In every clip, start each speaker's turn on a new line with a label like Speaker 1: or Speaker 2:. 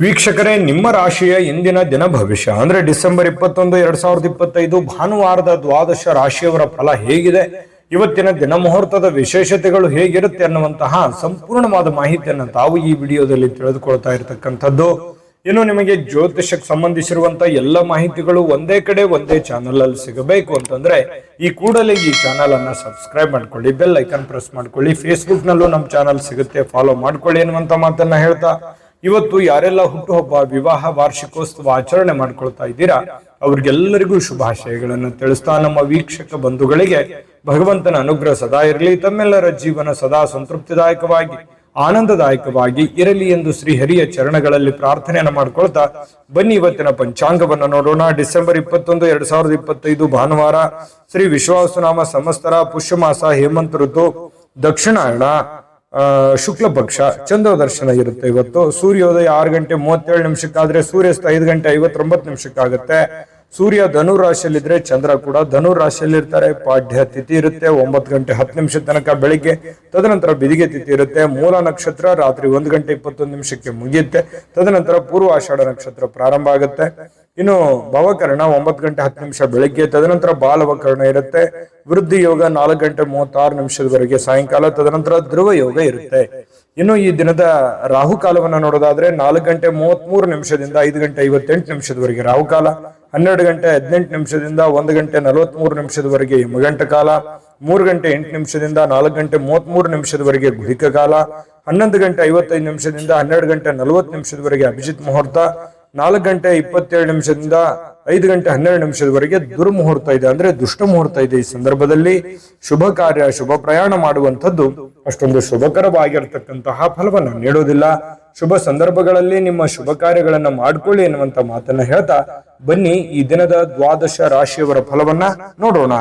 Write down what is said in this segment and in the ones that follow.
Speaker 1: ವೀಕ್ಷಕರೇ, ನಿಮ್ಮ ರಾಶಿಯ ಇಂದಿನ ದಿನ ಭವಿಷ್ಯ ಅಂದ್ರೆ ಡಿಸೆಂಬರ್ 21, 2025 ಭಾನುವಾರದ ದ್ವಾದಶ ರಾಶಿಯವರ ಫಲ ಹೇಗಿದೆ, ಇವತ್ತಿನ ದಿನ ಮುಹೂರ್ತದ ವಿಶೇಷತೆಗಳು ಹೇಗಿರುತ್ತೆ ಅನ್ನುವಂತಹ ಸಂಪೂರ್ಣವಾದ ಮಾಹಿತಿಯನ್ನು ತಾವು ಈ ವಿಡಿಯೋದಲ್ಲಿ ತಿಳಿದುಕೊಳ್ತಾ ಇರತಕ್ಕಂಥದ್ದು. ಇನ್ನು ನಿಮಗೆ ಜ್ಯೋತಿಷಕ್ಕೆ ಸಂಬಂಧಿಸಿರುವಂತಹ ಎಲ್ಲ ಮಾಹಿತಿಗಳು ಒಂದೇ ಕಡೆ ಒಂದೇ ಚಾನಲ್ ಅಲ್ಲಿ ಸಿಗಬೇಕು ಅಂತಂದ್ರೆ ಈ ಕೂಡಲೇ ಈ ಚಾನಲ್ ಅನ್ನ ಸಬ್ಸ್ಕ್ರೈಬ್ ಮಾಡ್ಕೊಳ್ಳಿ, ಬೆಲ್ ಐಕನ್ ಪ್ರೆಸ್ ಮಾಡ್ಕೊಳ್ಳಿ. ಫೇಸ್ಬುಕ್ ನಲ್ಲೂ ನಮ್ಮ ಚಾನಲ್ ಸಿಗುತ್ತೆ, ಫಾಲೋ ಮಾಡ್ಕೊಳ್ಳಿ ಅನ್ನುವಂತ ಮಾತನ್ನ ಹೇಳ್ತಾ, ಇವತ್ತು ಯಾರೆಲ್ಲ ಹುಟ್ಟುಹಬ್ಬ, ವಿವಾಹ, ವಾರ್ಷಿಕೋತ್ಸವ ಆಚರಣೆ ಮಾಡ್ಕೊಳ್ತಾ ಇದ್ದೀರಾ ಅವ್ರಿಗೆಲ್ಲರಿಗೂ ಶುಭಾಶಯಗಳನ್ನು ತಿಳಿಸ್ತಾ, ನಮ್ಮ ವೀಕ್ಷಕ ಬಂಧುಗಳಿಗೆ ಭಗವಂತನ ಅನುಗ್ರಹ ಸದಾ ಇರಲಿ, ತಮ್ಮೆಲ್ಲರ ಜೀವನ ಸದಾ ಸಂತೃಪ್ತಿದಾಯಕವಾಗಿ ಆನಂದದಾಯಕವಾಗಿ ಇರಲಿ ಎಂದು ಶ್ರೀಹರಿಯ ಚರಣಗಳಲ್ಲಿ ಪ್ರಾರ್ಥನೆಯನ್ನು ಮಾಡ್ಕೊಳ್ತಾ ಬನ್ನಿ ಇವತ್ತಿನ ಪಂಚಾಂಗವನ್ನು ನೋಡೋಣ. ಡಿಸೆಂಬರ್ 21, 2025 ಭಾನುವಾರ, ಶ್ರೀ ವಿಶ್ವಾವಸುನಾಮ ಸಂವತ್ಸರ, ಪುಷ್ಯಮಾಸ, ಹೇಮಂತ ಋತು, ದಕ್ಷಿಣಾಯಣ, ಶುಕ್ಲ ಪಕ್ಷ, ಚಂದ್ರ ದರ್ಶನ ಇರುತ್ತೆ. ಇವತ್ತು ಸೂರ್ಯೋದಯ 6 ಗಂಟೆ 37 ನಿಮಿಷಕ್ಕಾದ್ರೆ ಸೂರ್ಯಾಸ್ತ 5 ಗಂಟೆ 59 ನಿಮಿಷಕ್ಕಾಗುತ್ತೆ. ಸೂರ್ಯ ಧನು ರಾಶಿಯಲ್ಲಿದ್ರೆ ಚಂದ್ರ ಕೂಡ ಧನು ರಾಶಿಯಲ್ಲಿ ಇರ್ತಾರೆ. ಪಾಡ್ಯ ತಿಥಿ ಇರುತ್ತೆ 9 ಗಂಟೆ 10 ನಿಮಿಷ ತನಕ ಬೆಳಿಗ್ಗೆ, ತದನಂತರ ಬಿದಿಗೆ ತಿಥಿ ಇರುತ್ತೆ. ಮೂಲ ನಕ್ಷತ್ರ ರಾತ್ರಿ 1 ಗಂಟೆ 21 ನಿಮಿಷಕ್ಕೆ ಮುಗಿಯುತ್ತೆ. ತದನಂತರ ಪೂರ್ವ ಆಷಾಢ ನಕ್ಷತ್ರ ಪ್ರಾರಂಭ ಆಗುತ್ತೆ. ಇನ್ನು ಭವಕರಣ 9 ಗಂಟೆ 10 ನಿಮಿಷ ಬೆಳಿಗ್ಗೆ, ತದನಂತರ ಬಾಲವಕರಣ ಇರುತ್ತೆ. ವೃದ್ಧಿ ಯೋಗ 4 ಗಂಟೆ 36 ನಿಮಿಷದವರೆಗೆ ಸಾಯಂಕಾಲ, ತದನಂತರ ಧ್ರುವ ಯೋಗ ಇರುತ್ತೆ. ಇನ್ನು ಈ ದಿನದ ರಾಹುಕಾಲವನ್ನು ನೋಡೋದಾದ್ರೆ 4 ಗಂಟೆ 33 ನಿಮಿಷದಿಂದ 5 ಗಂಟೆ 58 ನಿಮಿಷದವರೆಗೆ ರಾಹುಕಾಲ, 12 ಗಂಟೆ 18 ನಿಮಿಷದಿಂದ 1 ಗಂಟೆ 43 ನಿಮಿಷದವರೆಗೆ ಯಮಗಂಟ ಕಾಲ, 3 ಗಂಟೆ 8 ನಿಮಿಷದಿಂದ 4 ಗಂಟೆ 33 ನಿಮಿಷದವರೆಗೆ ಗುಳಿಕ ಕಾಲ, 11 ಗಂಟೆ 55 ನಿಮಿಷದಿಂದ 12 ಗಂಟೆ 40 ನಿಮಿಷದವರೆಗೆ ಅಭಿಜಿತ್ ಮುಹೂರ್ತ, 4 ಗಂಟೆ 27 ನಿಮಿಷದಿಂದ 5 ಗಂಟೆ 12 ನಿಮಿಷದವರೆಗೆ ದುರ್ಮುಹೂರ್ತ ಇದೆ, ಅಂದ್ರೆ ದುಷ್ಟ ಮುಹೂರ್ತ ಇದೆ. ಈ ಸಂದರ್ಭದಲ್ಲಿ ಶುಭ ಕಾರ್ಯ, ಶುಭ ಪ್ರಯಾಣ ಮಾಡುವಂಥದ್ದು ಅಷ್ಟೊಂದು ಶುಭಕರವಾಗಿರತಕ್ಕಂತಹ ಫಲವನ್ನು ನೀಡೋದಿಲ್ಲ. ಶುಭ ಸಂದರ್ಭಗಳಲ್ಲಿ ನಿಮ್ಮ ಶುಭ ಕಾರ್ಯಗಳನ್ನ ಮಾಡ್ಕೊಳ್ಳಿ ಎನ್ನುವಂತ ಮಾತನ್ನ ಹೇಳ್ತಾ ಬನ್ನಿ ಈ ದಿನದ ದ್ವಾದಶ ರಾಶಿಯವರ ಫಲವನ್ನ ನೋಡೋಣ.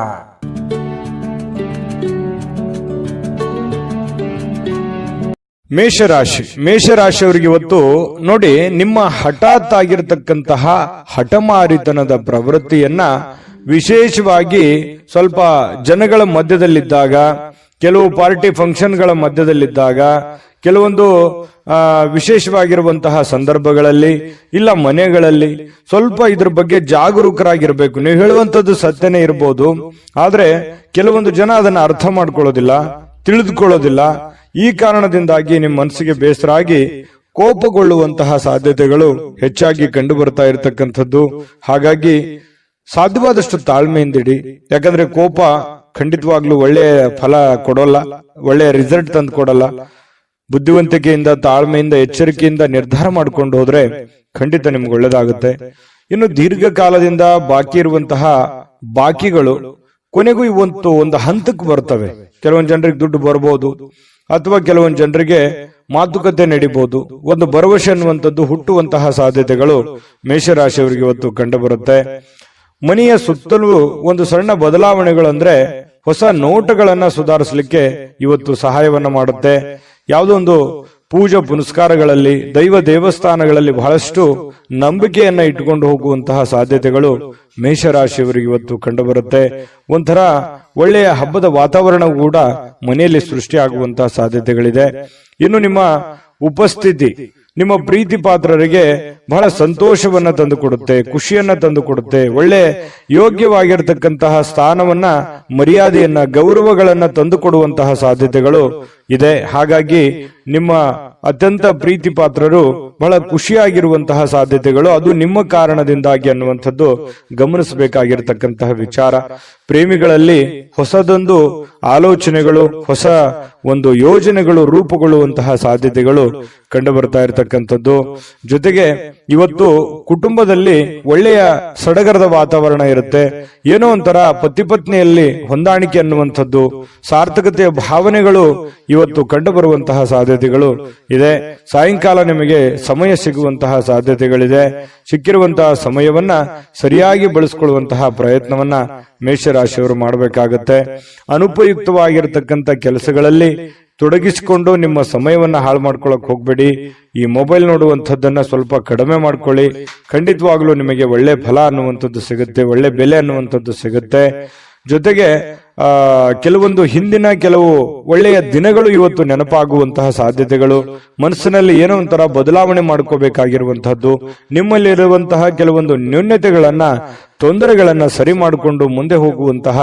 Speaker 1: ಮೇಷರಾಶಿ, ಮೇಷರಾಶಿಯವರಿಗೆ ಇವತ್ತು ನೋಡಿ, ನಿಮ್ಮ ಹಠಾತ್ ಆಗಿರತಕ್ಕಂತಹ ಹಠಮಾರಿತನದ ಪ್ರವೃತ್ತಿಯನ್ನ ವಿಶೇಷವಾಗಿ ಸ್ವಲ್ಪ ಜನಗಳ ಮಧ್ಯದಲ್ಲಿದ್ದಾಗ, ಕೆಲವು ಪಾರ್ಟಿ ಫಂಕ್ಷನ್ಗಳ ಮಧ್ಯದಲ್ಲಿದ್ದಾಗ, ಕೆಲವೊಂದು ವಿಶೇಷವಾಗಿರುವಂತಹ ಸಂದರ್ಭಗಳಲ್ಲಿ, ಇಲ್ಲ ಮನೆಗಳಲ್ಲಿ ಸ್ವಲ್ಪ ಇದ್ರ ಬಗ್ಗೆ ಜಾಗರೂಕರಾಗಿರ್ಬೇಕು. ನೀವು ಹೇಳುವಂತದ್ದು ಸತ್ಯನೇ ಇರಬಹುದು, ಆದ್ರೆ ಕೆಲವೊಂದು ಜನ ಅದನ್ನ ಅರ್ಥ ಮಾಡ್ಕೊಳ್ಳೋದಿಲ್ಲ, ತಿಳಿದುಕೊಳ್ಳೋದಿಲ್ಲ. ಈ ಕಾರಣದಿಂದಾಗಿ ನಿಮ್ಮ ಮನಸ್ಸಿಗೆ ಬೇಸರ ಆಗಿ ಕೋಪಗೊಳ್ಳುವಂತಹ ಸಾಧ್ಯತೆಗಳು ಹೆಚ್ಚಾಗಿ ಕಂಡು ಬರ್ತಾ ಇರತಕ್ಕಂಥದ್ದು. ಹಾಗಾಗಿ ಸಾಧ್ಯವಾದಷ್ಟು ತಾಳ್ಮೆಯಿಂದಿಡಿ, ಯಾಕಂದ್ರೆ ಕೋಪ ಖಂಡಿತವಾಗ್ಲೂ ಒಳ್ಳೆಯ ಫಲ ಕೊಡೋಲ್ಲ, ಒಳ್ಳೆಯ ರಿಸಲ್ಟ್ ತಂದು ಕೊಡಲ್ಲ. ಬುದ್ಧಿವಂತಿಕೆಯಿಂದ, ತಾಳ್ಮೆಯಿಂದ, ಎಚ್ಚರಿಕೆಯಿಂದ ನಿರ್ಧಾರ ಮಾಡ್ಕೊಂಡು ಹೋದ್ರೆ ಖಂಡಿತ ನಿಮ್ಗೆ ಒಳ್ಳೇದಾಗುತ್ತೆ. ಇನ್ನು ದೀರ್ಘಕಾಲದಿಂದ ಬಾಕಿ ಇರುವಂತಹ ಬಾಕಿಗಳು ಕೊನೆಗೂ ಇವತ್ತು ಒಂದು ಹಂತಕ್ಕೆ ಬರ್ತವೆ. ಕೆಲವೊಂದು ಜನರಿಗೆ ದುಡ್ಡು ಬರ್ಬೋದು, ಅಥವಾ ಕೆಲವೊಂದು ಜನರಿಗೆ ಮಾತುಕತೆ ನಡೀಬಹುದು. ಒಂದು ಭರವಸೆ ಅನ್ನುವಂಥದ್ದು ಹುಟ್ಟುವಂತಹ ಸಾಧ್ಯತೆಗಳು ಮೇಷರಾಶಿಯವರಿಗೆ ಇವತ್ತು ಕಂಡು ಬರುತ್ತೆ. ಮನೆಯ ಸುತ್ತಲೂ ಒಂದು ಸಣ್ಣ ಬದಲಾವಣೆಗಳಂದ್ರೆ ಹೊಸ ನೋಟಗಳನ್ನ ಸುಧಾರಿಸಲಿಕ್ಕೆ ಇವತ್ತು ಸಹಾಯವನ್ನ ಮಾಡುತ್ತೆ. ಯಾವುದೋ ಒಂದು ಪೂಜಾ ಪುನಸ್ಕಾರಗಳಲ್ಲಿ, ದೈವ ದೇವಸ್ಥಾನಗಳಲ್ಲಿ ಬಹಳಷ್ಟು ನಂಬಿಕೆಯನ್ನ ಇಟ್ಟುಕೊಂಡು ಹೋಗುವಂತಹ ಸಾಧ್ಯತೆಗಳು ಮೇಷರಾಶಿಯವರಿಗೆ ಇವತ್ತು ಕಂಡು ಬರುತ್ತೆ. ಒಂಥರ ಒಳ್ಳೆಯ ಹಬ್ಬದ ವಾತಾವರಣ ಕೂಡ ಮನೆಯಲ್ಲಿ ಸೃಷ್ಟಿಯಾಗುವಂತಹ ಸಾಧ್ಯತೆಗಳಿದೆ. ಇನ್ನು ನಿಮ್ಮ ಉಪಸ್ಥಿತಿ ನಿಮ್ಮ ಪ್ರೀತಿ ಪಾತ್ರರಿಗೆ ಬಹಳ ಸಂತೋಷವನ್ನ ತಂದುಕೊಡುತ್ತೆ, ಖುಷಿಯನ್ನ ತಂದುಕೊಡುತ್ತೆ. ಒಳ್ಳೆ ಯೋಗ್ಯವಾಗಿರತಕ್ಕಂತಹ ಸ್ಥಾನವನ್ನ, ಮರ್ಯಾದೆಯನ್ನ, ಗೌರವಗಳನ್ನ ತಂದುಕೊಡುವಂತಹ ಸಾಧ್ಯತೆಗಳು ಇದೆ. ಹಾಗಾಗಿ ನಿಮ್ಮ ಅತ್ಯಂತ ಪ್ರೀತಿ ಪಾತ್ರರು ಬಹಳ ಖುಷಿಯಾಗಿರುವಂತಹ ಸಾಧ್ಯತೆಗಳು ಅದು ನಿಮ್ಮ ಕಾರಣದಿಂದಾಗಿ ಅನ್ನುವಂಥದ್ದು ಗಮನಿಸಬೇಕಾಗಿರತಕ್ಕಂತಹ ವಿಚಾರ. ಪ್ರೇಮಿಗಳಲ್ಲಿ ಹೊಸದೊಂದು ಆಲೋಚನೆಗಳು, ಹೊಸ ಒಂದು ಯೋಜನೆಗಳು ರೂಪುಗೊಳ್ಳುವಂತಹ ಸಾಧ್ಯತೆಗಳು ಕಂಡು ಬರ್ತಾ ಇರತಕ್ಕಂಥದ್ದು. ಜೊತೆಗೆ ಇವತ್ತು ಕುಟುಂಬದಲ್ಲಿ ಒಳ್ಳೆಯ ಸಡಗರದ ವಾತಾವರಣ ಇರುತ್ತೆ. ಏನೋ ಒಂಥರ ಪತಿ ಪತ್ನಿಯಲ್ಲಿ ಹೊಂದಾಣಿಕೆ ಅನ್ನುವಂಥದ್ದು, ಸಾರ್ಥಕತೆಯ ಭಾವನೆಗಳು ಇವತ್ತು ಕಂಡು ಬರುವಂತಹ ಸಾಧ್ಯತೆಗಳು ಇದೆ. ಸಾಯಂಕಾಲ ನಿಮಗೆ ಸಮಯ ಸಿಗುವಂತಹ ಸಾಧ್ಯತೆಗಳಿದೆ. ಸಿಕ್ಕಿರುವಂತಹ ಸಮಯವನ್ನ ಸರಿಯಾಗಿ ಬಳಸಿಕೊಳ್ಳುವಂತಹ ಪ್ರಯತ್ನವನ್ನ ಮೇಷರಾಶಿಯವರು ಮಾಡಬೇಕಾಗತ್ತೆ. ಅನುಪಯುಕ್ತವಾಗಿರತಕ್ಕಂಥ ಕೆಲಸಗಳಲ್ಲಿ ತೊಡಗಿಸಿಕೊಂಡು ನಿಮ್ಮ ಸಮಯವನ್ನ ಹಾಳು ಮಾಡ್ಕೊಳಕ್ ಹೋಗ್ಬೇಡಿ. ಈ ಮೊಬೈಲ್ ನೋಡುವಂಥದ್ದನ್ನ ಸ್ವಲ್ಪ ಕಡಿಮೆ ಮಾಡ್ಕೊಳ್ಳಿ. ಖಂಡಿತವಾಗ್ಲೂ ನಿಮಗೆ ಒಳ್ಳೆ ಫಲ ಅನ್ನುವಂಥದ್ದು ಸಿಗುತ್ತೆ, ಒಳ್ಳೆ ಬೆಲೆ ಅನ್ನುವಂಥದ್ದು ಸಿಗುತ್ತೆ. ಜೊತೆಗೆ ಕೆಲವೊಂದು ಹಿಂದಿನ ಕೆಲವು ಒಳ್ಳೆಯ ದಿನಗಳು ಇವತ್ತು ನೆನಪಾಗುವಂತಹ ಸಾಧ್ಯತೆಗಳು, ಮನಸ್ಸಿನಲ್ಲಿ ಏನೋ ಒಂಥರ ಬದಲಾವಣೆ ಮಾಡ್ಕೋಬೇಕಾಗಿರುವಂತಹದ್ದು, ನಿಮ್ಮಲ್ಲಿರುವಂತಹ ಕೆಲವೊಂದು ನ್ಯೂನತೆಗಳನ್ನ ತೊಂದರೆಗಳನ್ನ ಸರಿ ಮಾಡಿಕೊಂಡು ಮುಂದೆ ಹೋಗುವಂತಹ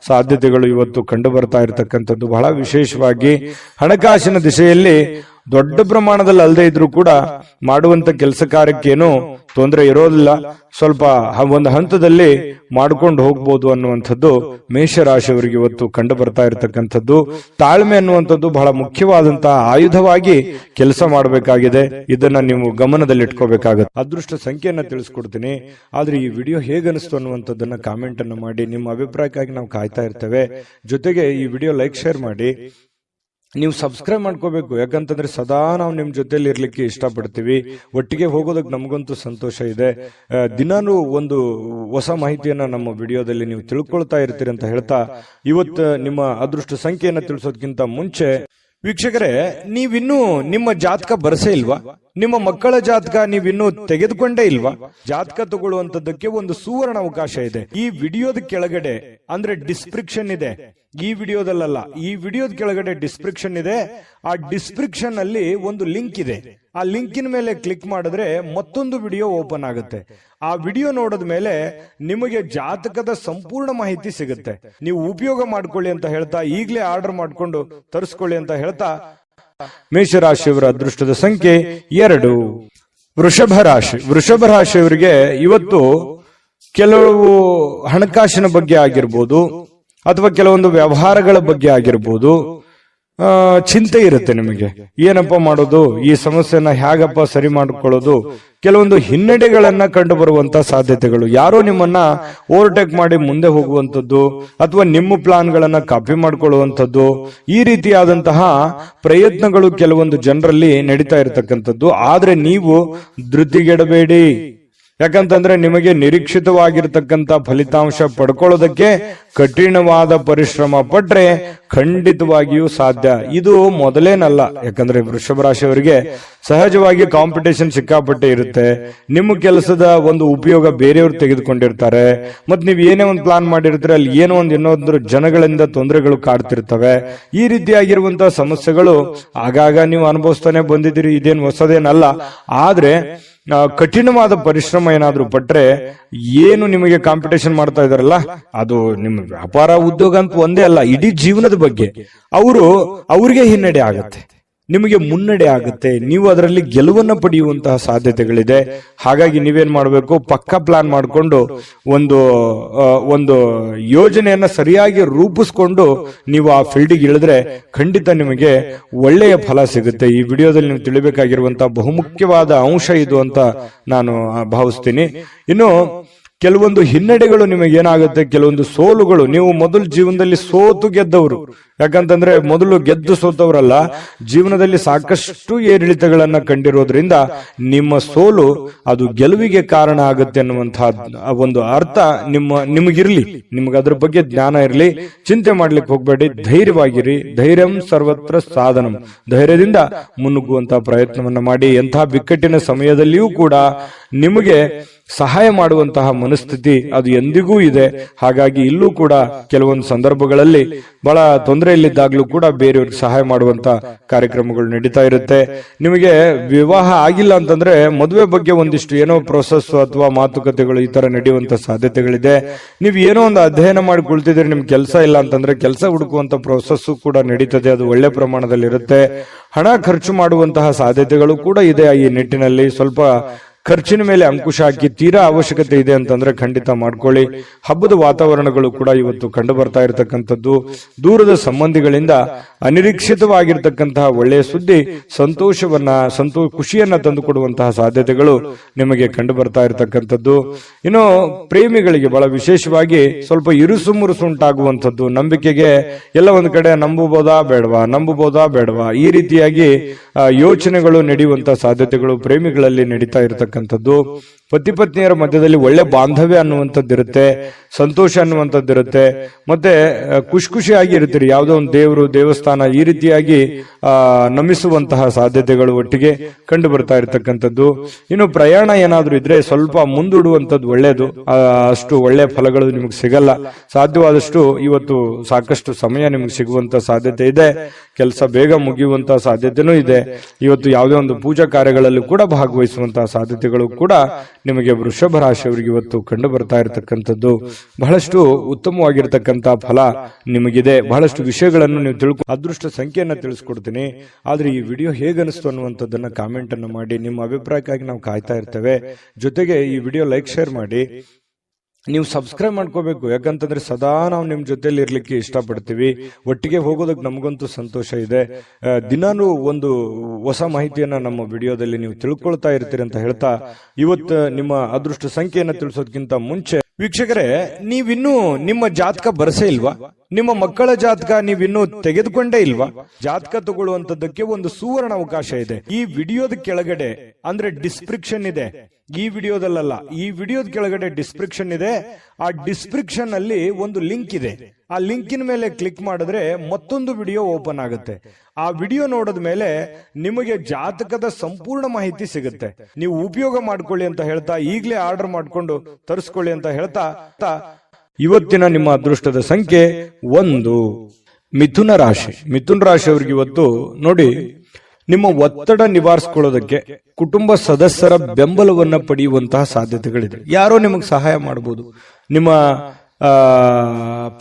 Speaker 1: ಸಾಧ್ಯತೆಗಳು ಇವತ್ತು ಕಂಡು ಬರ್ತಾ ಇರತಕ್ಕಂಥದ್ದು. ಬಹಳ ವಿಶೇಷವಾಗಿ ಹಣಕಾಸಿನ ದಿಶೆಯಲ್ಲಿ ದೊಡ್ಡ ಪ್ರಮಾಣದಲ್ಲಿ ಅಲ್ಲದೆ ಇದ್ರೂ ಕೂಡ ಮಾಡುವಂತ ಕೆಲಸ ಕಾರ್ಯಕ್ಕೇನು ತೊಂದರೆ ಇರೋದಿಲ್ಲ, ಸ್ವಲ್ಪ ಒಂದು ಹಂತದಲ್ಲಿ ಮಾಡ್ಕೊಂಡು ಹೋಗ್ಬೋದು ಅನ್ನುವಂಥದ್ದು ಮೇಷರಾಶಿಯವರಿಗೆ ಇವತ್ತು ಕಂಡು ಬರ್ತಾ ಇರತಕ್ಕಂಥದ್ದು. ತಾಳ್ಮೆ ಅನ್ನುವಂಥದ್ದು ಬಹಳ ಮುಖ್ಯವಾದಂತಹ ಆಯುಧವಾಗಿ ಕೆಲಸ ಮಾಡಬೇಕಾಗಿದೆ. ಇದನ್ನ ನೀವು ಗಮನದಲ್ಲಿಟ್ಕೋಬೇಕಾಗುತ್ತೆ. ಅದೃಷ್ಟ ಸಂಖ್ಯೆಯನ್ನ ತಿಳಿಸ್ಕೊಡ್ತೀನಿ, ಆದ್ರೆ ಈ ವಿಡಿಯೋ ಹೇಗನಿಸ್ತು ಅನ್ನುವಂಥದ್ದನ್ನ ಕಾಮೆಂಟ್ ಅನ್ನು ಮಾಡಿ. ನಿಮ್ಮ ಅಭಿಪ್ರಾಯಕ್ಕಾಗಿ ನಾವು ಕಾಯ್ತಾ ಇರ್ತೇವೆ. ಜೊತೆಗೆ ಈ ವಿಡಿಯೋ ಲೈಕ್ ಶೇರ್ ಮಾಡಿ. ನೀವು ಸಬ್ಸ್ಕ್ರೈಬ್ ಮಾಡ್ಕೋಬೇಕು, ಯಾಕಂತಂದ್ರೆ ಸದಾ ನಾವು ನಿಮ್ ಜೊತೆಲಿ ಇರ್ಲಿಕ್ಕೆ ಇಷ್ಟಪಡ್ತೀವಿ. ಒಟ್ಟಿಗೆ ಹೋಗೋದಕ್ಕೆ ನಮಗಂತೂ ಸಂತೋಷ ಇದೆ. ದಿನಾನು ಒಂದು ಹೊಸ ಮಾಹಿತಿಯನ್ನ ನಮ್ಮ ವಿಡಿಯೋದಲ್ಲಿ ನೀವು ತಿಳ್ಕೊಳ್ತಾ ಇರ್ತೀರಿ ಅಂತ ಹೇಳ್ತಾ, ಇವತ್ತು ನಿಮ್ಮ ಅದೃಷ್ಟ ಸಂಖ್ಯೆಯನ್ನ ತಿಳಿಸೋದಕ್ಕಿಂತ ಮುಂಚೆ ವೀಕ್ಷಕರೇ, ನೀವಿನ್ನೂ ನಿಮ್ಮ ಜಾತಕ ಬರಸೇ ಇಲ್ವಾ? ನಿಮ್ಮ ಮಕ್ಕಳ ಜಾತಕ ನೀವಿನ್ನೂ ತೆಗೆದುಕೊಂಡೇ ಇಲ್ವಾ? ಜಾತಕ ತಗೊಳ್ಳುವಂತದ್ದಕ್ಕೆ ಒಂದು ಸುವರ್ಣ ಅವಕಾಶ ಇದೆ. ಈ ವಿಡಿಯೋದ ಕೆಳಗಡೆ ಅಂದ್ರೆ ಡಿಸ್ಕ್ರಿಪ್ಷನ್ ಇದೆ, ಈ ವಿಡಿಯೋದಲ್ಲ, ಈ ವಿಡಿಯೋದ ಕೆಳಗಡೆ ಡಿಸ್ಕ್ರಿಪ್ಷನ್ ಇದೆ. ಆ ಡಿಸ್ಕ್ರಿಪ್ಷನ್ ಅಲ್ಲಿ ಒಂದು ಲಿಂಕ್ ಇದೆ. ಆ ಲಿಂಕಿನ ಮೇಲೆ ಕ್ಲಿಕ್ ಮಾಡಿದ್ರೆ ಮತ್ತೊಂದು ವಿಡಿಯೋ ಓಪನ್ ಆಗುತ್ತೆ. ಆ ವಿಡಿಯೋ ನೋಡಿದ ಮೇಲೆ ನಿಮಗೆ ಜಾತಕದ ಸಂಪೂರ್ಣ ಮಾಹಿತಿ ಸಿಗುತ್ತೆ. ನೀವು ಉಪಯೋಗ ಮಾಡ್ಕೊಳ್ಳಿ ಅಂತ ಹೇಳ್ತಾ, ಈಗಲೇ ಆರ್ಡರ್ ಮಾಡ್ಕೊಂಡು ತರಿಸ್ಕೊಳ್ಳಿ ಅಂತ ಹೇಳ್ತಾ, ಮೇಷರಾಶಿಯವರ ಅದೃಷ್ಟದ ಸಂಖ್ಯೆ 2. ವೃಷಭ ರಾಶಿ. ವೃಷಭ ರಾಶಿಯವರಿಗೆ ಇವತ್ತು ಕೆಲವು ಹಣಕಾಸಿನ ಬಗ್ಗೆ ಆಗಿರ್ಬೋದು ಅಥವಾ ಕೆಲವೊಂದು ವ್ಯವಹಾರಗಳ ಬಗ್ಗೆ ಆಗಿರ್ಬೋದು ಚಿಂತೆ ಇರುತ್ತೆ ನಿಮಗೆ. ಏನಪ್ಪ ಮಾಡೋದು, ಈ ಸಮಸ್ಯೆನ ಹೇಗಪ್ಪ ಸರಿ ಮಾಡಿಕೊಳ್ಳೋದು, ಕೆಲವೊಂದು ಹಿನ್ನಡೆಗಳನ್ನ ಕಂಡು ಬರುವಂತ ಸಾಧ್ಯತೆಗಳು, ಯಾರೋ ನಿಮ್ಮನ್ನ ಓವರ್ಟೇಕ್ ಮಾಡಿ ಮುಂದೆ ಹೋಗುವಂಥದ್ದು ಅಥವಾ ನಿಮ್ಮ ಪ್ಲಾನ್ ಗಳನ್ನ ಕಾಪಿ ಮಾಡ್ಕೊಳ್ಳುವಂಥದ್ದು, ಈ ರೀತಿಯಾದಂತಹ ಪ್ರಯತ್ನಗಳು ಕೆಲವೊಂದು ಜನರಲ್ಲಿ ನಡೀತಾ ಇರತಕ್ಕಂಥದ್ದು. ಆದ್ರೆ ನೀವು ಧೃತಿಗೆಡಬೇಡಿ, ಯಾಕಂತಂದ್ರೆ ನಿಮಗೆ ನಿರೀಕ್ಷಿತವಾಗಿರ್ತಕ್ಕಂಥ ಫಲಿತಾಂಶ ಪಡ್ಕೊಳ್ಳೋದಕ್ಕೆ ಕಠಿಣವಾದ ಪರಿಶ್ರಮ ಪಟ್ರೆ ಖಂಡಿತವಾಗಿಯೂ ಸಾಧ್ಯ. ಇದು ಮೊದಲೇನಲ್ಲ, ಯಾಕಂದ್ರೆ ವೃಷಭ ರಾಶಿಯವರಿಗೆ ಸಹಜವಾಗಿ ಕಾಂಪಿಟೇಷನ್ ಸಿಕ್ಕಾಪಟ್ಟೆ ಇರುತ್ತೆ. ನಿಮ್ಮ ಕೆಲಸದ ಒಂದು ಉಪಯೋಗ ಬೇರೆಯವರು ತೆಗೆದುಕೊಂಡಿರ್ತಾರೆ. ಮತ್ ನೀವ್ ಏನೇ ಒಂದು ಪ್ಲಾನ್ ಮಾಡಿರ್ತೀರ, ಅಲ್ಲಿ ಏನೋ ಒಂದು ಇನ್ನೊಂದು ಜನಗಳಿಂದ ತೊಂದರೆಗಳು ಕಾಡ್ತಿರ್ತವೆ. ಈ ರೀತಿಯಾಗಿರುವಂತಹ ಸಮಸ್ಯೆಗಳು ಆಗಾಗ ನೀವು ಅನುಭವಿಸ್ತಾನೆ ಬಂದಿದ್ದೀರಿ, ಇದೇನು ಹೊಸದೇನಲ್ಲ. ಆದ್ರೆ ಕಠಿಣವಾದ ಪರಿಶ್ರಮ ಏನಾದ್ರೂ ಪಟ್ರೆ, ಏನು ನಿಮಗೆ ಕಾಂಪಿಟೇಷನ್ ಮಾಡ್ತಾ ಇದಾರಲ್ಲ, ಅದು ನಿಮ್ಮ ವ್ಯಾಪಾರ ಉದ್ಯೋಗ ಅಂತ ಒಂದೇ ಅಲ್ಲ, ಇಡೀ ಜೀವನದ ಬಗ್ಗೆ ಅವ್ರಿಗೆ ಹಿನ್ನಡೆ ಆಗುತ್ತೆ, ನಿಮಗೆ ಮುನ್ನಡೆ ಆಗುತ್ತೆ. ನೀವು ಅದರಲ್ಲಿ ಗೆಲುವನ್ನು ಪಡೆಯುವಂತಹ ಸಾಧ್ಯತೆಗಳಿದೆ. ಹಾಗಾಗಿ ನೀವೇನ್ ಮಾಡಬೇಕು, ಪಕ್ಕಾ ಪ್ಲಾನ್ ಮಾಡಿಕೊಂಡು ಒಂದು ಯೋಜನೆಯನ್ನ ಸರಿಯಾಗಿ ರೂಪಿಸ್ಕೊಂಡು ನೀವು ಆ ಫೀಲ್ಡಿಗೆ ಇಳಿದ್ರೆ ಖಂಡಿತ ನಿಮಗೆ ಒಳ್ಳೆಯ ಫಲ ಸಿಗುತ್ತೆ. ಈ ವಿಡಿಯೋದಲ್ಲಿ ನೀವು ತಿಳಿಬೇಕಾಗಿರುವಂತಹ ಬಹುಮುಖ್ಯವಾದ ಅಂಶ ಇದು ಅಂತ ನಾನು ಭಾವಿಸ್ತೀನಿ. ಇನ್ನು ಕೆಲವೊಂದು ಹಿನ್ನಡೆಗಳು ನಿಮಗೆ ಏನಾಗುತ್ತೆ, ಕೆಲವೊಂದು ಸೋಲುಗಳು. ನೀವು ಮೊದಲು ಜೀವನದಲ್ಲಿ ಸೋತು ಗೆದ್ದವರು, ಯಾಕಂತಂದ್ರೆ ಮೊದಲು ಗೆದ್ದು ಸೋತವರಲ್ಲ, ಜೀವನದಲ್ಲಿ ಸಾಕಷ್ಟು ಏರಿಳಿತಗಳನ್ನ ಕಂಡಿರೋದ್ರಿಂದ ನಿಮ್ಮ ಸೋಲು ಅದು ಗೆಲುವಿಗೆ ಕಾರಣ ಆಗುತ್ತೆ ಅನ್ನುವಂತಹ ಒಂದು ಅರ್ಥ ನಿಮಗಿರ್ಲಿ, ನಿಮ್ಗೆ ಅದ್ರ ಬಗ್ಗೆ ಜ್ಞಾನ ಇರ್ಲಿ. ಚಿಂತೆ ಮಾಡ್ಲಿಕ್ಕೆ ಹೋಗ್ಬೇಡಿ, ಧೈರ್ಯವಾಗಿರಿ. ಧೈರ್ಯಂ ಸರ್ವತ್ರ ಸಾಧನಂ. ಧೈರ್ಯದಿಂದ ಮುನ್ನುಗ್ಗುವಂತಹ ಪ್ರಯತ್ನವನ್ನ ಮಾಡಿ. ಎಂತಹ ಬಿಕ್ಕಟ್ಟಿನ ಸಮಯದಲ್ಲಿಯೂ ಕೂಡ ನಿಮಗೆ ಸಹಾಯ ಮಾಡುವಂತಹ ಮನಸ್ಥಿತಿ ಅದು ಎಂದಿಗೂ ಇದೆ. ಹಾಗಾಗಿ ಇಲ್ಲೂ ಕೂಡ ಕೆಲವೊಂದು ಸಂದರ್ಭಗಳಲ್ಲಿ ಬಹಳ ತೊಂದರೆಯಲ್ಲಿದ್ದಾಗ್ಲೂ ಕೂಡ ಬೇರೆಯವ್ರಿಗೆ ಸಹಾಯ ಮಾಡುವಂತ ಕಾರ್ಯಕ್ರಮಗಳು ನಡೀತಾ ಇರುತ್ತೆ. ನಿಮಗೆ ವಿವಾಹ ಆಗಿಲ್ಲ ಅಂತಂದ್ರೆ ಮದುವೆ ಬಗ್ಗೆ ಒಂದಿಷ್ಟು ಏನೋ ಪ್ರೋಸೆಸ್ ಅಥವಾ ಮಾತುಕತೆಗಳು ಈ ತರ ನಡೆಯುವಂತ ಸಾಧ್ಯತೆಗಳಿದೆ. ನೀವು ಏನೋ ಒಂದು ಅಧ್ಯಯನ ಮಾಡಿ ಕುಳಿತಿದ್ರೆ, ನಿಮ್ ಕೆಲಸ ಇಲ್ಲ ಅಂತಂದ್ರೆ ಕೆಲಸ ಹುಡುಕುವಂತ ಪ್ರೋಸೆಸ್ ಕೂಡ ನಡೀತದೆ, ಅದು ಒಳ್ಳೆ ಪ್ರಮಾಣದಲ್ಲಿ ಇರುತ್ತೆ. ಹಣ ಖರ್ಚು ಮಾಡುವಂತಹ ಸಾಧ್ಯತೆಗಳು ಕೂಡ ಇದೆ. ಈ ನಿಟ್ಟಿನಲ್ಲಿ ಸ್ವಲ್ಪ ಖರ್ಚಿನ ಮೇಲೆ ಅಂಕುಶ ಹಾಕಿ, ತೀರಾ ಅವಶ್ಯಕತೆ ಇದೆ ಅಂತಂದ್ರೆ ಖಂಡಿತ ಮಾಡ್ಕೊಳ್ಳಿ. ಹಬ್ಬದ ವಾತಾವರಣಗಳು ಕೂಡ ಇವತ್ತು ಕಂಡು ಬರ್ತಾ ಇರತಕ್ಕಂಥದ್ದು. ದೂರದ ಸಂಬಂಧಿಗಳಿಂದ ಅನಿರೀಕ್ಷಿತವಾಗಿರ್ತಕ್ಕಂತಹ ಒಳ್ಳೆಯ ಸುದ್ದಿ ಸಂತೋಷವನ್ನ ಖುಷಿಯನ್ನ ತಂದು ಕೊಡುವಂತಹ ಸಾಧ್ಯತೆಗಳು ನಿಮಗೆ ಕಂಡು ಬರ್ತಾ ಇರತಕ್ಕಂಥದ್ದು. ಇನ್ನು ಪ್ರೇಮಿಗಳಿಗೆ ಬಹಳ ವಿಶೇಷವಾಗಿ ಸ್ವಲ್ಪ ಇರುಸು ಮುರುಸು ಉಂಟಾಗುವಂಥದ್ದು, ನಂಬಿಕೆಗೆ ಎಲ್ಲ ಒಂದು ಕಡೆ ನಂಬಬಹುದಾ ಬೇಡವಾ ಈ ರೀತಿಯಾಗಿ ಯೋಚನೆಗಳು ನಡೆಯುವಂತಹ ಸಾಧ್ಯತೆಗಳು ಪ್ರೇಮಿಗಳಲ್ಲಿ ನಡೀತಾ ಇರತಕ್ಕಂಥ ಇರತಕ್ಕಂಥದ್ದು. ಪತಿ ಪತ್ನಿಯರ ಮಧ್ಯದಲ್ಲಿ ಒಳ್ಳೆ ಬಾಂಧವ್ಯ ಅನ್ನುವಂಥದ್ದಿರುತ್ತೆ, ಸಂತೋಷ ಅನ್ನುವಂಥದ್ದಿರುತ್ತೆ, ಮತ್ತೆ ಖುಷಿಯಾಗಿ ಇರ್ತೀರಿ. ಯಾವುದೋ ಒಂದು ದೇವರು ದೇವಸ್ಥಾನ ಈ ರೀತಿಯಾಗಿ ನಮಿಸುವಂತಹ ಸಾಧ್ಯತೆಗಳು ಒಟ್ಟಿಗೆ ಕಂಡು ಬರ್ತಾ ಇರತಕ್ಕಂಥದ್ದು. ಇನ್ನು ಪ್ರಯಾಣ ಏನಾದ್ರೂ ಇದ್ರೆ ಸ್ವಲ್ಪ ಮುಂದೂಡುವಂಥದ್ದು ಒಳ್ಳೇದು. ಅಷ್ಟು ಒಳ್ಳೆ ಫಲಗಳು ನಿಮಗೆ ಸಿಗಲ್ಲ. ಸಾಧ್ಯವಾದಷ್ಟು ಇವತ್ತು ಸಾಕಷ್ಟು ಸಮಯ ನಿಮಗೆ ಸಿಗುವಂತ ಸಾಧ್ಯತೆ ಇದೆ. ಕೆಲಸ ಬೇಗ ಮುಗಿಯುವಂತಹ ಸಾಧ್ಯತೆನೂ ಇದೆ. ಇವತ್ತು ಯಾವುದೇ ಒಂದು ಪೂಜಾ ಕಾರ್ಯಗಳಲ್ಲಿ ಕೂಡ ಭಾಗವಹಿಸುವಂತಹ ಸಾಧ್ಯತೆಗಳು ಕೂಡ ನಿಮಗೆ ವೃಷಭ ರಾಶಿಯವರಿಗೆ ಇವತ್ತು ಕಂಡು ಬರ್ತಾ ಇರತಕ್ಕಂಥದ್ದು. ಬಹಳಷ್ಟು ಉತ್ತಮವಾಗಿರ್ತಕ್ಕಂತಹ ಫಲ ನಿಮಗಿದೆ. ಬಹಳಷ್ಟು ವಿಷಯಗಳನ್ನು ನೀವು ಅದೃಷ್ಟ ಸಂಖ್ಯೆಯನ್ನ ತಿಳಿಸ್ಕೊಡ್ತೀನಿ. ಆದ್ರೆ ಈ ವಿಡಿಯೋ ಹೇಗನಿಸ್ತು ಅನ್ನುವಂಥದ್ದನ್ನ ಕಾಮೆಂಟ್ ಅನ್ನು ಮಾಡಿ. ನಿಮ್ಮ ಅಭಿಪ್ರಾಯಕ್ಕಾಗಿ ನಾವು ಕಾಯ್ತಾ ಇರ್ತೇವೆ. ಜೊತೆಗೆ ಈ ವಿಡಿಯೋ ಲೈಕ್ ಶೇರ್ ಮಾಡಿ. ನೀವು ಸಬ್ಸ್ಕ್ರೈಬ್ ಮಾಡ್ಕೋಬೇಕು, ಯಾಕಂತಂದ್ರೆ ಸದಾ ನಾವು ನಿಮ್ ಜೊತೆಲಿ ಇರ್ಲಿಕ್ಕೆ ಇಷ್ಟಪಡ್ತೀವಿ. ಒಟ್ಟಿಗೆ ಹೋಗೋದಕ್ಕೆ ನಮಗಂತೂ ಸಂತೋಷ ಇದೆ. ದಿನಾನು ಒಂದು ಹೊಸ ಮಾಹಿತಿಯನ್ನ ನಮ್ಮ ವಿಡಿಯೋದಲ್ಲಿ ನೀವು ತಿಳ್ಕೊಳ್ತಾ ಇರ್ತೀರಿ ಅಂತ ಹೇಳ್ತಾ, ಇವತ್ತು ನಿಮ್ಮ ಅದೃಷ್ಟ ಸಂಖ್ಯೆಯನ್ನ ತಿಳಿಸೋದಕ್ಕಿಂತ ಮುಂಚೆ ವೀಕ್ಷಕರೇ, ನೀವಿನ್ನೂ ನಿಮ್ಮ ಜಾತಕ ಬರಸೇ ಇಲ್ವಾ? ನಿಮ್ಮ ಮಕ್ಕಳ ಜಾತಕ ನೀವಿನ್ನೂ ತೆಗೆದುಕೊಂಡೇ ಇಲ್ವಾ? ಜಾತಕ ತಗೊಳ್ಳುವಂತದ್ದಕ್ಕೆ ಒಂದು ಸುವರ್ಣ ಅವಕಾಶ ಇದೆ. ಈ ವಿಡಿಯೋದ ಕೆಳಗಡೆ ಅಂದ್ರೆ ಡಿಸ್ಕ್ರಿಪ್ಷನ್ ಇದೆ. ಈ ವಿಡಿಯೋದಲ್ಲ, ಈ ವಿಡಿಯೋದ ಕೆಳಗಡೆ ಡಿಸ್ಕ್ರಿಪ್ಷನ್ ಇದೆ. ಆ ಡಿಸ್ಕ್ರಿಪ್ಷನ್ ಅಲ್ಲಿ ಒಂದು ಲಿಂಕ್ ಇದೆ. ಆ ಲಿಂಕಿನ ಮೇಲೆ ಕ್ಲಿಕ್ ಮಾಡಿದ್ರೆ ಮತ್ತೊಂದು ವಿಡಿಯೋ ಓಪನ್ ಆಗುತ್ತೆ. ಆ ವಿಡಿಯೋ ನೋಡಿದ ಮೇಲೆ ನಿಮಗೆ ಜಾತಕದ ಸಂಪೂರ್ಣ ಮಾಹಿತಿ ಸಿಗುತ್ತೆ. ನೀವು ಉಪಯೋಗ ಮಾಡ್ಕೊಳ್ಳಿ ಅಂತ ಹೇಳ್ತಾ, ಈಗಲೇ ಆರ್ಡರ್ ಮಾಡ್ಕೊಂಡು ತರಿಸ್ಕೊಳ್ಳಿ ಅಂತ ಹೇಳ್ತಾ, ಇವತ್ತಿನ ನಿಮ್ಮ ಅದೃಷ್ಟದ ಸಂಖ್ಯೆ 1. ಮಿಥುನ ರಾಶಿ. ಮಿಥುನ ರಾಶಿಯವರಿಗೆ ಇವತ್ತು ನೋಡಿ, ನಿಮ್ಮ ಒತ್ತಡ ನಿವಾರಿಸಿಕೊಳ್ಳೋದಕ್ಕೆ ಕುಟುಂಬ ಸದಸ್ಯರ ಬೆಂಬಲವನ್ನ ಪಡೆಯುವಂತಹ ಸಾಧ್ಯತೆಗಳಿದೆ. ಯಾರೋ ನಿಮಗೆ ಸಹಾಯ ಮಾಡಬಹುದು. ನಿಮ್ಮ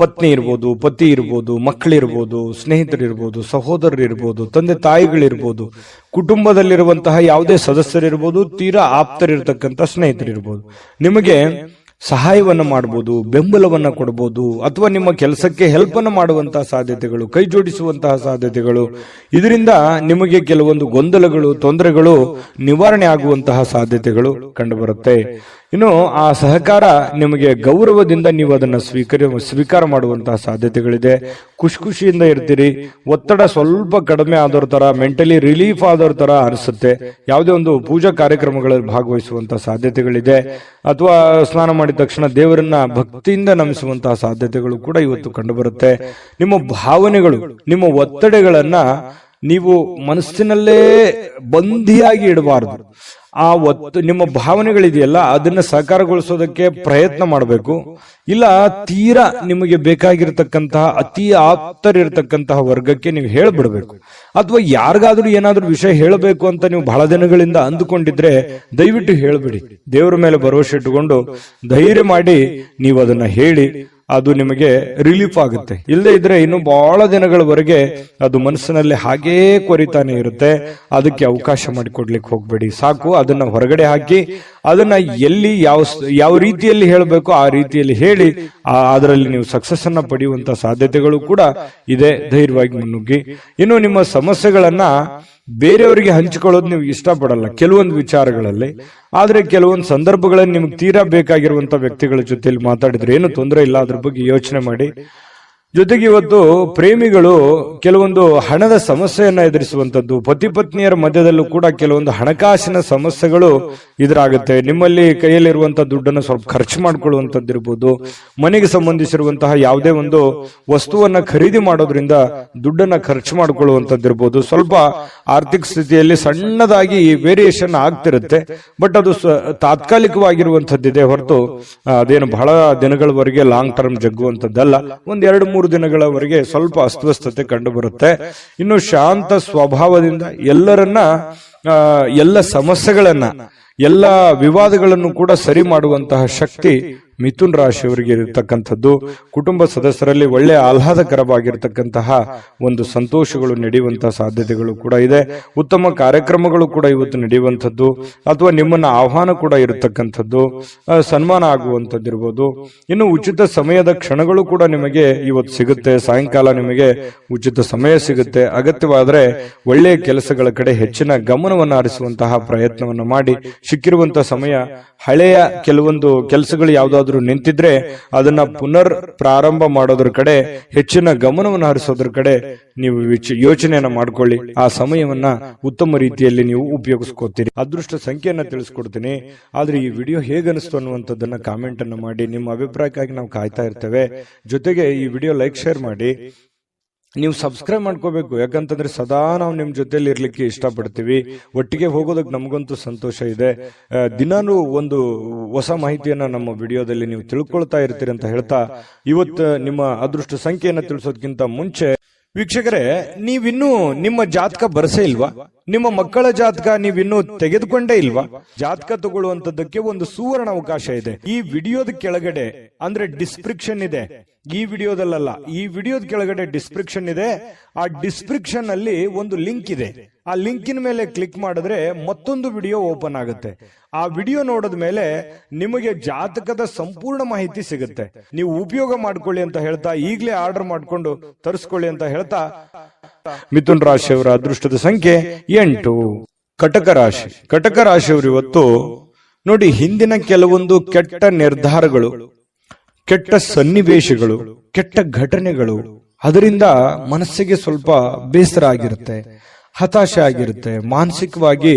Speaker 1: ಪತ್ನಿ ಇರ್ಬೋದು, ಪತಿ ಇರ್ಬೋದು, ಮಕ್ಕಳಿರ್ಬೋದು, ಸ್ನೇಹಿತರಿರ್ಬೋದು, ಸಹೋದರರಿರ್ಬೋದು, ತಂದೆ ತಾಯಿಗಳಿರ್ಬೋದು, ಕುಟುಂಬದಲ್ಲಿರುವಂತಹ ಯಾವುದೇ ಸದಸ್ಯರಿರ್ಬೋದು, ತೀರಾ ಆಪ್ತರಿರ್ತಕ್ಕಂಥ ಸ್ನೇಹಿತರಿರ್ಬೋದು, ನಿಮಗೆ ಸಹಾಯವನ್ನ ಮಾಡಬಹುದು, ಬೆಂಬಲವನ್ನ ಕೊಡಬಹುದು, ಅಥವಾ ನಿಮ್ಮ ಕೆಲಸಕ್ಕೆ ಹೆಲ್ಪ್ ಅನ್ನು ಮಾಡುವಂತಹ ಸಾಧ್ಯತೆಗಳು, ಕೈ ಜೋಡಿಸುವಂತಹ ಸಾಧ್ಯತೆಗಳು, ಇದರಿಂದ ನಿಮಗೆ ಕೆಲವೊಂದು ಗೊಂದಲಗಳು, ತೊಂದರೆಗಳು ನಿವಾರಣೆ ಆಗುವಂತಹ ಸಾಧ್ಯತೆಗಳು ಕಂಡುಬರುತ್ತೆ. ಇನ್ನು ಆ ಸಹಕಾರ ನಿಮಗೆ ಗೌರವದಿಂದ ನೀವು ಅದನ್ನ ಸ್ವೀಕಾರ ಮಾಡುವಂತಹ ಸಾಧ್ಯತೆಗಳಿದೆ. ಖುಷಿಯಿಂದ ಇರ್ತೀರಿ. ಒತ್ತಡ ಸ್ವಲ್ಪ ಕಡಿಮೆ ಆದವ್ರ ತರ, ಮೆಂಟಲಿ ರಿಲೀಫ್ ಆದವ್ರ ತರ ಅನಿಸುತ್ತೆ. ಯಾವುದೇ ಒಂದು ಪೂಜಾ ಕಾರ್ಯಕ್ರಮಗಳಲ್ಲಿ ಭಾಗವಹಿಸುವಂತಹ ಸಾಧ್ಯತೆಗಳಿದೆ. ಅಥವಾ ಸ್ನಾನ ಮಾಡಿದ ತಕ್ಷಣ ದೇವರನ್ನ ಭಕ್ತಿಯಿಂದ ನಮಿಸುವಂತಹ ಸಾಧ್ಯತೆಗಳು ಕೂಡ ಇವತ್ತು ಕಂಡುಬರುತ್ತೆ. ನಿಮ್ಮ ಭಾವನೆಗಳು, ನಿಮ್ಮ ಒತ್ತಡಗಳನ್ನ ನೀವು ಮನಸ್ಸಿನಲ್ಲೇ ಬಂಧಿಯಾಗಿ ಇಡಬಾರದು. ನಿಮ್ಮ ಭಾವನೆಗಳಿದೆಯಲ್ಲ, ಅದನ್ನ ಸಾಕಾರಗೊಳಿಸೋದಕ್ಕೆ ಪ್ರಯತ್ನ ಮಾಡಬೇಕು. ಇಲ್ಲ ತೀರಾ ನಿಮಗೆ ಬೇಕಾಗಿರ್ತಕ್ಕಂತಹ ಅತಿ ಆಪ್ತರಿರ್ತಕ್ಕಂತಹ ವರ್ಗಕ್ಕೆ ನೀವು ಹೇಳ್ಬಿಡ್ಬೇಕು. ಅಥವಾ ಯಾರಿಗಾದ್ರೂ ಏನಾದ್ರೂ ವಿಷಯ ಹೇಳಬೇಕು ಅಂತ ನೀವು ಬಹಳ ದಿನಗಳಿಂದ ಅಂದುಕೊಂಡಿದ್ರೆ ದಯವಿಟ್ಟು ಹೇಳ್ಬಿಡಿ. ದೇವರ ಮೇಲೆ ಭರವಸೆ ಇಟ್ಟುಕೊಂಡು ಧೈರ್ಯ ಮಾಡಿ ನೀವು ಅದನ್ನ ಹೇಳಿ. ಅದು ನಿಮಗೆ ರಿಲೀಫ್ ಆಗುತ್ತೆ. ಇಲ್ಲದೆ ಇದ್ರೆ ಇನ್ನು ಬಹಳ ದಿನಗಳವರೆಗೆ ಅದು ಮನಸ್ಸಿನಲ್ಲಿ ಹಾಗೇ ಕೊರಿತಾನೆ ಇರುತ್ತೆ. ಅದಕ್ಕೆ ಅವಕಾಶ ಮಾಡಿಕೊಡ್ಲಿಕ್ಕೆ ಹೋಗ್ಬೇಡಿ. ಸಾಕು, ಅದನ್ನ ಹೊರಗಡೆ ಹಾಕಿ ಅದನ್ನ ಎಲ್ಲಿ ಯಾವ ರೀತಿಯಲ್ಲಿ ಹೇಳಬೇಕು ಆ ರೀತಿಯಲ್ಲಿ ಹೇಳಿ ಅದರಲ್ಲಿ ನೀವು ಸಕ್ಸಸ್ ಅನ್ನ ಪಡೆಯುವಂತ ಸಾಧ್ಯತೆಗಳು ಕೂಡ ಇದೆ. ಧೈರ್ಯವಾಗಿ ಮುನ್ನುಗ್ಗಿ. ಇನ್ನು ನಿಮ್ಮ ಸಮಸ್ಯೆಗಳನ್ನ ಬೇರೆಯವರಿಗೆ ಹಂಚಿಕೊಳ್ಳೋದು ನೀವು ಇಷ್ಟಪಡಲ್ಲ ಕೆಲವೊಂದು ವಿಚಾರಗಳಲ್ಲಿ. ಆದ್ರೆ ಕೆಲವೊಂದು ಸಂದರ್ಭಗಳಲ್ಲಿ ನಿಮ್ಗೆ ತೀರಾ ಬೇಕಾಗಿರುವಂತ ವ್ಯಕ್ತಿಗಳ ಜೊತೆಲಿ ಮಾತಾಡಿದ್ರೆ ಏನು ತೊಂದರೆ ಇಲ್ಲ. ಅದ್ರ ಬಗ್ಗೆ ಯೋಚನೆ ಮಾಡಿ. ಜೊತೆಗೆ ಇವತ್ತು ಪ್ರೇಮಿಗಳು ಕೆಲವೊಂದು ಹಣದ ಸಮಸ್ಯೆಯನ್ನ ಎದುರಿಸುವಂತದ್ದು, ಪತಿ ಪತ್ನಿಯರ ಮಧ್ಯದಲ್ಲೂ ಕೂಡ ಕೆಲವೊಂದು ಹಣಕಾಸಿನ ಸಮಸ್ಯೆಗಳು ಎದುರಾಗುತ್ತೆ. ನಿಮ್ಮಲ್ಲಿ ಕೈಯಲ್ಲಿರುವಂತಹ ದುಡ್ಡನ್ನು ಸ್ವಲ್ಪ ಖರ್ಚು ಮಾಡ್ಕೊಳ್ಳುವಂತದ್ದಿರ್ಬೋದು. ಮನೆಗೆ ಸಂಬಂಧಿಸಿರುವಂತಹ ಯಾವುದೇ ಒಂದು ವಸ್ತುವನ್ನ ಖರೀದಿ ಮಾಡೋದ್ರಿಂದ ದುಡ್ಡನ್ನ ಖರ್ಚು ಮಾಡ್ಕೊಳ್ಳುವಂತದ್ದಿರ್ಬೋದು. ಸ್ವಲ್ಪ ಆರ್ಥಿಕ ಸ್ಥಿತಿಯಲ್ಲಿ ಸಣ್ಣದಾಗಿ ವೇರಿಯೇಷನ್ ಆಗ್ತಿರುತ್ತೆ. ಬಟ್ ಅದು ತಾತ್ಕಾಲಿಕವಾಗಿರುವಂತದ್ದಿದೆ ಹೊರತು ಅದೇನು ಬಹಳ ದಿನಗಳವರೆಗೆ ಲಾಂಗ್ ಟರ್ಮ್ ಜಗ್ಗುವಂತದ್ದಲ್ಲ. ಒಂದ್ 2-3 ದಿನಗಳವರೆಗೆ ಸ್ವಲ್ಪ ಅಸ್ವಸ್ಥತೆ ಕಂಡು ಬರುತ್ತೆ. ಇನ್ನು ಶಾಂತ ಸ್ವಭಾವದಿಂದ ಎಲ್ಲ ಸಮಸ್ಯೆಗಳನ್ನ, ಎಲ್ಲ ವಿವಾದಗಳನ್ನು ಕೂಡ ಸರಿ ಮಾಡುವಂತಹ ಶಕ್ತಿ ಮಿಥುನ್ ರಾಶಿಯವರಿಗೆ ಇರತಕ್ಕಂಥದ್ದು. ಕುಟುಂಬ ಸದಸ್ಯರಲ್ಲಿ ಒಳ್ಳೆ ಆಹ್ಲಾದಕರವಾಗಿರ್ತಕ್ಕಂತಹ ಒಂದು ಸಂತೋಷಗಳು ನಡೆಯುವಂತಹ ಸಾಧ್ಯತೆಗಳು ಕೂಡ ಇದೆ. ಉತ್ತಮ ಕಾರ್ಯಕ್ರಮಗಳು ಕೂಡ ಇವತ್ತು ನಡೆಯುವಂಥದ್ದು, ಅಥವಾ ನಿಮ್ಮನ್ನ ಆಹ್ವಾನ ಕೂಡ ಇರತಕ್ಕಂಥದ್ದು, ಸನ್ಮಾನ ಆಗುವಂಥದ್ದಿರ್ಬೋದು. ಇನ್ನು ಉಚಿತ ಸಮಯದ ಕ್ಷಣಗಳು ಕೂಡ ನಿಮಗೆ ಇವತ್ತು ಸಿಗುತ್ತೆ. ಸಾಯಂಕಾಲ ನಿಮಗೆ ಉಚಿತ ಸಮಯ ಸಿಗುತ್ತೆ. ಅಗತ್ಯವಾದರೆ ಒಳ್ಳೆಯ ಕೆಲಸಗಳ ಕಡೆ ಹೆಚ್ಚಿನ ಗಮನವನ್ನು ಹರಿಸುವಂತಹ ಪ್ರಯತ್ನವನ್ನು ಮಾಡಿ. ಸಿಕ್ಕಿರುವಂತಹ ಸಮಯ ಹಳೆಯ ಕೆಲವೊಂದು ಕೆಲಸಗಳು ಯಾವ್ದಾದ್ರು ಯಾವ್ದಾದ್ರು ನಿಂತಿದ್ರೆ ಅದನ್ನ ಪುನರ್ ಪ್ರಾರಂಭ ಮಾಡೋದ್ರ ಕಡೆ ಹೆಚ್ಚಿನ ಗಮನವನ್ನು ಹರಿಸೋದ್ರ ಕಡೆ ನೀವು ಯೋಚನೆಯನ್ನ ಮಾಡ್ಕೊಳ್ಳಿ. ಆ ಸಮಯವನ್ನ ಉತ್ತಮ ರೀತಿಯಲ್ಲಿ ನೀವು ಉಪಯೋಗಿಸ್ಕೋತೀರಿ. ಅದೃಷ್ಟ ಸಂಖ್ಯೆಯನ್ನ ತಿಳಿಸ್ಕೊಡ್ತೀನಿ. ಆದ್ರೆ ಈ ವಿಡಿಯೋ ಹೇಗನಿಸ್ತು ಅನ್ನುವಂಥದ್ದನ್ನ ಕಾಮೆಂಟ್ ಅನ್ನ ಮಾಡಿ. ನಿಮ್ಮ ಅಭಿಪ್ರಾಯಕ್ಕಾಗಿ ನಾವು ಕಾಯ್ತಾ ಇರ್ತೇವೆ. ಜೊತೆಗೆ ಈ ವಿಡಿಯೋ ಲೈಕ್ ಶೇರ್ ಮಾಡಿ. ನೀವು ಸಬ್ಸ್ಕ್ರೈಬ್ ಮಾಡ್ಕೋಬೇಕು, ಯಾಕಂತಂದ್ರೆ ಸದಾ ನಾವು ನಿಮ್ ಜೊತೆಲಿ ಇರ್ಲಿಕ್ಕೆ ಇಷ್ಟಪಡ್ತೀವಿ. ಒಟ್ಟಿಗೆ ಹೋಗೋದಕ್ಕೆ ನಮಗಂತೂ ಸಂತೋಷ ಇದೆ. ದಿನಾನು ಒಂದು ಹೊಸ ಮಾಹಿತಿಯನ್ನ ನಮ್ಮ ವಿಡಿಯೋದಲ್ಲಿ ನೀವು ತಿಳ್ಕೊಳ್ತಾ ಇರ್ತೀರಿ ಅಂತ ಹೇಳ್ತಾ, ಇವತ್ತು ನಿಮ್ಮ ಅದೃಷ್ಟ ಸಂಖ್ಯೆಯನ್ನ ತಿಳಿಸೋದಕ್ಕಿಂತ ಮುಂಚೆ ವೀಕ್ಷಕರೇ, ನೀವಿನ್ನೂ ನಿಮ್ಮ ಜಾತಕ ಬರಸೇ ಇಲ್ವಾ? ನಿಮ್ಮ ಮಕ್ಕಳ ಜಾತಕ ನೀವಿನ್ನೂ ತೆಗೆದುಕೊಂಡೇ ಇಲ್ವಾ? ಜಾತಕ ತಗೊಳ್ಳುವಂತದ್ದಕ್ಕೆ ಒಂದು ಸುವರ್ಣ ಅವಕಾಶ ಇದೆ. ಈ ವಿಡಿಯೋದ ಕೆಳಗಡೆ ಅಂದ್ರೆ ಡಿಸ್ಕ್ರಿಪ್ಷನ್ ಇದೆ. ಈ ವಿಡಿಯೋದಲ್ಲ, ಈ ವಿಡಿಯೋದ ಕೆಳಗಡೆ ಡಿಸ್ಕ್ರಿಪ್ಷನ್ ಇದೆ. ಆ ಡಿಸ್ಕ್ರಿಪ್ಷನ್ ಅಲ್ಲಿ ಒಂದು ಲಿಂಕ್ ಇದೆ. ಆ ಲಿಂಕಿನ ಮೇಲೆ ಕ್ಲಿಕ್ ಮಾಡಿದ್ರೆ ಮತ್ತೊಂದು ವಿಡಿಯೋ ಓಪನ್ ಆಗುತ್ತೆ. ಆ ವಿಡಿಯೋ ನೋಡಿದ ಮೇಲೆ ನಿಮಗೆ ಜಾತಕದ ಸಂಪೂರ್ಣ ಮಾಹಿತಿ ಸಿಗುತ್ತೆ. ನೀವು ಉಪಯೋಗ ಮಾಡ್ಕೊಳ್ಳಿ ಅಂತ ಹೇಳ್ತಾ, ಈಗಲೇ ಆರ್ಡರ್ ಮಾಡ್ಕೊಂಡು ತರಿಸ್ಕೊಳ್ಳಿ ಅಂತ ಹೇಳ್ತಾ, ಮಿಥುನ್ ರಾಶಿಯವರ ಅದೃಷ್ಟದ ಸಂಖ್ಯೆ 8. ಕಟಕ ರಾಶಿ. ಕಟಕ ರಾಶಿಯವರು ಇವತ್ತು ನೋಡಿ, ಹಿಂದಿನ ಕೆಲವೊಂದು ಕೆಟ್ಟ ನಿರ್ಧಾರಗಳು, ಕೆಟ್ಟ ಸನ್ನಿವೇಶಗಳು, ಕೆಟ್ಟ ಘಟನೆಗಳು, ಅದರಿಂದ ಮನಸ್ಸಿಗೆ ಸ್ವಲ್ಪ ಬೇಸರ ಆಗಿರುತ್ತೆ, ಹತಾಶೆ ಆಗಿರುತ್ತೆ. ಮಾನಸಿಕವಾಗಿ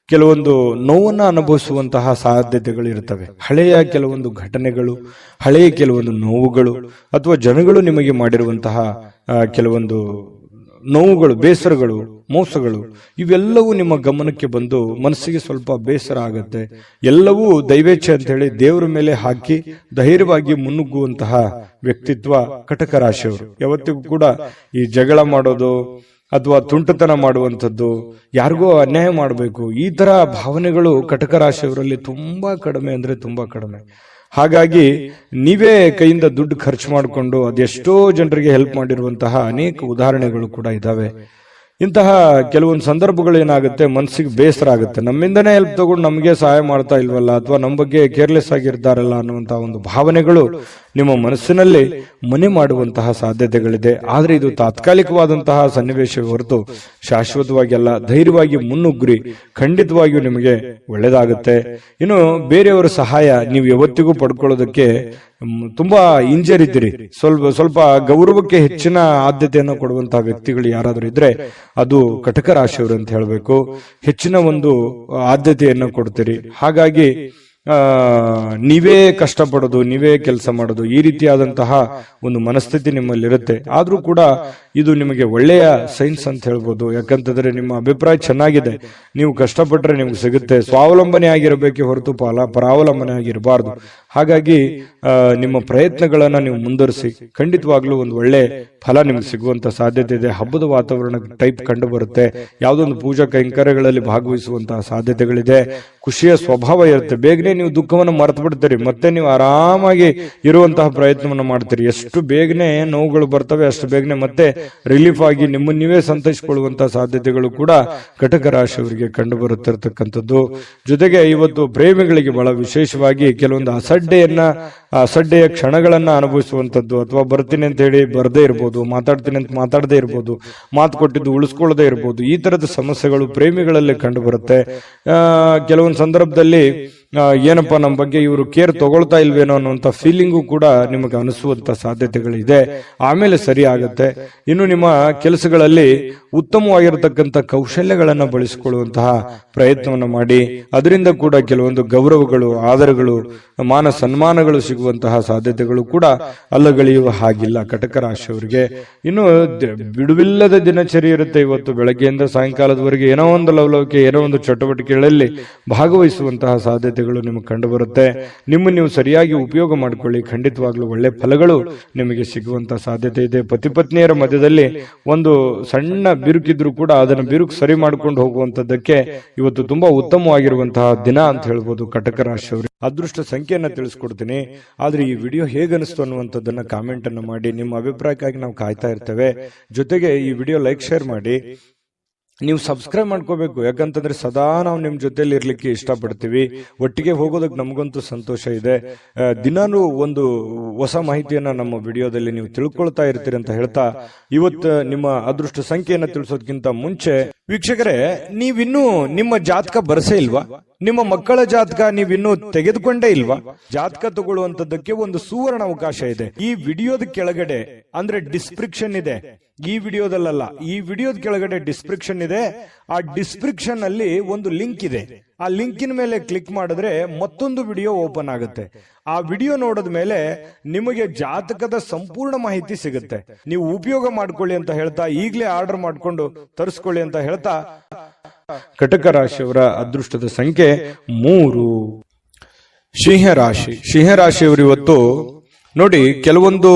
Speaker 1: ಕೆಲವೊಂದು ನೋವನ್ನ ಅನುಭವಿಸುವಂತಹ ಸಾಧ್ಯತೆಗಳು ಇರ್ತವೆ. ಹಳೆಯ ಕೆಲವೊಂದು ಘಟನೆಗಳು, ಹಳೆಯ ಕೆಲವೊಂದು ನೋವುಗಳು, ಅಥವಾ ಜನಗಳು ನಿಮಗೆ ಮಾಡಿರುವಂತಹ ಕೆಲವೊಂದು ನೋವುಗಳು, ಬೇಸರಗಳು, ಮೋಸಗಳು, ಇವೆಲ್ಲವೂ ನಿಮ್ಮ ಗಮನಕ್ಕೆ ಬಂದು ಮನಸ್ಸಿಗೆ ಸ್ವಲ್ಪ ಬೇಸರ ಆಗತ್ತೆ. ಎಲ್ಲವೂ ದೈವೇಚ್ಛೆ ಅಂತ ಹೇಳಿ ದೇವರ ಮೇಲೆ ಹಾಕಿ ಧೈರ್ಯವಾಗಿ ಮುನ್ನುಗ್ಗುವಂತಹ ವ್ಯಕ್ತಿತ್ವ ಕಟಕ ರಾಶಿಯವರು. ಯಾವತ್ತಿಗೂ ಕೂಡ ಈ ಜಗಳ ಮಾಡೋದು ಅಥವಾ ತುಂಟತನ ಮಾಡುವಂಥದ್ದು, ಯಾರಿಗೋ ಅನ್ಯಾಯ ಮಾಡಬೇಕು, ಈ ತರ ಭಾವನೆಗಳು ಕಟಕ ರಾಶಿಯವರಲ್ಲಿ ತುಂಬಾ ಕಡಿಮೆ ಅಂದ್ರೆ ತುಂಬಾ ಕಡಿಮೆ. ಹಾಗಾಗಿ ನೀವೇ ಕೈಯಿಂದ ದುಡ್ಡು ಖರ್ಚು ಮಾಡಿಕೊಂಡು ಅದೆಷ್ಟೋ ಜನರಿಗೆ ಹೆಲ್ಪ್ ಮಾಡಿರುವಂತಹ ಅನೇಕ ಉದಾಹರಣೆಗಳು ಕೂಡ ಇದಾವೆ. ಇಂತಹ ಕೆಲವೊಂದು ಸಂದರ್ಭಗಳು ಏನಾಗುತ್ತೆ, ಮನಸ್ಸಿಗೆ ಬೇಸರ ಆಗುತ್ತೆ. ನಮ್ಮಿಂದನೇ ಹೆಲ್ಪ್ ತಗೊಂಡು ನಮಗೆ ಸಹಾಯ ಮಾಡ್ತಾ ಇಲ್ವಲ್ಲ, ಅಥವಾ ನಮ್ಮ ಬಗ್ಗೆ ಕೇರ್ಲೆಸ್ ಆಗಿರ್ತಾರಲ್ಲ ಅನ್ನುವಂತಹ ಒಂದು ಭಾವನೆಗಳು ನಿಮ್ಮ ಮನಸ್ಸಿನಲ್ಲಿ ಮನೆ ಮಾಡುವಂತಹ ಸಾಧ್ಯತೆಗಳಿದೆ. ಆದ್ರೆ ಇದು ತಾತ್ಕಾಲಿಕವಾದಂತಹ ಸನ್ನಿವೇಶ ಹೊರತು ಶಾಶ್ವತವಾಗಿ ಅಲ್ಲ. ಧೈರ್ಯವಾಗಿ ಮುನ್ನುಗ್ರಿ, ಖಂಡಿತವಾಗಿಯೂ ನಿಮಗೆ ಒಳ್ಳೇದಾಗುತ್ತೆ. ಇನ್ನು ಬೇರೆಯವರ ಸಹಾಯ ನೀವು ಯಾವತ್ತಿಗೂ ಪಡ್ಕೊಳ್ಳೋದಕ್ಕೆ ತುಂಬಾ ಹಿಂಜರಿದ್ದೀರಿ. ಸ್ವಲ್ಪ ಗೌರವಕ್ಕೆ ಹೆಚ್ಚಿನ ಆದ್ಯತೆಯನ್ನು ಕೊಡುವಂತಹ ವ್ಯಕ್ತಿಗಳು ಯಾರಾದ್ರೂ ಇದ್ರೆ ಅದು ಕಟಕ ರಾಶಿಯವರು ಅಂತ ಹೇಳಬೇಕು. ಹೆಚ್ಚಿನ ಒಂದು ಆದ್ಯತೆಯನ್ನು ಕೊಡ್ತೀರಿ. ಹಾಗಾಗಿ ನೀವೇ ಕಷ್ಟಪಡೋದು, ನೀವೇ ಕೆಲಸ ಮಾಡೋದು, ಈ ರೀತಿಯಾದಂತಹ ಒಂದು ಮನಸ್ಥಿತಿ ನಿಮ್ಮಲ್ಲಿರುತ್ತೆ. ಆದ್ರೂ ಕೂಡ ಇದು ನಿಮಗೆ ಒಳ್ಳೆಯ ಸೈನ್ಸ್ ಅಂತ ಹೇಳ್ಬೋದು. ಯಾಕಂತಂದ್ರೆ ನಿಮ್ಮ ಅಭಿಪ್ರಾಯ ಚೆನ್ನಾಗಿದೆ, ನೀವು ಕಷ್ಟಪಟ್ರೆ ನಿಮ್ಗೆ ಸಿಗುತ್ತೆ. ಸ್ವಾವಲಂಬನೆ ಆಗಿರಬೇಕೆ ಹೊರತು ಪರಾವಲಂಬನೆ ಆಗಿರಬಾರ್ದು. ಹಾಗಾಗಿ ನಿಮ್ಮ ಪ್ರಯತ್ನಗಳನ್ನ ನೀವು ಮುಂದುವರಿಸಿ, ಖಂಡಿತವಾಗ್ಲೂ ಒಂದು ಒಳ್ಳೆ ಫಲ ನಿಮ್ಗೆ ಸಿಗುವಂತ ಸಾಧ್ಯತೆ ಇದೆ. ಹಬ್ಬದ ವಾತಾವರಣ ಟೈಪ್ ಕಂಡು ಬರುತ್ತೆ. ಯಾವುದೊಂದು ಪೂಜಾ ಕೈಂಕರ್ಯಗಳಲ್ಲಿ ಭಾಗವಹಿಸುವಂತಹ ಸಾಧ್ಯತೆಗಳಿದೆ. ಖುಷಿಯ ಸ್ವಭಾವ ಇರುತ್ತೆ. ಬೇಗನೆ ನೀವು ದುಃಖವನ್ನು ಮರೆತು ಬಿಡ್ತೀರಿ, ಮತ್ತೆ ನೀವು ಆರಾಮಾಗಿ ಇರುವಂತಹ ಪ್ರಯತ್ನವನ್ನು ಮಾಡ್ತೀರಿ. ಎಷ್ಟು ಬೇಗನೆ ನೋವುಗಳು ಬರ್ತವೆ ಅಷ್ಟು ಬೇಗನೆ ಮತ್ತೆ ರಿಲೀಫ್ ಆಗಿ ನಿಮ್ಮನ್ನು ನೀವೇ ಸಂತೈಸಿಕೊಳ್ಳುವಂತಹ ಸಾಧ್ಯತೆಗಳು ಕೂಡ ಕಟಕ ರಾಶಿಯವರಿಗೆ ಕಂಡು ಬರುತ್ತಿರತಕ್ಕಂಥದ್ದು. ಜೊತೆಗೆ ಇವತ್ತು ಪ್ರೇಮಿಗಳಿಗೆ ಬಹಳ ವಿಶೇಷವಾಗಿ ಕೆಲವೊಂದು ಅಸಡ್ಡೆಯ ಕ್ಷಣಗಳನ್ನ ಅನುಭವಿಸುವಂತದ್ದು, ಅಥವಾ ಬರ್ತೀನಿ ಅಂತ ಹೇಳಿ ಬರದೇ ಇರ್ಬೋದು, ಮಾತಾಡ್ತೀನಿ ಅಂತ ಮಾತಾಡದೇ ಇರ್ಬೋದು, ಮಾತು ಕೊಟ್ಟಿದ್ದು ಉಳಿಸ್ಕೊಳ್ಳದೆ ಇರ್ಬೋದು. ಈ ತರದ ಸಮಸ್ಯೆಗಳು ಪ್ರೇಮಿಗಳಲ್ಲಿ ಕಂಡು ಬರುತ್ತೆ. ಕೆಲವೊಂದು ಸಂದರ್ಭದಲ್ಲಿ ಏನಪ್ಪಾ ನಮ್ಮ ಬಗ್ಗೆ ಇವರು ಕೇರ್ ತಗೊಳ್ತಾ ಇಲ್ವೇನೋ ಅನ್ನುವಂತ ಫೀಲಿಂಗು ಕೂಡ ನಿಮಗೆ ಅನಿಸುವಂತ ಸಾಧ್ಯತೆಗಳಿದೆ. ಆಮೇಲೆ ಸರಿ ಆಗತ್ತೆ. ಇನ್ನು ನಿಮ್ಮ ಕೆಲಸಗಳಲ್ಲಿ ಉತ್ತಮವಾಗಿರತಕ್ಕಂಥ ಕೌಶಲ್ಯಗಳನ್ನ ಬಳಸಿಕೊಳ್ಳುವಂತಹ ಪ್ರಯತ್ನವನ್ನು ಮಾಡಿ. ಅದರಿಂದ ಕೂಡ ಕೆಲವೊಂದು ಗೌರವಗಳು, ಆದರಗಳು, ಮಾನ ಸನ್ಮಾನಗಳು ಸಿಗುವಂತಹ ಸಾಧ್ಯತೆಗಳು ಕೂಡ ಅಲ್ಲಗಳೆಯುವ ಹಾಗಿಲ್ಲ ಕಟಕ ರಾಶಿಯವರಿಗೆ. ಇನ್ನು ಬಿಡುವಿಲ್ಲದ ದಿನಚರಿ ಇರುತ್ತೆ. ಇವತ್ತು ಬೆಳಗ್ಗೆಯಿಂದ ಸಾಯಂಕಾಲದವರೆಗೆ ಏನೋ ಒಂದು ಲವಲವಿಕೆ, ಏನೋ ಒಂದು ಚಟುವಟಿಕೆಗಳಲ್ಲಿ ಭಾಗವಹಿಸುವಂತಹ ಸಾಧ್ಯತೆ ನಿಮಗೆ ಕಂಡು ಬರುತ್ತೆ. ನಿಮ್ಮನ್ನು ನೀವು ಸರಿಯಾಗಿ ಉಪಯೋಗ ಮಾಡಿಕೊಳ್ಳಿ, ಖಂಡಿತವಾಗ್ಲೂ ಒಳ್ಳೆ ಫಲಗಳು ನಿಮಗೆ ಸಿಗುವಂತ ಸಾಧ್ಯತೆ ಇದೆ. ಪತಿ ಪತ್ನಿಯರ ಮಧ್ಯದಲ್ಲಿ ಒಂದು ಸಣ್ಣ ಬಿರುಕಿದ್ರು ಕೂಡ ಅದನ್ನು ಬಿರುಕು ಸರಿ ಮಾಡಿಕೊಂಡು ಹೋಗುವಂತದ್ದಕ್ಕೆ ಇವತ್ತು ತುಂಬಾ ಉತ್ತಮವಾಗಿರುವಂತಹ ದಿನ ಅಂತ ಹೇಳ್ಬೋದು ಕಟಕ ರಾಶಿಯವರು. ಅದೃಷ್ಟ ಸಂಖ್ಯೆಯನ್ನ ತಿಳಿಸ್ಕೊಡ್ತೀನಿ. ಆದ್ರೆ ಈ ವಿಡಿಯೋ ಹೇಗನಿಸ್ತು ಅನ್ನುವಂಥದ್ದನ್ನ ಕಾಮೆಂಟ್ ಅನ್ನು ಮಾಡಿ. ನಿಮ್ಮ ಅಭಿಪ್ರಾಯಕ್ಕಾಗಿ ನಾವು ಕಾಯ್ತಾ ಇರ್ತೇವೆ. ಜೊತೆಗೆ ಈ ವಿಡಿಯೋ ಲೈಕ್ ಶೇರ್ ಮಾಡಿ. ನೀವು ಸಬ್ಸ್ಕ್ರೈಬ್ ಮಾಡ್ಕೋಬೇಕು, ಯಾಕಂತಂದ್ರೆ ಸದಾ ನಾವು ನಿಮ್ ಜೊತೆಲಿ ಇರ್ಲಿಕ್ಕೆ ಇಷ್ಟಪಡ್ತೀವಿ. ಒಟ್ಟಿಗೆ ಹೋಗೋದಕ್ಕೆ ನಮಗಂತೂ ಸಂತೋಷ ಇದೆ. ದಿನಾನು ಒಂದು ಹೊಸ ಮಾಹಿತಿಯನ್ನ ನಮ್ಮ ವಿಡಿಯೋದಲ್ಲಿ ನೀವು ತಿಳ್ಕೊಳ್ತಾ ಇರ್ತೀರಿ ಅಂತ ಹೇಳ್ತಾ, ಇವತ್ತು ನಿಮ್ಮ ಅದೃಷ್ಟ ಸಂಖ್ಯೆಯನ್ನ ತಿಳಿಸೋದಕ್ಕಿಂತ ಮುಂಚೆ ವೀಕ್ಷಕರೇ, ನೀವಿನ್ನೂ ನಿಮ್ಮ ಜಾತಕ ಬರಸೇ ಇಲ್ವಾ? ನಿಮ್ಮ ಮಕ್ಕಳ ಜಾತಕ ನೀವಿನ್ನೂ ತೆಗೆದುಕೊಂಡೇ ಇಲ್ವಾ? ಜಾತಕ ತಗೊಳ್ಳುವಂತದ್ದಕ್ಕೆ ಒಂದು ಸುವರ್ಣ ಅವಕಾಶ ಇದೆ. ಈ ವಿಡಿಯೋದ ಕೆಳಗಡೆ ಅಂದ್ರೆ ಡಿಸ್ಕ್ರಿಪ್ಷನ್ ಇದೆ, ಈ ವಿಡಿಯೋದಲ್ಲ, ಈ ವಿಡಿಯೋದ ಕೆಳಗಡೆ ಡಿಸ್ಕ್ರಿಪ್ಷನ್ ಇದೆ. ಆ ಡಿಸ್ಕ್ರಿಪ್ಷನ್ ಅಲ್ಲಿ ಒಂದು ಲಿಂಕ್ ಇದೆ. ಆ ಲಿಂಕಿನ ಮೇಲೆ ಕ್ಲಿಕ್ ಮಾಡಿದ್ರೆ ಮತ್ತೊಂದು ವಿಡಿಯೋ ಓಪನ್ ಆಗುತ್ತೆ. ಆ ವಿಡಿಯೋ ನೋಡಿದ ಮೇಲೆ ನಿಮಗೆ ಜಾತಕದ ಸಂಪೂರ್ಣ ಮಾಹಿತಿ ಸಿಗುತ್ತೆ. ನೀವು ಉಪಯೋಗ ಮಾಡ್ಕೊಳ್ಳಿ ಅಂತ ಹೇಳ್ತಾ, ಈಗಲೇ ಆರ್ಡರ್ ಮಾಡ್ಕೊಂಡು ತರಿಸ್ಕೊಳ್ಳಿ ಅಂತ ಹೇಳ್ತಾ, ಕಟಕ ರಾಶಿಯವರ ಅದೃಷ್ಟದ ಸಂಖ್ಯೆ 3. ಸಿಂಹರಾಶಿಯವರು ಇವತ್ತು ನೋಡಿ, ಕೆಲವೊಂದು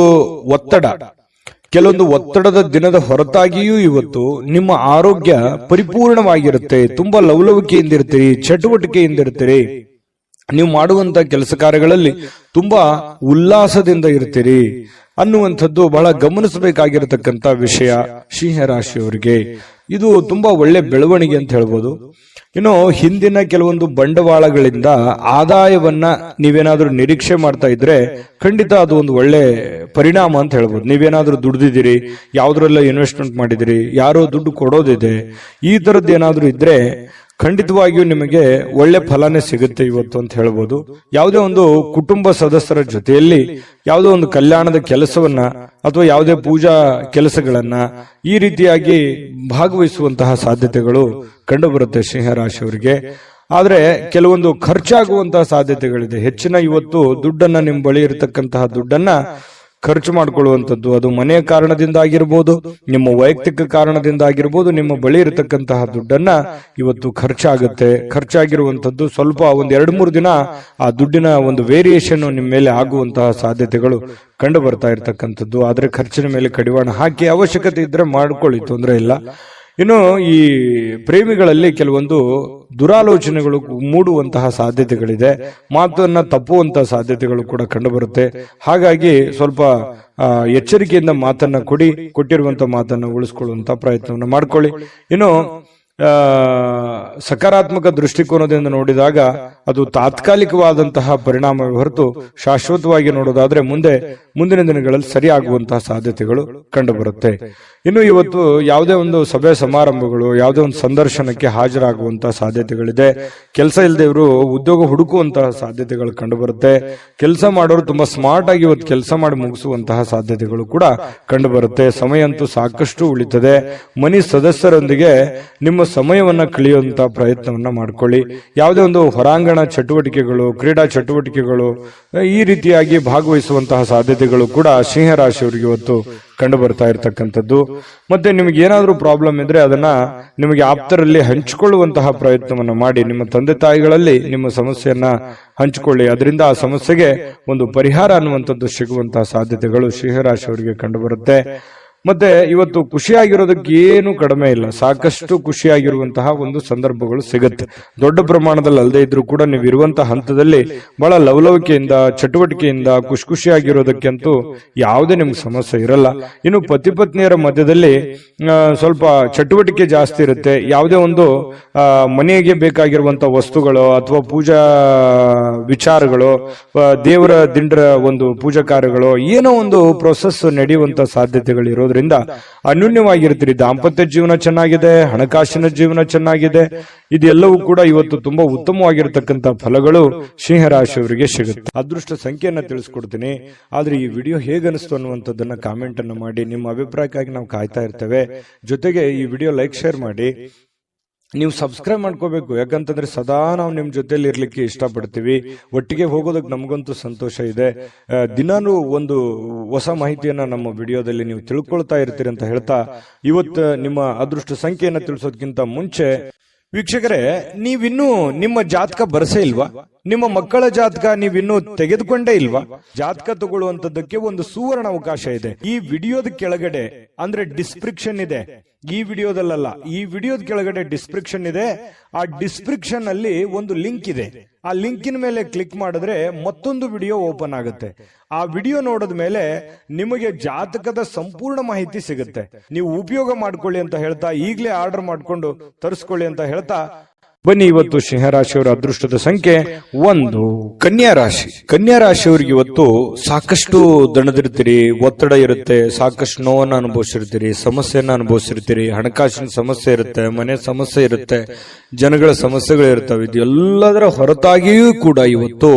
Speaker 1: ಒತ್ತಡದ ದಿನದ ಹೊರತಾಗಿಯೂ ಇವತ್ತು ನಿಮ್ಮ ಆರೋಗ್ಯ ಪರಿಪೂರ್ಣವಾಗಿರುತ್ತೆ. ತುಂಬಾ ಲವಲವಿಕೆಯಿಂದಿರ್ತೀರಿ, ಚಟುವಟಿಕೆಯಿಂದಿರ್ತೀರಿ. ನೀವು ಮಾಡುವಂತ ಕೆಲಸ ಕಾರ್ಯಗಳಲ್ಲಿ ತುಂಬಾ ಉಲ್ಲಾಸದಿಂದ ಇರ್ತೀರಿ ಅನ್ನುವಂಥದ್ದು ಬಹಳ ಗಮನಿಸಬೇಕಾಗಿರತಕ್ಕಂತ ವಿಷಯ ಸಿಂಹರಾಶಿಯವರಿಗೆ. ಇದು ತುಂಬಾ ಒಳ್ಳೆ ಬೆಳವಣಿಗೆ ಅಂತ ಹೇಳ್ಬೋದು. ಇನ್ನು ಹಿಂದಿನ ಕೆಲವೊಂದು ಬಂಡವಾಳಗಳಿಂದ ಆದಾಯವನ್ನ ನೀವೇನಾದ್ರೂ ನಿರೀಕ್ಷೆ ಮಾಡ್ತಾ ಇದ್ರೆ ಖಂಡಿತ ಅದು ಒಂದು ಒಳ್ಳೆ ಪರಿಣಾಮ ಅಂತ ಹೇಳ್ಬೋದು. ನೀವೇನಾದ್ರೂ ದುಡ್ದಿದ್ದೀರಿ, ಯಾವ್ದ್ರಲ್ಲ ಇನ್ವೆಸ್ಟ್ಮೆಂಟ್ ಮಾಡಿದಿರಿ, ಯಾರೋ ದುಡ್ಡು ಕೊಡೋದಿದೆ, ಈ ತರದ್ದು ಏನಾದ್ರೂ ಇದ್ರೆ ಖಂಡಿತವಾಗಿಯೂ ನಿಮಗೆ ಒಳ್ಳೆ ಫಲನೇ ಸಿಗುತ್ತೆ ಇವತ್ತು ಅಂತ ಹೇಳ್ಬೋದು. ಯಾವುದೇ ಒಂದು ಕುಟುಂಬ ಸದಸ್ಯರ ಜೊತೆಯಲ್ಲಿ ಯಾವುದೋ ಒಂದು ಕಲ್ಯಾಣದ ಕೆಲಸವನ್ನ ಅಥವಾ ಯಾವುದೇ ಪೂಜಾ ಕೆಲಸಗಳನ್ನ ಈ ರೀತಿಯಾಗಿ ಭಾಗವಹಿಸುವಂತಹ ಸಾಧ್ಯತೆಗಳು ಕಂಡು ಬರುತ್ತೆ ಸಿಂಹರಾಶಿಯವರಿಗೆ. ಆದ್ರೆ ಕೆಲವೊಂದು ಖರ್ಚಾಗುವಂತಹ ಸಾಧ್ಯತೆಗಳಿದೆ. ಹೆಚ್ಚಿನ ಇವತ್ತು ದುಡ್ಡನ್ನ ನಿಮ್ಮ ಬಳಿ ಇರತಕ್ಕಂತಹ ದುಡ್ಡನ್ನ ಖರ್ಚು ಮಾಡಿಕೊಳ್ಳುವಂಥದ್ದು, ಅದು ಮನೆಯ ಕಾರಣದಿಂದ ಆಗಿರ್ಬೋದು, ನಿಮ್ಮ ವೈಯಕ್ತಿಕ ಕಾರಣದಿಂದ ಆಗಿರ್ಬೋದು. ನಿಮ್ಮ ಬಳಿ ಇರತಕ್ಕಂತಹ ದುಡ್ಡನ್ನ ಇವತ್ತು ಖರ್ಚಾಗಿರುವಂತದ್ದು ಸ್ವಲ್ಪ ಒಂದ್ 2-3 ದಿನ ಆ ದುಡ್ಡಿನ ಒಂದು ವೇರಿಯೇಷನ್ ನಿಮ್ಮ ಮೇಲೆ ಆಗುವಂತಹ ಸಾಧ್ಯತೆಗಳು ಕಂಡು ಬರ್ತಾ ಇರತಕ್ಕಂಥದ್ದು. ಆದ್ರೆ ಖರ್ಚಿನ ಮೇಲೆ ಕಡಿವಾಣ ಹಾಕಿ ಅವಶ್ಯಕತೆ ಇದ್ರೆ ಮಾಡ್ಕೊಳ್ಳಿ, ತೊಂದರೆ ಇಲ್ಲ. ಇನ್ನು ಈ ಪ್ರೇಮಿಗಳಲ್ಲಿ ಕೆಲವೊಂದು ದುರಾಲೋಚನೆಗಳು ಮೂಡುವಂತಹ ಸಾಧ್ಯತೆಗಳಿದೆ, ಮಾತನ್ನ ತಪ್ಪುವಂತಹ ಸಾಧ್ಯತೆಗಳು ಕೂಡ ಕಂಡು ಬರುತ್ತೆ. ಹಾಗಾಗಿ ಸ್ವಲ್ಪ ಎಚ್ಚರಿಕೆಯಿಂದ ಮಾತನ್ನ ಕೊಟ್ಟಿರುವಂತಹ ಮಾತನ್ನ ಉಳಿಸ್ಕೊಳ್ಳುವಂತಹ ಪ್ರಯತ್ನವನ್ನು ಮಾಡ್ಕೊಳ್ಳಿ. ಇನ್ನು ಸಕಾರಾತ್ಮಕ ದೃಷ್ಟಿಕೋನದಿಂದ ನೋಡಿದಾಗ ಅದು ತಾತ್ಕಾಲಿಕವಾದಂತಹ ಪರಿಣಾಮವೇ ಹೊರತು ಶಾಶ್ವತವಾಗಿ ನೋಡೋದಾದ್ರೆ ಮುಂದಿನ ದಿನಗಳಲ್ಲಿ ಸರಿಯಾಗುವಂತಹ ಸಾಧ್ಯತೆಗಳು ಕಂಡು ಬರುತ್ತೆ. ಇನ್ನು ಇವತ್ತು ಯಾವುದೇ ಒಂದು ಸಭೆ ಸಮಾರಂಭಗಳು, ಯಾವುದೇ ಒಂದು ಸಂದರ್ಶನಕ್ಕೆ ಹಾಜರಾಗುವಂತಹ ಸಾಧ್ಯತೆಗಳಿದೆ. ಕೆಲಸ ಇಲ್ಲದೆವರು ಉದ್ಯೋಗ ಹುಡುಕುವಂತಹ ಸಾಧ್ಯತೆಗಳು ಕಂಡು ಬರುತ್ತೆ. ಕೆಲಸ ಮಾಡೋರು ತುಂಬಾ ಸ್ಮಾರ್ಟ್ ಆಗಿ ಇವತ್ತು ಕೆಲಸ ಮಾಡಿ ಮುಗಿಸುವಂತಹ ಸಾಧ್ಯತೆಗಳು ಕೂಡ ಕಂಡು ಬರುತ್ತೆ. ಸಮಯ ಅಂತೂ ಸಾಕಷ್ಟು ಉಳಿತದೆ. ಮನೆ ಸದಸ್ಯರೊಂದಿಗೆ ನಿಮ್ಮ ಸಮಯವನ್ನ ಕಳೆಯುವಂತಹ ಪ್ರಯತ್ನವನ್ನ ಮಾಡ್ಕೊಳ್ಳಿ. ಯಾವುದೇ ಒಂದು ಹೊರಾಂಗಣ ಚಟುವಟಿಕೆಗಳು, ಕ್ರೀಡಾ ಚಟುವಟಿಕೆಗಳು ಈ ರೀತಿಯಾಗಿ ಭಾಗವಹಿಸುವಂತಹ ಸಾಧ್ಯತೆಗಳು ಕೂಡ ಸಿಂಹರಾಶಿಯವರಿಗೆ ಇವತ್ತು ಕಂಡು ಬರ್ತಾ ಇರತಕ್ಕಂಥದ್ದು. ಮತ್ತೆ ನಿಮಗೆ ಏನಾದ್ರೂ ಪ್ರಾಬ್ಲಮ್ ಇದ್ರೆ ಅದನ್ನ ನಿಮಗೆ ಆಪ್ತರಲ್ಲಿ ಹಂಚಿಕೊಳ್ಳುವಂತಹ ಪ್ರಯತ್ನವನ್ನ ಮಾಡಿ. ನಿಮ್ಮ ತಂದೆ ತಾಯಿಗಳಲ್ಲಿ ನಿಮ್ಮ ಸಮಸ್ಯೆಯನ್ನ ಹಂಚಿಕೊಳ್ಳಿ. ಅದರಿಂದ ಆ ಸಮಸ್ಯೆಗೆ ಒಂದು ಪರಿಹಾರ ಅನ್ನುವಂಥದ್ದು ಸಿಗುವಂತಹ ಸಾಧ್ಯತೆಗಳು ಸಿಂಹರಾಶಿಯವರಿಗೆ ಕಂಡು ಬರುತ್ತೆ. ಮತ್ತೆ ಇವತ್ತು ಖುಷಿಯಾಗಿರೋದಕ್ಕೆ ಏನು ಕಡಿಮೆ ಇಲ್ಲ, ಸಾಕಷ್ಟು ಖುಷಿಯಾಗಿರುವಂತಹ ಒಂದು ಸಂದರ್ಭಗಳು ಸಿಗುತ್ತೆ. ದೊಡ್ಡ ಪ್ರಮಾಣದಲ್ಲಿ ಅಲ್ಲದೆ ಇದ್ರೂ ಕೂಡ ನೀವು ಇರುವಂತಹ ಹಂತದಲ್ಲಿ ಬಹಳ ಲವಲವಿಕೆಯಿಂದ, ಚಟುವಟಿಕೆಯಿಂದ ಖುಷಿಯಾಗಿರೋದಕ್ಕಂತೂ ಯಾವುದೇ ನಿಮ್ಗೆ ಸಮಸ್ಯೆ ಇರಲ್ಲ. ಇನ್ನು ಪತಿ ಪತ್ನಿಯರ ಮಧ್ಯದಲ್ಲಿ ಸ್ವಲ್ಪ ಚಟುವಟಿಕೆ ಜಾಸ್ತಿ ಇರುತ್ತೆ. ಯಾವುದೇ ಒಂದು ಮನೆಗೆ ಬೇಕಾಗಿರುವಂತಹ ವಸ್ತುಗಳು ಅಥವಾ ಪೂಜಾ ವಿಚಾರಗಳು, ದೇವರ ದಿಂಡ್ರ ಒಂದು ಪೂಜಾ ಕಾರ್ಯಗಳು, ಏನೋ ಒಂದು ಪ್ರೊಸೆಸ್ ನಡೆಯುವಂತಹ ಸಾಧ್ಯತೆಗಳು ಇರೋದ್ರಿಂದ ಅನ್ಯೂನ್ಯವಾಗಿರ್ತೀರಿ. ದಾಂಪತ್ಯ ಜೀವನ ಚೆನ್ನಾಗಿದೆ, ಹಣಕಾಸಿನ ಜೀವನ ಚೆನ್ನಾಗಿದೆ. ಇದೆಲ್ಲವೂ ಕೂಡ ಇವತ್ತು ತುಂಬಾ ಉತ್ತಮವಾಗಿರತಕ್ಕಂತ ಫಲಗಳು ಸಿಂಹರಾಶಿಯವರಿಗೆ ಸಿಗುತ್ತೆ. ಅದೃಷ್ಟ ಸಂಖ್ಯೆಯನ್ನ ತಿಳಿಸ್ಕೊಡ್ತೀನಿ. ಆದ್ರೆ ಈ ವಿಡಿಯೋ ಹೇಗನಿಸ್ತು ಅನ್ನುವಂಥದ್ದನ್ನ ಕಾಮೆಂಟ್ ಅನ್ನು ಮಾಡಿ. ನಿಮ್ಮ ಅಭಿಪ್ರಾಯಕ್ಕಾಗಿ ನಾವು ಕಾಯ್ತಾ ಇರ್ತೇವೆ. ಜೊತೆಗೆ ಈ ವಿಡಿಯೋ ಲೈಕ್, ಶೇರ್ ಮಾಡಿ. ನೀವು ಸಬ್ಸ್ಕ್ರೈಬ್ ಮಾಡ್ಕೋಬೇಕು, ಯಾಕಂತಂದ್ರೆ ಸದಾ ನಾವು ನಿಮ್ ಜೊತೆಲಿ ಇರ್ಲಿಕ್ಕೆ ಇಷ್ಟಪಡ್ತೀವಿ. ಒಟ್ಟಿಗೆ ಹೋಗೋದಕ್ಕೆ ನಮಗಂತೂ ಸಂತೋಷ ಇದೆ. ದಿನಾನು ಒಂದು ಹೊಸ ಮಾಹಿತಿಯನ್ನ ನಮ್ಮ ವಿಡಿಯೋದಲ್ಲಿ ನೀವು ತಿಳ್ಕೊಳ್ತಾ ಇರ್ತೀರಿ ಅಂತ ಹೇಳ್ತಾ, ಇವತ್ತು ನಿಮ್ಮ ಅದೃಷ್ಟ ಸಂಖ್ಯೆಯನ್ನ ತಿಳಿಸೋದಕ್ಕಿಂತ ಮುಂಚೆ ವೀಕ್ಷಕರೇ, ನೀವಿನ್ನೂ ನಿಮ್ಮ ಜಾತಕ ಬರಸೇ ಇಲ್ವಾ? ನಿಮ್ಮ ಮಕ್ಕಳ ಜಾತಕ ನೀವಿನ್ನೂ ತೆಗೆದುಕೊಂಡೇ ಇಲ್ವಾ? ಜಾತಕ ತಗೊಳ್ಳುವಂತದ್ದಕ್ಕೆ ಒಂದು ಸುವರ್ಣ ಅವಕಾಶ ಇದೆ. ಈ ವಿಡಿಯೋದ ಕೆಳಗಡೆ ಅಂದ್ರೆ ಡಿಸ್ಕ್ರಿಪ್ಷನ್ ಇದೆ, ಈ ವಿಡಿಯೋದಲ್ಲ, ಈ ವಿಡಿಯೋದ ಕೆಳಗಡೆ ಡಿಸ್ಕ್ರಿಪ್ಷನ್ ಇದೆ. ಆ ಡಿಸ್ಕ್ರಿಪ್ಷನ್ ಅಲ್ಲಿ ಒಂದು ಲಿಂಕ್ ಇದೆ. ಆ ಲಿಂಕಿನ ಮೇಲೆ ಕ್ಲಿಕ್ ಮಾಡಿದ್ರೆ ಮತ್ತೊಂದು ವಿಡಿಯೋ ಓಪನ್ ಆಗುತ್ತೆ. ಆ ವಿಡಿಯೋ ನೋಡಿದ ಮೇಲೆ ನಿಮಗೆ ಜಾತಕದ ಸಂಪೂರ್ಣ ಮಾಹಿತಿ ಸಿಗುತ್ತೆ. ನೀವು ಉಪಯೋಗ ಮಾಡ್ಕೊಳ್ಳಿ ಅಂತ ಹೇಳ್ತಾ, ಈಗಲೇ ಆರ್ಡರ್ ಮಾಡ್ಕೊಂಡು ತರಿಸ್ಕೊಳ್ಳಿ ಅಂತ ಹೇಳ್ತಾ, ಬನ್ನಿ ಇವತ್ತು ಸಿಂಹರಾಶಿಯವರ ಅದೃಷ್ಟದ ಸಂಖ್ಯೆ 1. ಕನ್ಯಾ ರಾಶಿ. ಕನ್ಯಾ ರಾಶಿಯವರಿಗೆ ಇವತ್ತು ಸಾಕಷ್ಟು ದಣದಿರ್ತೀರಿ, ಒತ್ತಡ ಇರುತ್ತೆ, ಸಾಕಷ್ಟು ನೋವನ್ನು ಅನುಭವಿಸಿರ್ತೀರಿ, ಸಮಸ್ಯೆಯನ್ನ ಅನುಭವಿಸಿರ್ತೀರಿ, ಹಣಕಾಸಿನ ಸಮಸ್ಯೆ ಇರುತ್ತೆ, ಮನೆ ಸಮಸ್ಯೆ ಇರುತ್ತೆ, ಜನಗಳ ಸಮಸ್ಯೆಗಳು ಇರ್ತವೆ. ಇದು ಎಲ್ಲದರ ಹೊರತಾಗಿಯೂ ಕೂಡ ಇವತ್ತು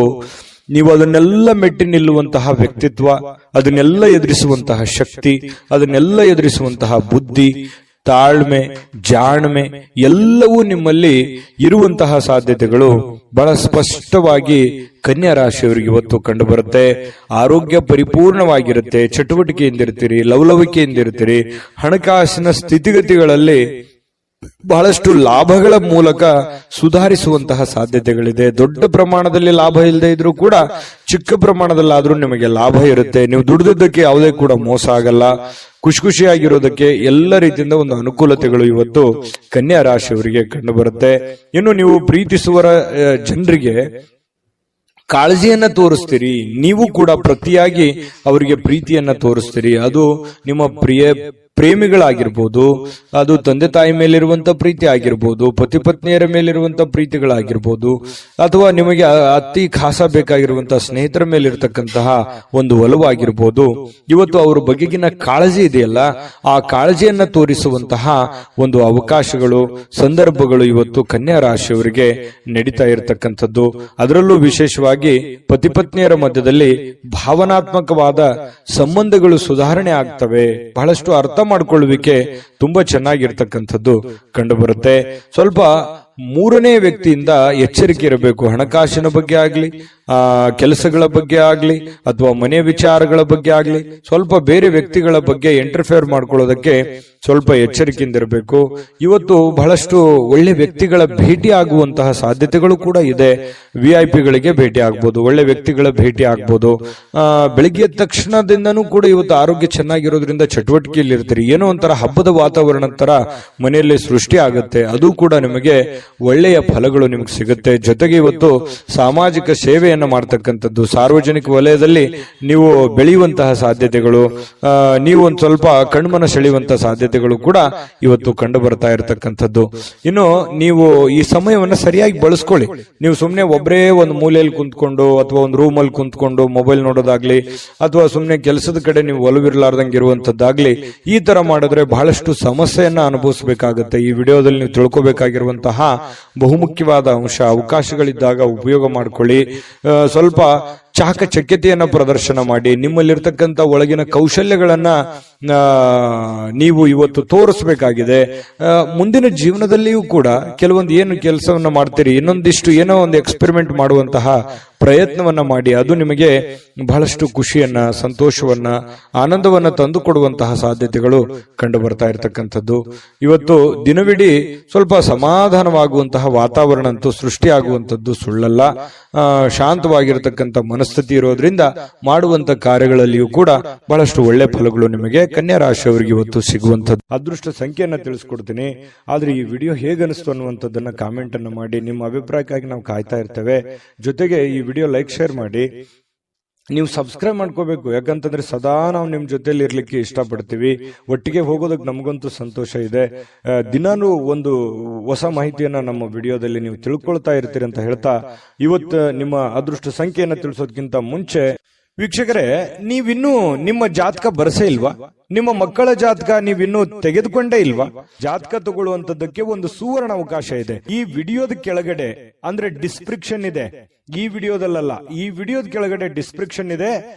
Speaker 1: ನೀವು ಅದನ್ನೆಲ್ಲ ಮೆಟ್ಟಿ ನಿಲ್ಲುವಂತಹ ವ್ಯಕ್ತಿತ್ವ, ಅದನ್ನೆಲ್ಲ ಎದುರಿಸುವಂತಹ ಶಕ್ತಿ, ಅದನ್ನೆಲ್ಲ ಎದುರಿಸುವಂತಹ ಬುದ್ಧಿ, ತಾಳ್ಮೆ, ಜಾಣ್ಮೆ ಎಲ್ಲವೂ ನಿಮ್ಮಲ್ಲಿ ಇರುವಂತಹ ಸಾಧ್ಯತೆಗಳು ಬಹಳ ಸ್ಪಷ್ಟವಾಗಿ ಕನ್ಯಾ ರಾಶಿಯವರಿಗೆ ಇವತ್ತು ಕಂಡು ಬರುತ್ತೆ. ಆರೋಗ್ಯ ಪರಿಪೂರ್ಣವಾಗಿರುತ್ತೆ, ಚಟುವಟಿಕೆಯಿಂದಿರ್ತೀರಿ, ಲವಲವಿಕೆಯಿಂದಿರ್ತೀರಿ, ಹಣಕಾಸಿನ ಸ್ಥಿತಿಗತಿಗಳಲ್ಲಿ ಬಹಳಷ್ಟು ಲಾಭಗಳ ಮೂಲಕ ಸುಧಾರಿಸುವಂತಹ ಸಾಧ್ಯತೆಗಳಿದೆ. ದೊಡ್ಡ ಪ್ರಮಾಣದಲ್ಲಿ ಲಾಭ ಇಲ್ಲದೆ ಇದ್ರೂ ಕೂಡ ಚಿಕ್ಕ ಪ್ರಮಾಣದಲ್ಲಾದ್ರೂ ನಿಮಗೆ ಲಾಭ ಇರುತ್ತೆ. ನೀವು ದುಡಿದದ್ದಕ್ಕೆ ಯಾವುದೇ ಕೂಡ ಮೋಸ ಆಗಲ್ಲ. ಖುಷಿಯಾಗಿರೋದಕ್ಕೆ ಎಲ್ಲ ರೀತಿಯಿಂದ ಒಂದು ಅನುಕೂಲತೆಗಳು ಇವತ್ತು ಕನ್ಯಾ ರಾಶಿಯವರಿಗೆ ಕಂಡು ಬರುತ್ತೆ. ಇನ್ನು ನೀವು ಪ್ರೀತಿಸುವ ಜನರಿಗೆ ಕಾಳಜಿಯನ್ನ ತೋರಿಸ್ತೀರಿ, ನೀವು ಕೂಡ ಪ್ರತಿಯಾಗಿ ಅವರಿಗೆ ಪ್ರೀತಿಯನ್ನ ತೋರಿಸ್ತೀರಿ. ಅದು ನಿಮ್ಮ ಪ್ರೇಮಿಗಳಾಗಿರ್ಬೋದು, ಅದು ತಂದೆ ತಾಯಿ ಮೇಲಿರುವಂತ ಪ್ರೀತಿ ಆಗಿರ್ಬೋದು, ಪತಿ ಪತ್ನಿಯರ ಮೇಲಿರುವಂತ ಪ್ರೀತಿಗಳಾಗಿರ್ಬೋದು, ಅಥವಾ ನಿಮಗೆ ಅತಿ ಖಾಸ ಬೇಕಾಗಿರುವಂತಹ ಸ್ನೇಹಿತರ ಮೇಲಿರ್ತಕ್ಕಂತಹ ಒಂದು ಒಲವಾಗಿರ್ಬೋದು. ಇವತ್ತು ಅವರ ಬಗೆಗಿನ ಕಾಳಜಿ ಇದೆಯಲ್ಲ, ಆ ಕಾಳಜಿಯನ್ನ ತೋರಿಸುವಂತಹ ಒಂದು ಅವಕಾಶಗಳು, ಸಂದರ್ಭಗಳು ಇವತ್ತು ಕನ್ಯಾ ರಾಶಿಯವರಿಗೆ ನಡೀತಾ ಇರತಕ್ಕಂಥದ್ದು. ಅದರಲ್ಲೂ ವಿಶೇಷವಾಗಿ ಪತಿ ಪತ್ನಿಯರ ಮಧ್ಯದಲ್ಲಿ ಭಾವನಾತ್ಮಕವಾದ ಸಂಬಂಧಗಳು ಸುಧಾರಣೆ ಆಗ್ತವೆ. ಬಹಳಷ್ಟು ಅರ್ಥ ಮಾಡಿಕೊಳ್ಳುವಿಕೆ ತುಂಬಾ ಚೆನ್ನಾಗಿರ್ತಕ್ಕಂಥದ್ದು ಕಂಡು ಬರುತ್ತೆ. ಸ್ವಲ್ಪ ಮೂರನೇ ವ್ಯಕ್ತಿಯಿಂದ ಎಚ್ಚರಿಕೆ ಇರಬೇಕು. ಹಣಕಾಸಿನ ಬಗ್ಗೆ ಆಗ್ಲಿ, ಕೆಲಸಗಳ ಬಗ್ಗೆ ಆಗ್ಲಿ, ಅಥವಾ ಮನೆ ವಿಚಾರಗಳ ಬಗ್ಗೆ ಆಗ್ಲಿ, ಸ್ವಲ್ಪ ಬೇರೆ ವ್ಯಕ್ತಿಗಳ ಬಗ್ಗೆ ಇಂಟರ್ಫಿಯರ್ ಮಾಡ್ಕೊಳ್ಳೋದಕ್ಕೆ ಸ್ವಲ್ಪ ಎಚ್ಚರಿಕೆಯಿಂದ ಇರಬೇಕು. ಇವತ್ತು ಬಹಳಷ್ಟು ಒಳ್ಳೆ ವ್ಯಕ್ತಿಗಳ ಭೇಟಿ ಆಗುವಂತಹ ಸಾಧ್ಯತೆಗಳು ಕೂಡ ಇದೆ. VIP ಗಳಿಗೆ ಭೇಟಿ ಆಗ್ಬೋದು, ಒಳ್ಳೆ ವ್ಯಕ್ತಿಗಳ ಭೇಟಿ ಆಗ್ಬೋದು. ಬೆಳಿಗ್ಗೆ ತಕ್ಷಣದಿಂದನೂ ಕೂಡ ಇವತ್ತು ಆರೋಗ್ಯ ಚೆನ್ನಾಗಿರೋದ್ರಿಂದ ಚಟುವಟಿಕೆಯಲ್ಲಿ ಇರ್ತೀರಿ. ಏನೋ ಒಂಥರ ಹಬ್ಬದ ವಾತಾವರಣ ತರ ಮನೆಯಲ್ಲಿ ಸೃಷ್ಟಿ ಆಗುತ್ತೆ. ಅದು ಕೂಡ ನಿಮಗೆ ಒಳ್ಳೆಯ ಫಲಗಳು ನಿಮಗೆ ಸಿಗುತ್ತೆ. ಜೊತೆಗೆ ಇವತ್ತು ಸಾಮಾಜಿಕ ಸೇವೆಯನ್ನು ಮಾಡ್ತಕ್ಕಂಥದ್ದು, ಸಾರ್ವಜನಿಕ ವಲಯದಲ್ಲಿ ನೀವು ಬೆಳೆಯುವಂತಹ ಸಾಧ್ಯತೆಗಳು, ನೀವು ಒಂದು ಸ್ವಲ್ಪ ಕಣ್ಮನ ಸೆಳೆಯುವಂತಹ ಸಾಧ್ಯತೆಗಳು ಕೂಡ ಇವತ್ತು ಕಂಡು ಬರ್ತಾ ಇರತಕ್ಕಂಥದ್ದು. ಇನ್ನು ನೀವು ಈ ಸಮಯವನ್ನು ಸರಿಯಾಗಿ ಬಳಸ್ಕೊಳ್ಳಿ. ನೀವು ಸುಮ್ಮನೆ ಒಬ್ಬರೇ ಒಂದು ಮೂಲೆಯಲ್ಲಿ ಕುಂತ್ಕೊಂಡು ಅಥವಾ ಒಂದು ರೂಮಲ್ಲಿ ಕುಂತ್ಕೊಂಡು ಮೊಬೈಲ್ ನೋಡೋದಾಗ್ಲಿ, ಅಥವಾ ಸುಮ್ಮನೆ ಕೆಲಸದ ಕಡೆ ನೀವು ಒಲವಿರ್ಲಾರ್ದಂಗೆ ಇರುವಂತದ್ದಾಗ್ಲಿ, ಈ ತರ ಮಾಡಿದ್ರೆ ಬಹಳಷ್ಟು ಸಮಸ್ಯೆಯನ್ನ ಅನುಭವಿಸಬೇಕಾಗುತ್ತೆ. ಈ ವಿಡಿಯೋದಲ್ಲಿ ನೀವು ತಿಳ್ಕೊಬೇಕಾಗಿರುವಂತಹ ಬಹುಮುಖ್ಯವಾದ ಅಂಶ, ಅವಕಾಶಗಳಿದ್ದಾಗ ಉಪಯೋಗ ಮಾಡಿಕೊಳ್ಳಿ. ಸ್ವಲ್ಪ ಚಾಕಚಕ್ಯತೆಯನ್ನ ಪ್ರದರ್ಶನ ಮಾಡಿ, ನಿಮ್ಮಲ್ಲಿರ್ತಕ್ಕಂಥ ಒಳಗಿನ ಕೌಶಲ್ಯಗಳನ್ನ ನೀವು ಇವತ್ತು ತೋರಿಸಬೇಕಾಗಿದೆ. ಮುಂದಿನ ಜೀವನದಲ್ಲಿಯೂ ಕೂಡ ಕೆಲವೊಂದು ಏನು ಕೆಲಸವನ್ನ ಮಾಡ್ತೀರಿ, ಇನ್ನೊಂದಿಷ್ಟು ಏನೋ ಒಂದು ಎಕ್ಸ್ಪೆರಿಮೆಂಟ್ ಮಾಡುವಂತಹ ಪ್ರಯತ್ನವನ್ನ ಮಾಡಿ. ಅದು ನಿಮಗೆ ಬಹಳಷ್ಟು ಖುಷಿಯನ್ನ, ಸಂತೋಷವನ್ನ, ಆನಂದವನ್ನ ತಂದು ಕೊಡುವಂತಹ ಸಾಧ್ಯತೆಗಳು ಕಂಡು ಬರ್ತಾ ಇರತಕ್ಕಂಥದ್ದು. ಇವತ್ತು ದಿನವಿಡೀ ಸ್ವಲ್ಪ ಸಮಾಧಾನವಾಗುವಂತಹ ವಾತಾವರಣ ಅಂತೂ ಸೃಷ್ಟಿಯಾಗುವಂಥದ್ದು ಸುಳ್ಳಲ್ಲ. ಶಾಂತವಾಗಿರತಕ್ಕಂಥ ಮನಸ್ಥಿತಿ ಇರೋದ್ರಿಂದ ಮಾಡುವಂತ ಕಾರ್ಯಗಳಲ್ಲಿಯೂ ಕೂಡ ಬಹಳಷ್ಟು ಒಳ್ಳೆ ಫಲಗಳು ನಿಮಗೆ ಕನ್ಯಾ ರಾಶಿಯವರಿಗೆ ಇವತ್ತು ಸಿಗುವಂಥದ್ದು. ಅದೃಷ್ಟ ಸಂಖ್ಯೆಯನ್ನ ತಿಳಿಸ್ಕೊಡ್ತೀನಿ. ಆದ್ರೆ ಈ ವಿಡಿಯೋ ಹೇಗನಿಸ್ತು ಅನ್ನುವಂಥದ್ದನ್ನ ಕಾಮೆಂಟ್ ಅನ್ನು ಮಾಡಿ. ನಿಮ್ಮ ಅಭಿಪ್ರಾಯಕ್ಕಾಗಿ ನಾವು ಕಾಯ್ತಾ ಇರ್ತೇವೆ. ಜೊತೆಗೆ ಈ ವಿಡಿಯೋ ಲೈಕ್, ಶೇರ್ ಮಾಡಿ. ನೀವು ಸಬ್ಸ್ಕ್ರೈಬ್ ಮಾಡ್ಕೋಬೇಕು. ಯಾಕಂತಂದ್ರೆ ಸದಾ ನಾವು ನಿಮ್ ಜೊತೆಲಿ ಇರ್ಲಿಕ್ಕೆ ಇಷ್ಟಪಡ್ತೀವಿ. ಒಟ್ಟಿಗೆ ಹೋಗೋದಕ್ಕೆ ನಮಗಂತೂ ಸಂತೋಷ ಇದೆ. ದಿನಾನು ಒಂದು ಹೊಸ ಮಾಹಿತಿಯನ್ನ ನಮ್ಮ ವಿಡಿಯೋದಲ್ಲಿ ನೀವು ತಿಳ್ಕೊಳ್ತಾ ಇರ್ತೀರಿ ಅಂತ ಹೇಳ್ತಾ, ಇವತ್ತು ನಿಮ್ಮ ಅದೃಷ್ಟ ಸಂಖ್ಯೆಯನ್ನ ತಿಳಿಸೋದಕ್ಕಿಂತ ಮುಂಚೆ ವೀಕ್ಷಕರೇ, ನೀವಿನ್ನೂ ನಿಮ್ಮ ಜಾತಕ ಬರಸೇ ಇಲ್ವಾ? ನಿಮ್ಮ ಮಕ್ಕಳ ಜಾತಕ ನೀವಿನ್ನೂ ತೆಗೆದುಕೊಂಡೇ ಇಲ್ವಾ? ಜಾತಕ ತಗೊಳ್ಳುವಂತದ್ದಕ್ಕೆ ಒಂದು ಸುವರ್ಣ ಅವಕಾಶ ಇದೆ. ಈ ವಿಡಿಯೋದ ಕೆಳಗಡೆ ಅಂದ್ರೆ ಡಿಸ್ಕ್ರಿಪ್ಷನ್ ಇದೆ. ಈ ವಿಡಿಯೋದಲ್ಲ, ಈ ವಿಡಿಯೋದ ಕೆಳಗಡೆ ಡಿಸ್ಕ್ರಿಪ್ಷನ್ ಇದೆ.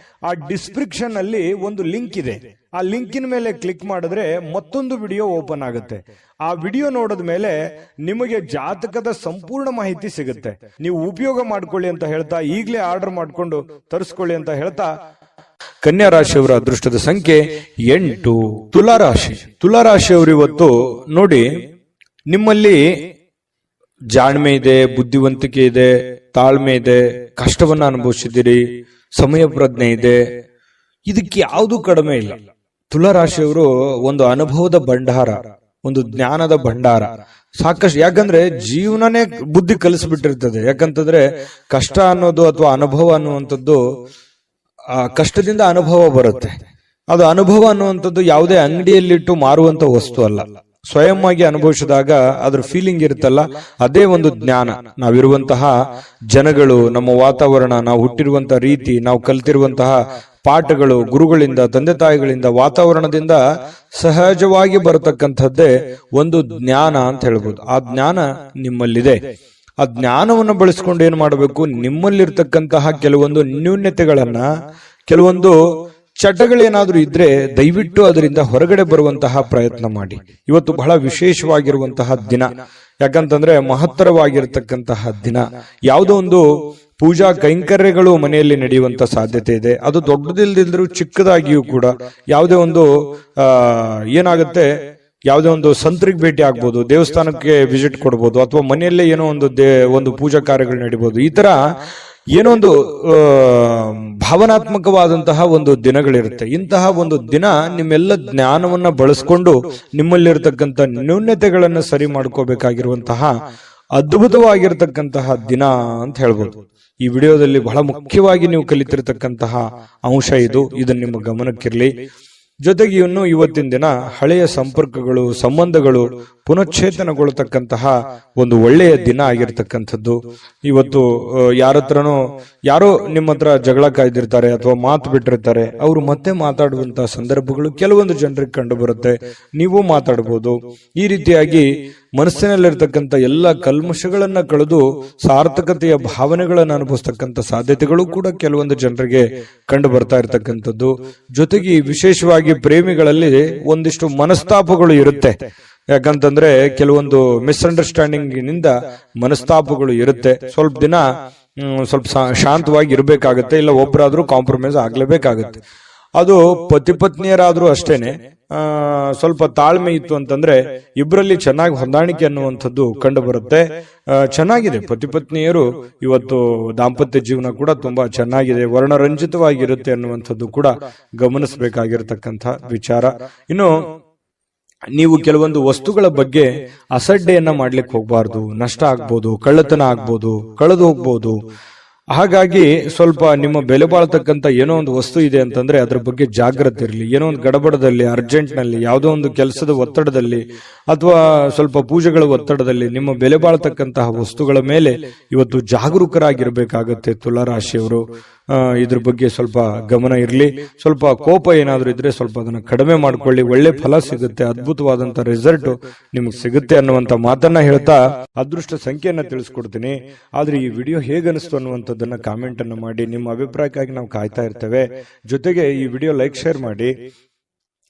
Speaker 1: ಆ ಡಿಸ್ಕ್ರಿಪ್ಷನ್ ಅಲ್ಲಿ ಒಂದು ಲಿಂಕ್ ಇದೆ. ಆ ಲಿಂಕಿನ ಮೇಲೆ ಕ್ಲಿಕ್ ಮಾಡಿದ್ರೆ ಮತ್ತೊಂದು ವಿಡಿಯೋ ಓಪನ್ ಆಗುತ್ತೆ. ಆ ವಿಡಿಯೋ ನೋಡಿದ ಮೇಲೆ ನಿಮಗೆ ಜಾತಕದ ಸಂಪೂರ್ಣ ಮಾಹಿತಿ ಸಿಗುತ್ತೆ. ನೀವು ಉಪಯೋಗ ಮಾಡ್ಕೊಳ್ಳಿ ಅಂತ ಹೇಳ್ತಾ, ಈಗಲೇ ಆರ್ಡರ್ ಮಾಡ್ಕೊಂಡು ತರಿಸ್ಕೊಳ್ಳಿ ಅಂತ ಹೇಳ್ತಾ, ಕನ್ಯಾ ರಾಶಿಯವರ ಅದೃಷ್ಟದ ಸಂಖ್ಯೆ 8. ತುಲಾರಾಶಿ. ತುಲಾರಾಶಿಯವರು ಇವತ್ತು ನೋಡಿ, ನಿಮ್ಮಲ್ಲಿ ಜಾಣ್ಮೆ ಇದೆ, ಬುದ್ಧಿವಂತಿಕೆ ಇದೆ, ತಾಳ್ಮೆ ಇದೆ, ಕಷ್ಟವನ್ನ ಅನುಭವಿಸಿದ್ದೀರಿ, ಸಮಯ ಪ್ರಜ್ಞೆ ಇದೆ. ಇದಕ್ಕೆ ಯಾವುದು ಕಡಿಮೆ ಇಲ್ಲ. ತುಲಾರಾಶಿಯವರು ಒಂದು ಅನುಭವದ ಭಂಡಾರ, ಒಂದು ಜ್ಞಾನದ ಭಂಡಾರ ಸಾಕಷ್ಟು. ಯಾಕಂದ್ರೆ ಜೀವನನೇ ಬುದ್ಧಿ ಕಲಿಸ್ಬಿಟ್ಟಿರ್ತದೆ. ಯಾಕಂತಂದ್ರೆ ಕಷ್ಟ ಅನ್ನೋದು ಅಥವಾ ಅನುಭವ ಅನ್ನುವಂಥದ್ದು, ಕಷ್ಟದಿಂದ ಅನುಭವ ಬರುತ್ತೆ. ಅದು ಅನುಭವ ಅನ್ನುವಂಥದ್ದು ಯಾವುದೇ ಅಂಗಡಿಯಲ್ಲಿಟ್ಟು ಮಾರುವಂತ ವಸ್ತು ಅಲ್ಲ. ಸ್ವಯಂ ಆಗಿ ಅನುಭವಿಸಿದಾಗ ಅದ್ರ ಫೀಲಿಂಗ್ ಇರುತ್ತಲ್ಲ, ಅದೇ ಒಂದು ಜ್ಞಾನ. ನಾವಿರುವಂತಹ ಜನಗಳು, ನಮ್ಮ ವಾತಾವರಣ, ನಾವು ಹುಟ್ಟಿರುವಂತಹ ರೀತಿ, ನಾವು ಕಲ್ತಿರುವಂತಹ ಪಾಠಗಳು, ಗುರುಗಳಿಂದ, ತಂದೆ ತಾಯಿಗಳಿಂದ, ವಾತಾವರಣದಿಂದ ಸಹಜವಾಗಿ ಬರತಕ್ಕಂಥದ್ದೇ ಒಂದು ಜ್ಞಾನ ಅಂತ ಹೇಳ್ಬೋದು. ಆ ಜ್ಞಾನ ನಿಮ್ಮಲ್ಲಿದೆ. ಆ ಜ್ಞಾನವನ್ನು ಬಳಸ್ಕೊಂಡು ಏನ್ ಮಾಡಬೇಕು, ನಿಮ್ಮಲ್ಲಿರ್ತಕ್ಕಂತಹ ಕೆಲವೊಂದು ನ್ಯೂನ್ಯತೆಗಳನ್ನ, ಕೆಲವೊಂದು ಚಟಗಳೇನಾದ್ರೂ ಇದ್ರೆ ದಯವಿಟ್ಟು ಅದರಿಂದ ಹೊರಗಡೆ ಬರುವಂತಹ ಪ್ರಯತ್ನ ಮಾಡಿ. ಇವತ್ತು ಬಹಳ ವಿಶೇಷವಾಗಿರುವಂತಹ ದಿನ, ಯಾಕಂತಂದ್ರೆ ಮಹತ್ತರವಾಗಿರ್ತಕ್ಕಂತಹ ದಿನ. ಯಾವುದೋ ಒಂದು ಪೂಜಾ ಕೈಂಕರ್ಯಗಳು ಮನೆಯಲ್ಲಿ ನಡೆಯುವಂತ ಸಾಧ್ಯತೆ ಇದೆ. ಅದು ದೊಡ್ಡದಿಲ್ದಿದ್ರು ಚಿಕ್ಕದಾಗಿಯೂ ಕೂಡ ಯಾವುದೇ ಒಂದು ಏನಾಗುತ್ತೆ, ಯಾವುದೇ ಒಂದು ಸಂತರಿಗೆ ಭೇಟಿ ಆಗ್ಬೋದು, ದೇವಸ್ಥಾನಕ್ಕೆ ವಿಸಿಟ್ ಕೊಡ್ಬೋದು, ಅಥವಾ ಮನೆಯಲ್ಲೇ ಏನೋ ಒಂದು ಪೂಜಾ ಕಾರ್ಯಗಳು ನಡೀಬಹುದು. ಈ ತರ ಏನೋ ಒಂದು ಭಾವನಾತ್ಮಕವಾದಂತಹ ಒಂದು ದಿನಗಳಿರುತ್ತೆ. ಇಂತಹ ಒಂದು ದಿನ ನಿಮ್ಮೆಲ್ಲ ಜ್ಞಾನವನ್ನ ಬಳಸ್ಕೊಂಡು ನಿಮ್ಮಲ್ಲಿರ್ತಕ್ಕಂಥ ನ್ಯೂನ್ಯತೆಗಳನ್ನು ಸರಿ ಮಾಡ್ಕೋಬೇಕಾಗಿರುವಂತಹ ಅದ್ಭುತವಾಗಿರ್ತಕ್ಕಂತಹ ದಿನ ಅಂತ ಹೇಳ್ಬೋದು. ಈ ವಿಡಿಯೋದಲ್ಲಿ ಬಹಳ ಮುಖ್ಯವಾಗಿ ನೀವು ಕಲಿತಿರ್ತಕ್ಕಂತಹ ಅಂಶ ಇದು. ಇದನ್ನ ನಿಮ್ಮ ಗಮನಕ್ಕಿರಲಿ. ಜೊತೆಗೆ ಇನ್ನು ಇವತ್ತಿನ ದಿನ ಹಳೆಯ ಸಂಪರ್ಕಗಳು, ಸಂಬಂಧಗಳು ಪುನಶ್ಚೇತನಗೊಳ್ಳತಕ್ಕಂತಹ ಒಂದು ಒಳ್ಳೆಯ ದಿನ ಆಗಿರ್ತಕ್ಕಂಥದ್ದು. ಇವತ್ತು ಯಾರೋ ನಿಮ್ಮ ಹತ್ರ ಜಗಳ ಕಾಯ್ದಿರ್ತಾರೆ ಅಥವಾ ಮಾತು ಬಿಟ್ಟಿರ್ತಾರೆ, ಅವರು ಮತ್ತೆ ಮಾತಾಡುವಂತಹ ಸಂದರ್ಭಗಳು ಕೆಲವೊಂದು ಜನರಿಗೆ ಕಂಡು ಬರುತ್ತೆ. ನೀವು ಮಾತಾಡಬಹುದು. ಈ ರೀತಿಯಾಗಿ ಮನಸ್ಸಿನಲ್ಲಿರ್ತಕ್ಕಂಥ ಎಲ್ಲ ಕಲ್ಮಶಗಳನ್ನ ಕಳೆದು ಸಾರ್ಥಕತೆಯ ಭಾವನೆಗಳನ್ನು ಅನುಭವಿಸ್ತಕ್ಕಂಥ ಸಾಧ್ಯತೆಗಳು ಕೂಡ ಕೆಲವೊಂದು ಜನರಿಗೆ ಕಂಡು ಬರ್ತಾ ಇರತಕ್ಕಂಥದ್ದು. ಜೊತೆಗೆ ವಿಶೇಷವಾಗಿ ಪ್ರೇಮಿಗಳಲ್ಲಿ ಒಂದಿಷ್ಟು ಮನಸ್ತಾಪಗಳು ಇರುತ್ತೆ. ಯಾಕಂತಂದ್ರೆ ಕೆಲವೊಂದು ಮಿಸ್ಅಂಡರ್ಸ್ಟ್ಯಾಂಡಿಂಗ್ ನಿಂದ ಮನಸ್ತಾಪಗಳು ಇರುತ್ತೆ. ಸ್ವಲ್ಪ ದಿನ ಸ್ವಲ್ಪ ಶಾಂತವಾಗಿ ಇರಬೇಕಾಗತ್ತೆ, ಇಲ್ಲ ಒಬ್ಬರಾದ್ರೂ ಕಾಂಪ್ರಮೈಸ್ ಆಗ್ಲೇಬೇಕಾಗತ್ತೆ. ಅದು ಪತಿ ಪತ್ನಿಯರಾದ್ರೂ ಅಷ್ಟೇನೆ. ಸ್ವಲ್ಪ ತಾಳ್ಮೆ ಇತ್ತು ಅಂತಂದ್ರೆ ಇಬ್ಬರಲ್ಲಿ ಚೆನ್ನಾಗಿ ಹೊಂದಾಣಿಕೆ ಅನ್ನುವಂಥದ್ದು ಕಂಡು ಬರುತ್ತೆ. ಚೆನ್ನಾಗಿದೆ, ಪತಿ ಪತ್ನಿಯರು ಇವತ್ತು ದಾಂಪತ್ಯ ಜೀವನ ಕೂಡ ತುಂಬಾ ಚೆನ್ನಾಗಿದೆ, ವರ್ಣರಂಜಿತವಾಗಿರುತ್ತೆ ಅನ್ನುವಂಥದ್ದು ಕೂಡ ಗಮನಿಸಬೇಕಾಗಿರತಕ್ಕಂಥ ವಿಚಾರ. ಇನ್ನು ನೀವು ಕೆಲವೊಂದು ವಸ್ತುಗಳ ಬಗ್ಗೆ ಅಸಡ್ಡೆಯನ್ನ ಮಾಡ್ಲಿಕ್ಕೆ ಹೋಗ್ಬಾರ್ದು. ನಷ್ಟ ಆಗ್ಬೋದು, ಕಳ್ಳತನ ಆಗ್ಬೋದು, ಕಳೆದು ಹೋಗ್ಬೋದು. ಹಾಗಾಗಿ ಸ್ವಲ್ಪ ನಿಮ್ಮ ಬೆಲೆ ಬಾಳ್ತಕ್ಕಂಥ ಏನೋ ಒಂದು ವಸ್ತು ಇದೆ ಅಂತಂದ್ರೆ ಅದ್ರ ಬಗ್ಗೆ ಜಾಗ್ರತೆ ಇರಲಿ. ಏನೋ ಒಂದು ಗಡಬಡದಲ್ಲಿ, ಅರ್ಜೆಂಟ್ ನಲ್ಲಿ, ಯಾವುದೋ ಒಂದು ಕೆಲಸದ ಒತ್ತಡದಲ್ಲಿ ಅಥವಾ ಸ್ವಲ್ಪ ಪೂಜೆಗಳ ಒತ್ತಡದಲ್ಲಿ ನಿಮ್ಮ ಬೆಲೆ ಬಾಳ್ತಕ್ಕಂತಹ ವಸ್ತುಗಳ ಮೇಲೆ ಇವತ್ತು ಜಾಗರೂಕರಾಗಿರ್ಬೇಕಾಗತ್ತೆ ತುಲಾರಾಶಿಯವರು. ಇದ್ರ ಬಗ್ಗೆ ಸ್ವಲ್ಪ ಗಮನ ಇರಲಿ. ಸ್ವಲ್ಪ ಕೋಪ ಏನಾದ್ರೂ ಇದ್ರೆ ಸ್ವಲ್ಪ ಅದನ್ನ ಕಡಿಮೆ ಮಾಡ್ಕೊಳ್ಳಿ. ಒಳ್ಳೆ ಫಲ ಸಿಗುತ್ತೆ, ಅದ್ಭುತವಾದಂತ ರಿಸಲ್ಟ್ ನಿಮ್ಗೆ ಸಿಗುತ್ತೆ ಅನ್ನುವಂತ ಮಾತನ್ನ ಹೇಳ್ತಾ ಅದೃಷ್ಟ ಸಂಖ್ಯೆಯನ್ನ ತಿಳಿಸ್ಕೊಡ್ತೀನಿ. ಆದ್ರೆ ಈ ವಿಡಿಯೋ ಹೇಗನಿಸ್ತು ಅನ್ನುವಂಥದ್ದನ್ನ ಕಾಮೆಂಟ್ ಅನ್ನು ಮಾಡಿ. ನಿಮ್ಮ ಅಭಿಪ್ರಾಯಕ್ಕಾಗಿ ನಾವು ಕಾಯ್ತಾ ಇರ್ತೇವೆ. ಜೊತೆಗೆ ಈ ವಿಡಿಯೋ ಲೈಕ್, ಶೇರ್ ಮಾಡಿ.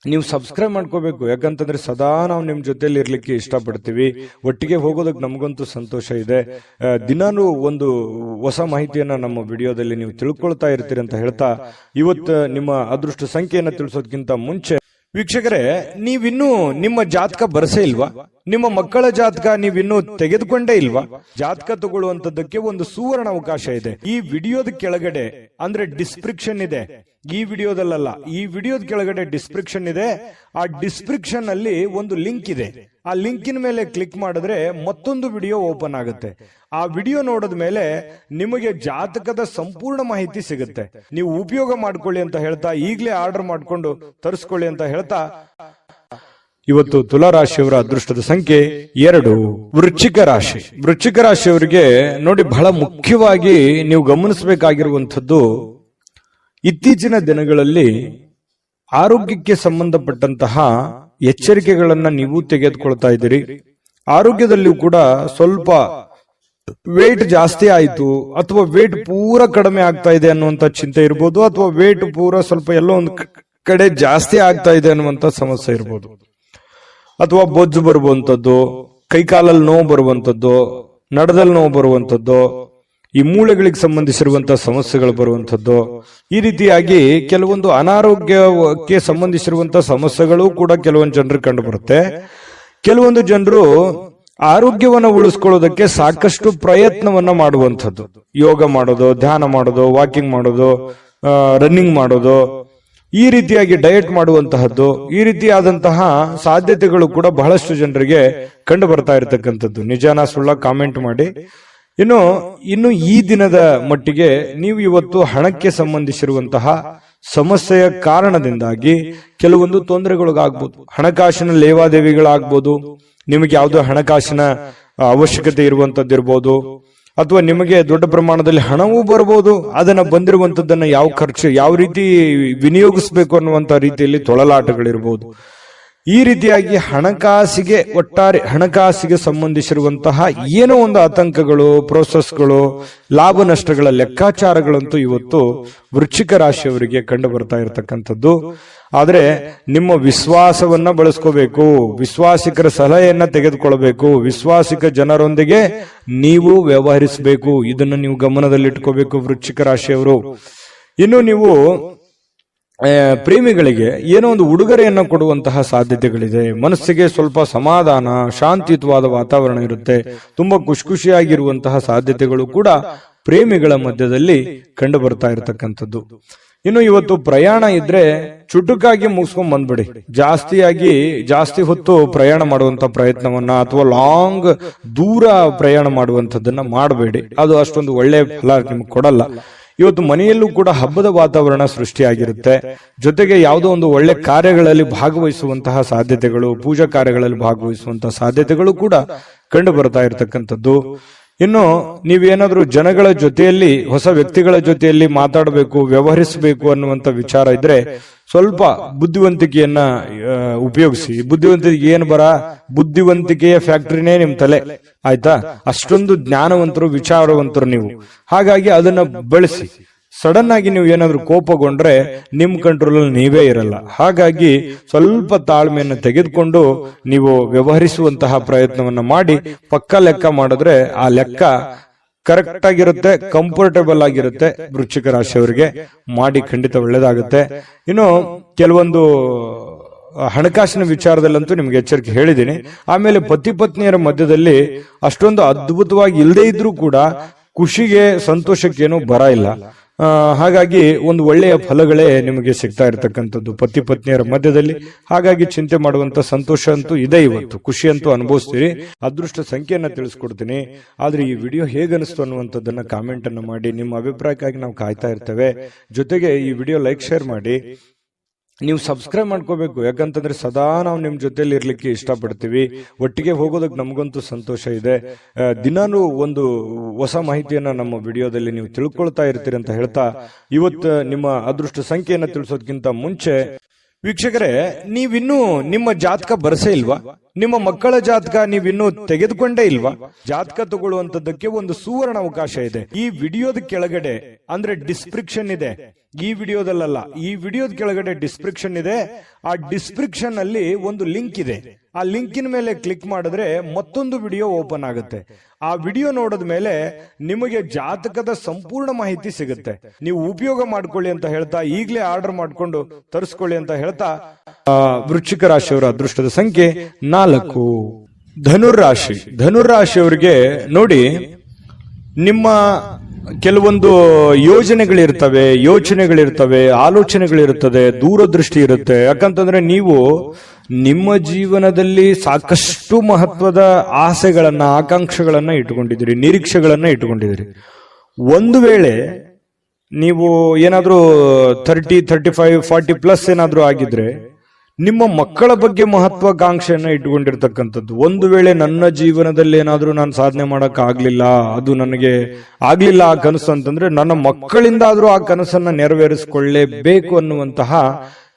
Speaker 1: ನೀವು ಸಬ್ಸ್ಕ್ರೈಬ್ ಮಾಡ್ಕೋಬೇಕು, ಯಾಕಂತಂದ್ರೆ ಸದಾ ನಾವು ನಿಮ್ ಜೊತೆಲಿ ಇರ್ಲಿಕ್ಕೆ ಇಷ್ಟಪಡ್ತೀವಿ. ಒಟ್ಟಿಗೆ ಹೋಗೋದಕ್ಕೆ ನಮಗಂತೂ ಸಂತೋಷ ಇದೆ. ದಿನಾನು ಒಂದು ಹೊಸ ಮಾಹಿತಿಯನ್ನ ನಮ್ಮ ವಿಡಿಯೋದಲ್ಲಿ ನೀವು ತಿಳ್ಕೊಳ್ತಾ ಇರ್ತೀರಿ ಅಂತ ಹೇಳ್ತಾ, ಇವತ್ತು ನಿಮ್ಮ ಅದೃಷ್ಟ ಸಂಖ್ಯೆಯನ್ನ ತಿಳಿಸೋದಕ್ಕಿಂತ ಮುಂಚೆ ವೀಕ್ಷಕರೇ, ನೀವಿನ್ನೂ ನಿಮ್ಮ ಜಾತಕ ಬರಸೇ ಇಲ್ವಾ? ನಿಮ್ಮ ಮಕ್ಕಳ ಜಾತಕ ನೀವಿನ್ನೂ ತೆಗೆದುಕೊಂಡೇ ಇಲ್ವಾ? ಜಾತಕ ತಗೊಳ್ಳುವಂತದ್ದಕ್ಕೆ ಒಂದು ಸುವರ್ಣ ಅವಕಾಶ ಇದೆ. ಈ ವಿಡಿಯೋದ ಕೆಳಗಡೆ ಅಂದ್ರೆ ಡಿಸ್ಕ್ರಿಪ್ಷನ್ ಇದೆ. ಈ ವಿಡಿಯೋದಲ್ಲ, ಈ ವಿಡಿಯೋದ ಕೆಳಗಡೆ ಡಿಸ್ಕ್ರಿಪ್ಷನ್ ಇದೆ. ಆ ಡಿಸ್ಕ್ರಿಪ್ಷನ್ ಅಲ್ಲಿ ಒಂದು ಲಿಂಕ್ ಇದೆ. ಆ ಲಿಂಕಿನ ಮೇಲೆ ಕ್ಲಿಕ್ ಮಾಡಿದ್ರೆ ಮತ್ತೊಂದು ವಿಡಿಯೋ ಓಪನ್ ಆಗುತ್ತೆ. ಆ ವಿಡಿಯೋ ನೋಡಿದ ಮೇಲೆ ನಿಮಗೆ ಜಾತಕದ ಸಂಪೂರ್ಣ ಮಾಹಿತಿ ಸಿಗುತ್ತೆ. ನೀವು ಉಪಯೋಗ ಮಾಡ್ಕೊಳ್ಳಿ ಅಂತ ಹೇಳ್ತಾ, ಈಗಲೇ ಆರ್ಡರ್ ಮಾಡ್ಕೊಂಡು ತರಿಸ್ಕೊಳ್ಳಿ ಅಂತ ಹೇಳ್ತಾ, ಇವತ್ತು ತುಲಾರಾಶಿಯವರ ಅದೃಷ್ಟದ ಸಂಖ್ಯೆ 2. ವೃಶ್ಚಿಕ ರಾಶಿ. ವೃಶ್ಚಿಕ ರಾಶಿಯವರಿಗೆ ನೋಡಿ, ಬಹಳ ಮುಖ್ಯವಾಗಿ ನೀವು ಗಮನಿಸಬೇಕಾಗಿರುವಂಥದ್ದು, ಇತ್ತೀಚಿನ ದಿನಗಳಲ್ಲಿ ಆರೋಗ್ಯಕ್ಕೆ ಸಂಬಂಧಪಟ್ಟಂತಹ ಎಚ್ಚರಿಕೆಗಳನ್ನ ನೀವು ತೆಗೆದುಕೊಳ್ತಾ ಇದ್ದೀರಿ. ಆರೋಗ್ಯದಲ್ಲಿಯೂ ಕೂಡ ಸ್ವಲ್ಪ ವೇಟ್ ಜಾಸ್ತಿ ಆಯ್ತು, ಅಥವಾ ವೇಟ್ ಪೂರ ಕಡಿಮೆ ಆಗ್ತಾ ಇದೆ ಅನ್ನುವಂತ ಚಿಂತೆ ಇರ್ಬೋದು, ಅಥವಾ ವೇಟ್ ಪೂರ ಸ್ವಲ್ಪ ಎಲ್ಲೋ ಒಂದು ಕಡೆ ಜಾಸ್ತಿ ಆಗ್ತಾ ಇದೆ ಅನ್ನುವಂತ ಸಮಸ್ಯೆ ಇರ್ಬೋದು, ಅಥವಾ ಬೊಜ್ಜು ಬರುವಂತದ್ದು, ಕೈಕಾಲಲ್ಲಿ ನೋವು ಬರುವಂತದ್ದು, ನಡದಲ್ಲಿ ನೋವು ಬರುವಂತದ್ದು, ಈ ಮೂಳೆಗಳಿಗೆ ಸಂಬಂಧಿಸಿರುವಂತಹ ಸಮಸ್ಯೆಗಳು ಬರುವಂತದ್ದು. ಈ ರೀತಿಯಾಗಿ ಕೆಲವೊಂದು ಅನಾರೋಗ್ಯಕ್ಕೆ ಸಂಬಂಧಿಸಿರುವಂತಹ ಸಮಸ್ಯೆಗಳು ಕೂಡ ಕೆಲವೊಂದು ಜನರಿಗೆ ಕಂಡು ಬರುತ್ತೆ. ಕೆಲವೊಂದು ಜನರು ಆರೋಗ್ಯವನ್ನು ಉಳಿಸ್ಕೊಳ್ಳೋದಕ್ಕೆ ಸಾಕಷ್ಟು ಪ್ರಯತ್ನವನ್ನ ಮಾಡುವಂಥದ್ದು. ಯೋಗ ಮಾಡೋದು, ಧ್ಯಾನ ಮಾಡೋದು, ವಾಕಿಂಗ್ ಮಾಡೋದು, ರನ್ನಿಂಗ್ ಮಾಡೋದು, ಈ ರೀತಿಯಾಗಿ ಡಯಟ್ ಮಾಡುವಂತಹದ್ದು, ಈ ರೀತಿಯಾದಂತಹ ಸಾಧ್ಯತೆಗಳು ಕೂಡ ಬಹಳಷ್ಟು ಜನರಿಗೆ ಕಂಡು ಬರ್ತಾ ಇರತಕ್ಕಂಥದ್ದು. ನಿಜಾನ ಸುಳ್ಳ ಕಾಮೆಂಟ್ ಮಾಡಿ. ಇನ್ನು ಈ ದಿನದ ಮಟ್ಟಿಗೆ ನೀವು ಇವತ್ತು ಹಣಕ್ಕೆ ಸಂಬಂಧಿಸಿರುವಂತಹ ಸಮಸ್ಯೆಯ ಕಾರಣದಿಂದಾಗಿ ಕೆಲವೊಂದು ತೊಂದರೆಗಳಿಗಾಗ್ಬೋದು. ಹಣಕಾಸಿನ ಲೇವಾದೇವಿಗಳಾಗ್ಬೋದು, ನಿಮಗೆ ಯಾವುದೋ ಹಣಕಾಸಿನ ಅವಶ್ಯಕತೆ ಇರುವಂತದ್ದಿರ್ಬೋದು, ಅಥವಾ ನಿಮಗೆ ದೊಡ್ಡ ಪ್ರಮಾಣದಲ್ಲಿ ಹಣವೂ ಬರ್ಬೋದು. ಅದನ್ನ ಬಂದಿರುವಂತದ್ದನ್ನ ಯಾವ ರೀತಿ ವಿನಿಯೋಗಿಸಬೇಕು ಅನ್ನುವಂತ ರೀತಿಯಲ್ಲಿ ತೊಳಲಾಟಗಳಿರ್ಬೋದು. ಈ ರೀತಿಯಾಗಿ ಒಟ್ಟಾರೆ ಹಣಕಾಸಿಗೆ ಸಂಬಂಧಿಸಿರುವಂತಹ ಏನೋ ಒಂದು ಆತಂಕಗಳು, ಪ್ರೋಸೆಸ್ಗಳು, ಲಾಭ ನಷ್ಟಗಳ ಲೆಕ್ಕಾಚಾರಗಳಂತೂ ಇವತ್ತು ವೃಶ್ಚಿಕ ರಾಶಿಯವರಿಗೆ ಕಂಡು ಬರ್ತಾ ಇರತಕ್ಕಂಥದ್ದು. ಆದ್ರೆ ನಿಮ್ಮ ವಿಶ್ವಾಸವನ್ನ ಬಳಸ್ಕೋಬೇಕು, ವಿಶ್ವಾಸಿಕರ ಸಲಹೆಯನ್ನ ತೆಗೆದುಕೊಳ್ಬೇಕು, ವಿಶ್ವಾಸಿಕ ಜನರೊಂದಿಗೆ ನೀವು ವ್ಯವಹರಿಸಬೇಕು. ಇದನ್ನು ನೀವು ಗಮನದಲ್ಲಿಟ್ಕೋಬೇಕು ವೃಶ್ಚಿಕ ರಾಶಿಯವರು. ಇನ್ನು ನೀವು ಪ್ರೇಮಿಗಳಿಗೆ ಏನೋ ಒಂದು ಉಡುಗೊರೆಯನ್ನು ಕೊಡುವಂತಹ ಸಾಧ್ಯತೆಗಳಿದೆ. ಮನಸ್ಸಿಗೆ ಸ್ವಲ್ಪ ಸಮಾಧಾನ, ಶಾಂತಿಯುತವಾದ ವಾತಾವರಣ ಇರುತ್ತೆ. ತುಂಬಾ ಖುಷಿಯಾಗಿರುವಂತಹ ಸಾಧ್ಯತೆಗಳು ಕೂಡ ಪ್ರೇಮಿಗಳ ಮಧ್ಯದಲ್ಲಿ ಕಂಡು ಬರ್ತಾ ಇರತಕ್ಕಂಥದ್ದು. ಇನ್ನು ಇವತ್ತು ಪ್ರಯಾಣ ಇದ್ರೆ ಚುಟುಕಾಗಿ ಮುಗಿಸ್ಕೊಂಡ್ ಬಂದ್ಬಿಡಿ. ಜಾಸ್ತಿ ಹೊತ್ತು ಪ್ರಯಾಣ ಮಾಡುವಂತ ಪ್ರಯತ್ನವನ್ನ ಅಥವಾ ಲಾಂಗ್ ದೂರ ಪ್ರಯಾಣ ಮಾಡುವಂತದ್ದನ್ನ ಮಾಡಬೇಡಿ. ಅದು ಅಷ್ಟೊಂದು ಒಳ್ಳೆಯ ಫಲ ನಿಮ್ಗೆ ಕೊಡಲ್ಲ. ಇವತ್ತು ಮನೆಯಲ್ಲೂ ಕೂಡ ಹಬ್ಬದ ವಾತಾವರಣ ಸೃಷ್ಟಿಯಾಗಿರುತ್ತೆ. ಜೊತೆಗೆ ಯಾವುದೋ ಒಂದು ಒಳ್ಳೆ ಕಾರ್ಯಗಳಲ್ಲಿ ಭಾಗವಹಿಸುವಂತಹ ಸಾಧ್ಯತೆಗಳು, ಪೂಜಾ ಕಾರ್ಯಗಳಲ್ಲಿ ಭಾಗವಹಿಸುವಂತಹ ಸಾಧ್ಯತೆಗಳು ಕೂಡ ಕಂಡು ಬರ್ತಾ ಇರತಕ್ಕಂಥದ್ದು. ಇನ್ನು ನೀವೇನಾದ್ರೂ ಜನಗಳ ಜೊತೆಯಲ್ಲಿ, ಹೊಸ ವ್ಯಕ್ತಿಗಳ ಜೊತೆಯಲ್ಲಿ ಮಾತಾಡಬೇಕು, ವ್ಯವಹರಿಸಬೇಕು ಅನ್ನುವಂತ ವಿಚಾರ ಇದ್ರೆ ಸ್ವಲ್ಪ ಬುದ್ಧಿವಂತಿಕೆಯನ್ನ ಉಪಯೋಗಿಸಿ. ಬುದ್ಧಿವಂತಿಕೆ ಏನು ಬುದ್ಧಿವಂತಿಕೆಯ ಫ್ಯಾಕ್ಟರಿನೇ ನಿಮ್ ತಲೆ, ಆಯ್ತಾ? ಅಷ್ಟೊಂದು ಜ್ಞಾನವಂತರು, ವಿಚಾರವಂತರು ನೀವು. ಹಾಗಾಗಿ ಅದನ್ನ ಬಳಸಿ. ಸಡನ್ ಆಗಿ ನೀವು ಏನಾದ್ರೂ ಕೋಪಗೊಂಡ್ರೆ ನಿಮ್ ಕಂಟ್ರೋಲ್ ಅಲ್ಲಿ ನೀವೇ ಇರಲ್ಲ. ಹಾಗಾಗಿ ಸ್ವಲ್ಪ ತಾಳ್ಮೆಯನ್ನು ತೆಗೆದುಕೊಂಡು ನೀವು ವ್ಯವಹರಿಸುವಂತಹ ಪ್ರಯತ್ನವನ್ನ ಮಾಡಿ. ಪಕ್ಕ ಲೆಕ್ಕ ಮಾಡಿದ್ರೆ ಆ ಲೆಕ್ಕ ಕರೆಕ್ಟ್ ಆಗಿರುತ್ತೆ, ಕಂಫರ್ಟೇಬಲ್ ಆಗಿರುತ್ತೆ. ವೃಶ್ಚಿಕ ರಾಶಿಯವರಿಗೆ ಮಾಡಿ, ಖಂಡಿತ ಒಳ್ಳೇದಾಗುತ್ತೆ. ಇನ್ನು ಕೆಲವೊಂದು ಹಣಕಾಸಿನ ವಿಚಾರದಲ್ಲಂತೂ ನಿಮ್ಗೆ ಎಚ್ಚರಿಕೆ ಹೇಳಿದ್ದೀನಿ. ಆಮೇಲೆ ಪತಿ ಪತ್ನಿಯರ ಮಧ್ಯದಲ್ಲಿ ಅಷ್ಟೊಂದು ಅದ್ಭುತವಾಗಿ ಇಲ್ಲದೆ ಇದ್ರೂ ಕೂಡ ಖುಷಿಗೆ, ಸಂತೋಷಕ್ಕೇನು ಬರ ಇಲ್ಲ. ಹಾಗಾಗಿ ಒಂದು ಒಳ್ಳೆಯ ಫಲಗಳೇ ನಿಮಗೆ ಸಿಗ್ತಾ ಇರತಕ್ಕಂಥದ್ದು ಪತಿ ಪತ್ನಿಯರ ಮಧ್ಯದಲ್ಲಿ. ಹಾಗಾಗಿ ಚಿಂತೆ ಮಾಡುವಂತ ಸಂತೋಷ ಅಂತೂ ಇದೆ. ಇವತ್ತು ಖುಷಿ ಅಂತೂ ಅನುಭವಿಸ್ತೀರಿ. ಅದೃಷ್ಟ ಸಂಖ್ಯೆಯನ್ನ ತಿಳಿಸ್ಕೊಡ್ತೀನಿ. ಆದ್ರೆ ಈ ವಿಡಿಯೋ ಹೇಗನಿಸ್ತು ಅನ್ನುವಂಥದ್ದನ್ನ ಕಾಮೆಂಟ್ ಅನ್ನು ಮಾಡಿ. ನಿಮ್ಮ ಅಭಿಪ್ರಾಯಕ್ಕಾಗಿ ನಾವು ಕಾಯ್ತಾ ಇರ್ತೇವೆ. ಜೊತೆಗೆ ಈ ವಿಡಿಯೋ ಲೈಕ್, ಶೇರ್ ಮಾಡಿ. ನೀವು ಸಬ್ಸ್ಕ್ರೈಬ್ ಮಾಡ್ಕೋಬೇಕು. ಯಾಕಂತಂದ್ರೆ ಸದಾ ನಾವು ನಿಮ್ ಜೊತೆಲಿ ಇರ್ಲಿಕ್ಕೆ ಇಷ್ಟಪಡ್ತೀವಿ. ಒಟ್ಟಿಗೆ ಹೋಗೋದಕ್ಕೆ ನಮಗಂತೂ ಸಂತೋಷ ಇದೆ. ದಿನಾನು ಒಂದು ಹೊಸ ಮಾಹಿತಿಯನ್ನ ನಮ್ಮ ವಿಡಿಯೋದಲ್ಲಿ ನೀವು ತಿಳ್ಕೊಳ್ತಾ ಇರ್ತೀರಿ ಅಂತ ಹೇಳ್ತಾ, ಇವತ್ತು ನಿಮ್ಮ ಅದೃಷ್ಟ ಸಂಖ್ಯೆಯನ್ನ ತಿಳಿಸೋದಕ್ಕಿಂತ ಮುಂಚೆ ವೀಕ್ಷಕರೇ, ನೀವಿನ್ನೂ ನಿಮ್ಮ ಜಾತಕ ಬರಸೇ ಇಲ್ವಾ? ನಿಮ್ಮ ಮಕ್ಕಳ ಜಾತಕ ನೀವಿನ್ನೂ ತೆಗೆದುಕೊಂಡೇ ಇಲ್ವಾ? ಜಾತಕ ತಗೊಳ್ಳುವಂತದ್ದಕ್ಕೆ ಒಂದು ಸುವರ್ಣ ಅವಕಾಶ ಇದೆ. ಈ ವಿಡಿಯೋದ ಕೆಳಗಡೆ ಅಂದ್ರೆ ಡಿಸ್ಕ್ರಿಪ್ಷನ್ ಇದೆ. ಈ ವಿಡಿಯೋದಲ್ಲ, ಈ ವಿಡಿಯೋದ ಕೆಳಗಡೆ ಡಿಸ್ಕ್ರಿಪ್ಷನ್ ಇದೆ. ಆ ಡಿಸ್ಕ್ರಿಪ್ಷನ್ ಅಲ್ಲಿ ಒಂದು ಲಿಂಕ್ ಇದೆ. ಆ ಲಿಂಕಿನ ಮೇಲೆ ಕ್ಲಿಕ್ ಮಾಡಿದ್ರೆ ಮತ್ತೊಂದು ವಿಡಿಯೋ ಓಪನ್ ಆಗುತ್ತೆ. ಆ ವಿಡಿಯೋ ನೋಡಿದ ಮೇಲೆ ನಿಮಗೆ ಜಾತಕದ ಸಂಪೂರ್ಣ ಮಾಹಿತಿ ಸಿಗುತ್ತೆ. ನೀವು ಉಪಯೋಗ ಮಾಡ್ಕೊಳ್ಳಿ ಅಂತ ಹೇಳ್ತಾ, ಈಗಲೇ ಆರ್ಡರ್ ಮಾಡ್ಕೊಂಡು ತರಿಸ್ಕೊಳ್ಳಿ ಅಂತ ಹೇಳ್ತಾ, ವೃಶ್ಚಿಕ ರಾಶಿಯವರ ಅದೃಷ್ಟದ ಸಂಖ್ಯೆ 4. ಧನುರಾಶಿ. ಧನುರಾಶಿಯವರಿಗೆ ನೋಡಿ, ನಿಮ್ಮ ಕೆಲವೊಂದು ಯೋಚನೆಗಳಿರ್ತವೆ, ಆಲೋಚನೆಗಳಿರ್ತದೆ, ದೂರದೃಷ್ಟಿ ಇರುತ್ತೆ. ಯಾಕಂತಂದ್ರೆ ನೀವು ನಿಮ್ಮ ಜೀವನದಲ್ಲಿ ಸಾಕಷ್ಟು ಮಹತ್ವದ ಆಸೆಗಳನ್ನ, ಆಕಾಂಕ್ಷೆಗಳನ್ನ ಇಟ್ಟುಕೊಂಡಿದ್ದೀರಿ, ನಿರೀಕ್ಷೆಗಳನ್ನ ಇಟ್ಟುಕೊಂಡಿದ್ದೀರಿ. ಒಂದು ವೇಳೆ ನೀವು ಏನಾದ್ರೂ 30, 35, 40 ಪ್ಲಸ್ ಏನಾದ್ರೂ ಆಗಿದ್ರೆ ನಿಮ್ಮ ಮಕ್ಕಳ ಬಗ್ಗೆ ಮಹತ್ವಾಕಾಂಕ್ಷೆಯನ್ನ ಇಟ್ಟುಕೊಂಡಿರ್ತಕ್ಕಂಥದ್ದು. ಒಂದು ವೇಳೆ ನನ್ನ ಜೀವನದಲ್ಲಿ ಏನಾದ್ರೂ ನಾನು ಸಾಧನೆ ಮಾಡಕ್ ಆಗ್ಲಿಲ್ಲ, ಅದು ನನಗೆ ಆಗ್ಲಿಲ್ಲ ಆ ಕನಸು ಅಂತಂದ್ರೆ, ನನ್ನ ಮಕ್ಕಳಿಂದಾದ್ರೂ ಆ ಕನಸನ್ನ ನೆರವೇರಿಸಿಕೊಳ್ಳೇಬೇಕು ಅನ್ನುವಂತಹ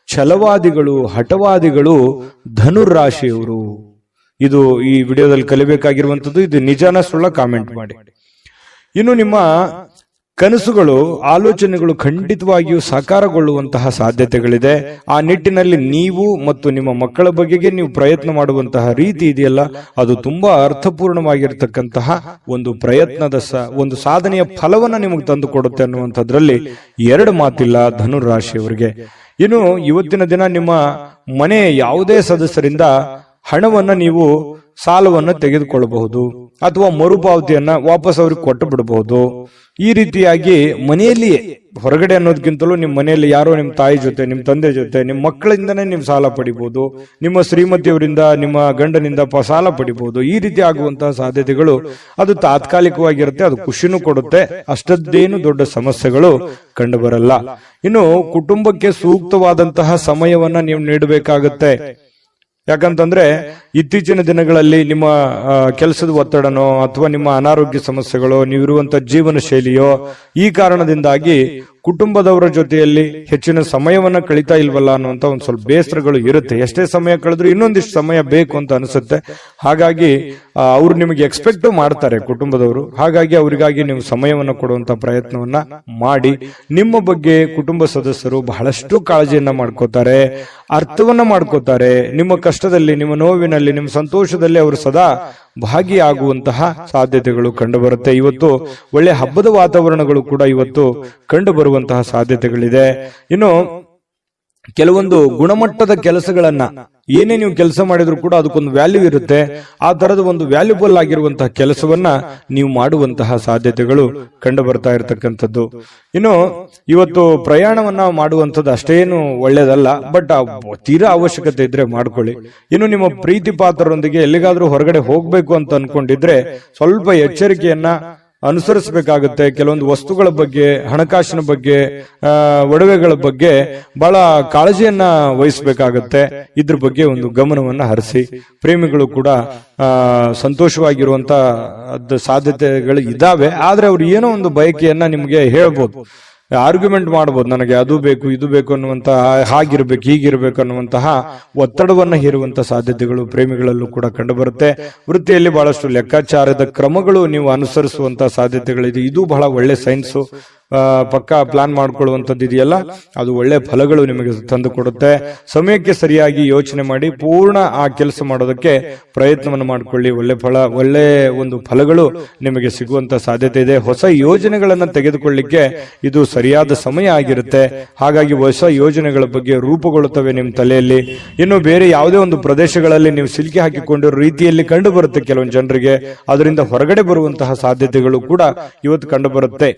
Speaker 1: ಛಲವಾದಿಗಳು, ಹಠವಾದಿಗಳು ಧನುರಾಶಿಯವರು. ಇದು ಈ ವಿಡಿಯೋದಲ್ಲಿ ಕಲಿಬೇಕಾಗಿರುವಂತದ್ದು. ಇದು ನಿಜಾನ ಸುಳ್ಳ ಕಾಮೆಂಟ್ ಮಾಡಿ. ಇನ್ನು ನಿಮ್ಮ ಕನಸುಗಳು, ಆಲೋಚನೆಗಳು ಖಂಡಿತವಾಗಿಯೂ ಸಾಕಾರಗೊಳ್ಳುವಂತಹ ಸಾಧ್ಯತೆಗಳಿದೆ. ಆ ನಿಟ್ಟಿನಲ್ಲಿ ನೀವು ಮತ್ತು ನಿಮ್ಮ ಮಕ್ಕಳ ಬಗೆಗೆ ನೀವು ಪ್ರಯತ್ನ ಮಾಡುವಂತಹ ರೀತಿ ಇದೆಯಲ್ಲ, ಅದು ತುಂಬಾ ಅರ್ಥಪೂರ್ಣವಾಗಿರ್ತಕ್ಕಂತಹ ಒಂದು ಪ್ರಯತ್ನದ ಒಂದು ಸಾಧನೆಯ ಫಲವನ್ನ ನಿಮಗೆ ತಂದು ಕೊಡುತ್ತೆ ಅನ್ನುವಂಥದ್ರಲ್ಲಿ ಎರಡು ಮಾತಿಲ್ಲ ಧನುರಾಶಿಯವರಿಗೆ. ಇನ್ನು ಇವತ್ತಿನ ದಿನ ನಿಮ್ಮ ಮನೆಯ ಯಾವುದೇ ಸದಸ್ಯರಿಂದ ಹಣವನ್ನ ನೀವು ಸಾಲವನ್ನು ತೆಗೆದುಕೊಳ್ಳಬಹುದು ಅಥವಾ ಮರುಪಾವತಿಯನ್ನ ವಾಪಸ್ ಅವ್ರಿಗೆ ಕೊಟ್ಟು ಬಿಡಬಹುದು. ಈ ರೀತಿಯಾಗಿ ಮನೆಯಲ್ಲಿಯೇ, ಹೊರಗಡೆ ಅನ್ನೋದಕ್ಕಿಂತಲೂ ನಿಮ್ಮ ಮನೆಯಲ್ಲಿ ಯಾರೋ ನಿಮ್ಮ ತಾಯಿ ಜೊತೆ, ನಿಮ್ಮ ತಂದೆ ಜೊತೆ, ನಿಮ್ಮ ಮಕ್ಕಳಿಂದನೇ ನೀವು ಸಾಲ ಪಡಿಬಹುದು, ನಿಮ್ಮ ಶ್ರೀಮತಿಯವರಿಂದ, ನಿಮ್ಮ ಗಂಡನಿಂದ ಸಾಲ ಪಡಿಬಹುದು. ಈ ರೀತಿ ಆಗುವಂತಹ ಸಾಧ್ಯತೆಗಳು ಅದು ತಾತ್ಕಾಲಿಕವಾಗಿರುತ್ತೆ, ಅದು ಖುಷಿನೂ ಕೊಡುತ್ತೆ, ಅಷ್ಟದ್ದೇನು ದೊಡ್ಡ ಸಮಸ್ಯೆಗಳು ಕಂಡು ಬರಲ್ಲ. ಇನ್ನು ಕುಟುಂಬಕ್ಕೆ ಸೂಕ್ತವಾದಂತಹ ಸಮಯವನ್ನ ನೀವು ನೀಡಬೇಕಾಗತ್ತೆ. ಯಾಕಂತಂದ್ರೆ ಇತ್ತೀಚಿನ ದಿನಗಳಲ್ಲಿ ನಿಮ್ಮ ಕೆಲಸದ ಒತ್ತಡನೋ ಅಥವಾ ನಿಮ್ಮ ಅನಾರೋಗ್ಯ ಸಮಸ್ಯೆಗಳೋ, ನೀವಿರುವಂತ ಜೀವನ ಶೈಲಿಯೋ, ಈ ಕಾರಣದಿಂದಾಗಿ ಕುಟುಂಬದವರ ಜೊತೆಯಲ್ಲಿ ಹೆಚ್ಚಿನ ಸಮಯವನ್ನ ಕಳೀತಾ ಇಲ್ವಲ್ಲ ಅನ್ನುವಂತ ಒಂದು ಸ್ವಲ್ಪ ಬೇಸರಗಳು ಇರುತ್ತೆ. ಎಷ್ಟೇ ಸಮಯ ಕಳೆದ್ರೂ ಇನ್ನೊಂದಿಷ್ಟು ಸಮಯ ಬೇಕು ಅಂತ ಅನಿಸುತ್ತೆ. ಹಾಗಾಗಿ ಅವ್ರು ನಿಮಗೆ ಎಕ್ಸ್ಪೆಕ್ಟ್ ಮಾಡ್ತಾರೆ ಕುಟುಂಬದವರು. ಹಾಗಾಗಿ ಅವರಿಗಾಗಿ ನೀವು ಸಮಯವನ್ನು ಕೊಡುವಂತ ಪ್ರಯತ್ನವನ್ನ ಮಾಡಿ. ನಿಮ್ಮ ಬಗ್ಗೆ ಕುಟುಂಬ ಸದಸ್ಯರು ಬಹಳಷ್ಟು ಕಾಳಜಿಯನ್ನ ಮಾಡ್ಕೋತಾರೆ, ಅರ್ಥವನ್ನ ಮಾಡ್ಕೋತಾರೆ. ನಿಮ್ಮ ಕಷ್ಟದಲ್ಲಿ, ನಿಮ್ಮ ನೋವಿನಲ್ಲಿ, ನಿಮ್ಮ ಸಂತೋಷದಲ್ಲಿ ಅವರು ಸದಾ ಭಾಗಿಯಾಗುವಂತಹ ಸಾಧ್ಯತೆಗಳು ಕಂಡು ಬರುತ್ತೆ. ಇವತ್ತು ಒಳ್ಳೆ ಹಬ್ಬದ ವಾತಾವರಣಗಳು ಕೂಡ ಇವತ್ತು ಕಂಡು ಬರುವಂತಹ ಸಾಧ್ಯತೆಗಳಿದೆ. ಇನ್ನು ಕೆಲವೊಂದು ಗುಣಮಟ್ಟದ ಕೆಲಸಗಳನ್ನ, ಏನೇ ನೀವು ಕೆಲಸ ಮಾಡಿದ್ರು ಕೂಡ ಅದಕ್ಕೊಂದು ವ್ಯಾಲ್ಯೂ ಇರುತ್ತೆ. ಆ ತರದ ಒಂದು ವ್ಯಾಲ್ಯೂಬಲ್ ಆಗಿರುವಂತಹ ಕೆಲಸವನ್ನ ನೀವು ಮಾಡುವಂತಹ ಸಾಧ್ಯತೆಗಳು ಕಂಡು ಬರ್ತಾ ಇರತಕ್ಕಂಥದ್ದು. ಇನ್ನು ಇವತ್ತು ಪ್ರಯಾಣವನ್ನ ಮಾಡುವಂಥದ್ದು ಅಷ್ಟೇನು ಒಳ್ಳೇದಲ್ಲ, ಬಟ್ ತೀರಾ ಅವಶ್ಯಕತೆ ಇದ್ರೆ ಮಾಡ್ಕೊಳ್ಳಿ. ಇನ್ನು ನಿಮ್ಮ ಪ್ರೀತಿ ಪಾತ್ರರೊಂದಿಗೆ ಎಲ್ಲಿಗಾದ್ರೂ ಹೊರಗಡೆ ಹೋಗ್ಬೇಕು ಅಂತ ಅನ್ಕೊಂಡಿದ್ರೆ ಸ್ವಲ್ಪ ಎಚ್ಚರಿಕೆಯನ್ನ ಅನುಸರಿಸಬೇಕಾಗುತ್ತೆ. ಕೆಲವೊಂದು ವಸ್ತುಗಳ ಬಗ್ಗೆ, ಹಣಕಾಸಿನ ಬಗ್ಗೆ, ಒಡವೆಗಳ ಬಗ್ಗೆ ಬಹಳ ಕಾಳಜಿಯನ್ನ ವಹಿಸಬೇಕಾಗತ್ತೆ. ಇದ್ರ ಬಗ್ಗೆ ಒಂದು ಗಮನವನ್ನ ಹರಿಸಿ. ಪ್ರೇಮಿಗಳು ಕೂಡ ಸಂತೋಷವಾಗಿರುವಂತ ಸಾಧ್ಯತೆಗಳು ಇದಾವೆ. ಆದ್ರೆ ಅವ್ರು ಏನೋ ಒಂದು ಬಯಕೆಯನ್ನ ನಿಮ್ಗೆ ಹೇಳ್ಬೋದು, ಆರ್ಗ್ಯುಮೆಂಟ್ ಮಾಡಬಹುದು, ನನಗೆ ಅದು ಬೇಕು ಇದು ಬೇಕು ಅನ್ನುವಂತಹ, ಹಾಗಿರ್ಬೇಕು ಹೀಗಿರ್ಬೇಕು ಅನ್ನುವಂತಹ ಒತ್ತಡವನ್ನ ಹೇರುವಂತಹ ಸಾಧ್ಯತೆಗಳು ಪ್ರೇಮಿಗಳಲ್ಲೂ ಕೂಡ ಕಂಡು ಬರುತ್ತೆ. ವೃತ್ತಿಯಲ್ಲಿ ಬಹಳಷ್ಟು ಲೆಕ್ಕಾಚಾರದ ಕ್ರಮಗಳು ನೀವು ಅನುಸರಿಸುವಂತಹ ಸಾಧ್ಯತೆಗಳಿದೆ. ಇದು ಬಹಳ ಒಳ್ಳೆ ಸೈನ್ಸು. ಪಕ್ಕಾ ಪ್ಲಾನ್ ಮಾಡ್ಕೊಳ್ಳುವಂಥದ್ದು ಇದೆಯಲ್ಲ, ಅದು ಒಳ್ಳೆ ಫಲಗಳು ನಿಮಗೆ ತಂದು ಕೊಡುತ್ತೆ. ಸಮಯಕ್ಕೆ ಸರಿಯಾಗಿ ಯೋಚನೆ ಮಾಡಿ ಪೂರ್ಣ ಆ ಕೆಲಸ ಮಾಡೋದಕ್ಕೆ ಪ್ರಯತ್ನವನ್ನು ಮಾಡಿಕೊಳ್ಳಿ. ಒಳ್ಳೆ ಒಂದು ಫಲಗಳು ನಿಮಗೆ ಸಿಗುವಂತ ಸಾಧ್ಯತೆ ಇದೆ. ಹೊಸ ಯೋಜನೆಗಳನ್ನ ತೆಗೆದುಕೊಳ್ಳಿಕ್ಕೆ ಇದು ಸರಿಯಾದ ಸಮಯ ಆಗಿರುತ್ತೆ. ಹಾಗಾಗಿ ಹೊಸ ಯೋಜನೆಗಳ ಬಗ್ಗೆ ರೂಪುಗೊಳ್ಳುತ್ತವೆ ನಿಮ್ಮ ತಲೆಯಲ್ಲಿ. ಇನ್ನು ಬೇರೆ ಯಾವುದೇ ಒಂದು ಪ್ರದೇಶಗಳಲ್ಲಿ ನೀವು ಸಿಲುಕಿ ಹಾಕಿಕೊಂಡಿರೋ ರೀತಿಯಲ್ಲಿ ಕಂಡು ಬರುತ್ತೆ ಕೆಲವೊಂದು ಜನರಿಗೆ. ಅದರಿಂದ ಹೊರಗಡೆ ಬರುವಂತಹ ಸಾಧ್ಯತೆಗಳು ಕೂಡ ಇವತ್ತು ಕಂಡು ಬರುತ್ತೆ.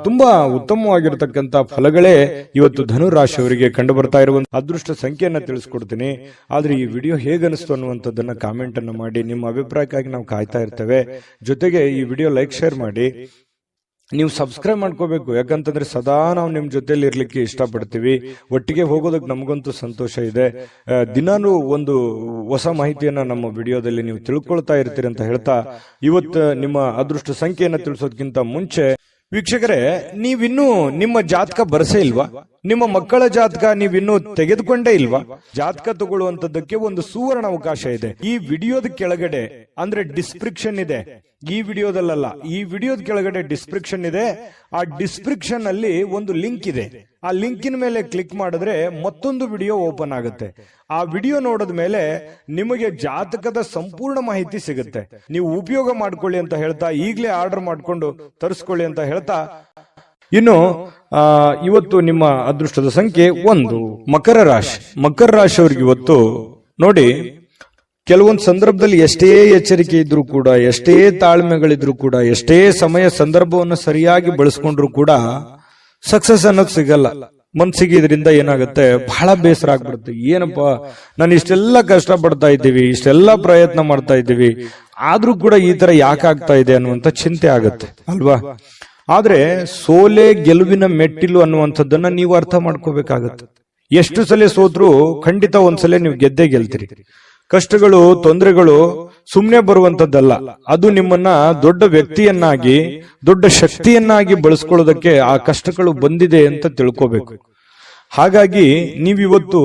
Speaker 1: ತುಂಬಾ ಉತ್ತಮವಾಗಿರತಕ್ಕಂತ ಫಲಗಳೇ ಇವತ್ತು ಧನು ರಾಶಿಯವರಿಗೆ ಕಂಡು ಬರ್ತಾ ಇರುವಂತ ಅದೃಷ್ಟ ಸಂಖ್ಯೆಯನ್ನ ತಿಳಿಸ್ಕೊಡ್ತೀನಿ. ಆದ್ರೆ ಈ ವಿಡಿಯೋ ಹೇಗನಿಸ್ತು ಅನ್ನುವಂಥದ್ದನ್ನ ಕಾಮೆಂಟ್ ಅನ್ನು ಮಾಡಿ. ನಿಮ್ಮ ಅಭಿಪ್ರಾಯಕ್ಕಾಗಿ ನಾವು ಕಾಯ್ತಾ ಇರ್ತೇವೆ. ಜೊತೆಗೆ ಈ ವಿಡಿಯೋ ಲೈಕ್, ಶೇರ್ ಮಾಡಿ. ನೀವು ಸಬ್ಸ್ಕ್ರೈಬ್ ಮಾಡ್ಕೋಬೇಕು. ಯಾಕಂತಂದ್ರೆ ಸದಾ ನಾವು ನಿಮ್ ಜೊತೆಲಿ ಇರ್ಲಿಕ್ಕೆ ಇಷ್ಟಪಡ್ತೀವಿ. ಒಟ್ಟಿಗೆ ಹೋಗೋದಕ್ಕೆ ನಮಗಂತೂ ಸಂತೋಷ ಇದೆ. ದಿನಾನು ಒಂದು ಹೊಸ ಮಾಹಿತಿಯನ್ನ ನಮ್ಮ ವಿಡಿಯೋದಲ್ಲಿ ನೀವು ತಿಳ್ಕೊಳ್ತಾ ಇರ್ತೀರಿ ಅಂತ ಹೇಳ್ತಾ, ಇವತ್ತು ನಿಮ್ಮ ಅದೃಷ್ಟ ಸಂಖ್ಯೆಯನ್ನ ತಿಳಿಸೋದಕ್ಕಿಂತ ಮುಂಚೆ ವೀಕ್ಷಕರೇ, ನೀವಿನ್ನೂ ನಿಮ್ಮ ಜಾತಕ ಬರಸೇ ಇಲ್ವಾ? ನಿಮ್ಮ ಮಕ್ಕಳ ಜಾತಕ ನೀವಿನ್ನೂ ತೆಗೆದುಕೊಂಡೇ ಇಲ್ವಾ? ಜಾತಕ ತಗೊಳ್ಳುವಂತದ್ದಕ್ಕೆ ಒಂದು ಸುವರ್ಣ ಅವಕಾಶ ಇದೆ. ಈ ವಿಡಿಯೋದ ಕೆಳಗಡೆ, ಅಂದ್ರೆ ಡಿಸ್ಕ್ರಿಪ್ಷನ್ ಇದೆ, ಈ ವಿಡಿಯೋದಲ್ಲ, ಈ ವಿಡಿಯೋದ ಕೆಳಗಡೆ ಡಿಸ್ಕ್ರಿಪ್ಷನ್ ಇದೆ. ಆ ಡಿಸ್ಕ್ರಿಪ್ಷನ್ ಅಲ್ಲಿ ಒಂದು ಲಿಂಕ್ ಇದೆ. ಆ ಲಿಂಕಿನ ಮೇಲೆ ಕ್ಲಿಕ್ ಮಾಡಿದ್ರೆ ಮತ್ತೊಂದು ವಿಡಿಯೋ ಓಪನ್ ಆಗುತ್ತೆ. ಆ ವಿಡಿಯೋ ನೋಡಿದ ಮೇಲೆ ನಿಮಗೆ ಜಾತಕದ ಸಂಪೂರ್ಣ ಮಾಹಿತಿ ಸಿಗುತ್ತೆ. ನೀವು ಉಪಯೋಗ ಮಾಡ್ಕೊಳ್ಳಿ ಅಂತ ಹೇಳ್ತಾ, ಈಗಲೇ ಆರ್ಡರ್ ಮಾಡ್ಕೊಂಡು ತರಿಸ್ಕೊಳ್ಳಿ ಅಂತ ಹೇಳ್ತಾ, ಇನ್ನು ಇವತ್ತು ನಿಮ್ಮ ಅದೃಷ್ಟದ ಸಂಖ್ಯೆ 1 ಮಕರ ರಾಶಿ. ಮಕರ ರಾಶಿಯವರಿಗೆ ಇವತ್ತು ನೋಡಿ, ಕೆಲವೊಂದು ಸಂದರ್ಭದಲ್ಲಿ ಎಷ್ಟೇ ಎಚ್ಚರಿಕೆ ಇದ್ರೂ ಕೂಡ, ಎಷ್ಟೇ ತಾಳ್ಮೆಗಳಿದ್ರು ಕೂಡ, ಎಷ್ಟೇ ಸಮಯ ಸಂದರ್ಭವನ್ನು ಸರಿಯಾಗಿ ಬಳಸ್ಕೊಂಡ್ರು ಕೂಡ ಸಕ್ಸಸ್ ಅನ್ನೋದು ಸಿಗಲ್ಲ. ಮನ್ಸಿಗೆ ಇದರಿಂದ ಏನಾಗುತ್ತೆ, ಬಹಳ ಬೇಸರ ಆಗ್ಬಿಡುತ್ತೆ. ಏನಪ್ಪಾ, ನಾನು ಇಷ್ಟೆಲ್ಲ ಕಷ್ಟ ಪಡ್ತಾ ಇದ್ದೀವಿ, ಇಷ್ಟೆಲ್ಲ ಪ್ರಯತ್ನ ಮಾಡ್ತಾ ಇದ್ದೀವಿ, ಆದ್ರೂ ಕೂಡ ಈ ತರ ಯಾಕಾಗ್ತಾ ಇದೆ ಅನ್ನುವಂತ ಚಿಂತೆ ಆಗುತ್ತೆ ಅಲ್ವಾ? ಆದ್ರೆ ಸೋಲೆ ಗೆಲುವಿನ ಮೆಟ್ಟಿಲು ಅನ್ನುವಂಥದ್ದನ್ನ ನೀವು ಅರ್ಥ ಮಾಡ್ಕೋಬೇಕಾಗತ್ತೆ. ಎಷ್ಟು ಸಲ ಸೋತ್ರು ಖಂಡಿತ ಒಂದ್ಸಲ ನೀವು ಗೆದ್ದೇ ಗೆಲ್ತೀರಿ. ಕಷ್ಟಗಳು, ತೊಂದರೆಗಳು ಸುಮ್ನೆ ಬರುವಂತದ್ದಲ್ಲ. ಅದು ನಿಮ್ಮನ್ನ ದೊಡ್ಡ ವ್ಯಕ್ತಿಯನ್ನಾಗಿ, ದೊಡ್ಡ ಶಕ್ತಿಯನ್ನಾಗಿ ಬಳಸ್ಕೊಳ್ಳೋದಕ್ಕೆ ಆ ಕಷ್ಟಗಳು ಬಂದಿದೆ ಅಂತ ತಿಳ್ಕೋಬೇಕು. ಹಾಗಾಗಿ ನೀವಿವತ್ತು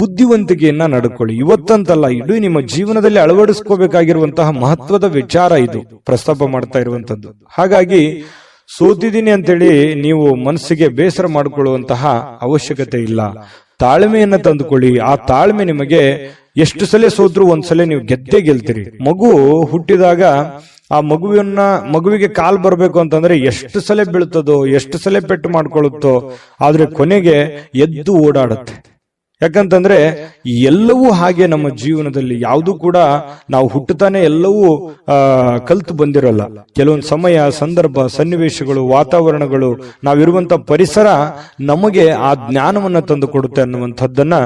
Speaker 1: ಬುದ್ಧಿವಂತಿಕೆಯನ್ನ ನಡ್ಕೊಳ್ಳಿ. ಇವತ್ತಂತಲ್ಲ, ಇಡೀ ನಿಮ್ಮ ಜೀವನದಲ್ಲಿ ಅಳವಡಿಸ್ಕೋಬೇಕಾಗಿರುವಂತಹ ಮಹತ್ವದ ವಿಚಾರ ಇದು ಪ್ರಸ್ತಾಪ ಮಾಡ್ತಾ ಇರುವಂತದ್ದು. ಹಾಗಾಗಿ ಸೋತಿದ್ದೀನಿ ಅಂತೇಳಿ ನೀವು ಮನಸ್ಸಿಗೆ ಬೇಸರ ಮಾಡಿಕೊಳ್ಳುವಂತಹ ಅವಶ್ಯಕತೆ ಇಲ್ಲ. ತಾಳ್ಮೆಯನ್ನ ತಂದುಕೊಳ್ಳಿ. ಆ ತಾಳ್ಮೆ ನಿಮಗೆ ಎಷ್ಟು ಸಲ ಸೋತ್ರು ಒಂದ್ಸಲ ನೀವು ಗೆದ್ದೇ ಗೆಲ್ತೀರಿ. ಮಗು ಹುಟ್ಟಿದಾಗ ಆ ಮಗುವಿಗೆ ಕಾಲ್ ಬರ್ಬೇಕು ಅಂತಂದ್ರೆ ಎಷ್ಟು ಸಲ ಬೀಳ್ತದೋ, ಎಷ್ಟು ಸಲ ಪೆಟ್ಟು ಮಾಡ್ಕೊಳ್ಳುತ್ತೋ, ಆದ್ರೆ ಕೊನೆಗೆ ಎದ್ದು ಓಡಾಡುತ್ತೆ. ಯಾಕಂತಂದ್ರೆ ಎಲ್ಲವೂ ಹಾಗೆ ನಮ್ಮ ಜೀವನದಲ್ಲಿ ಯಾವುದು ಕೂಡ ನಾವು ಹುಟ್ಟುತ್ತಾನೆ ಎಲ್ಲವೂ ಕಲ್ತು ಬಂದಿರಲ್ಲ. ಕೆಲವೊಂದು ಸಮಯ, ಸಂದರ್ಭ, ಸನ್ನಿವೇಶಗಳು, ವಾತಾವರಣಗಳು, ನಾವಿರುವಂತ ಪರಿಸರ ನಮಗೆ ಆ ಜ್ಞಾನವನ್ನ ತಂದು ಕೊಡುತ್ತೆ ಅನ್ನುವಂಥದ್ದನ್ನ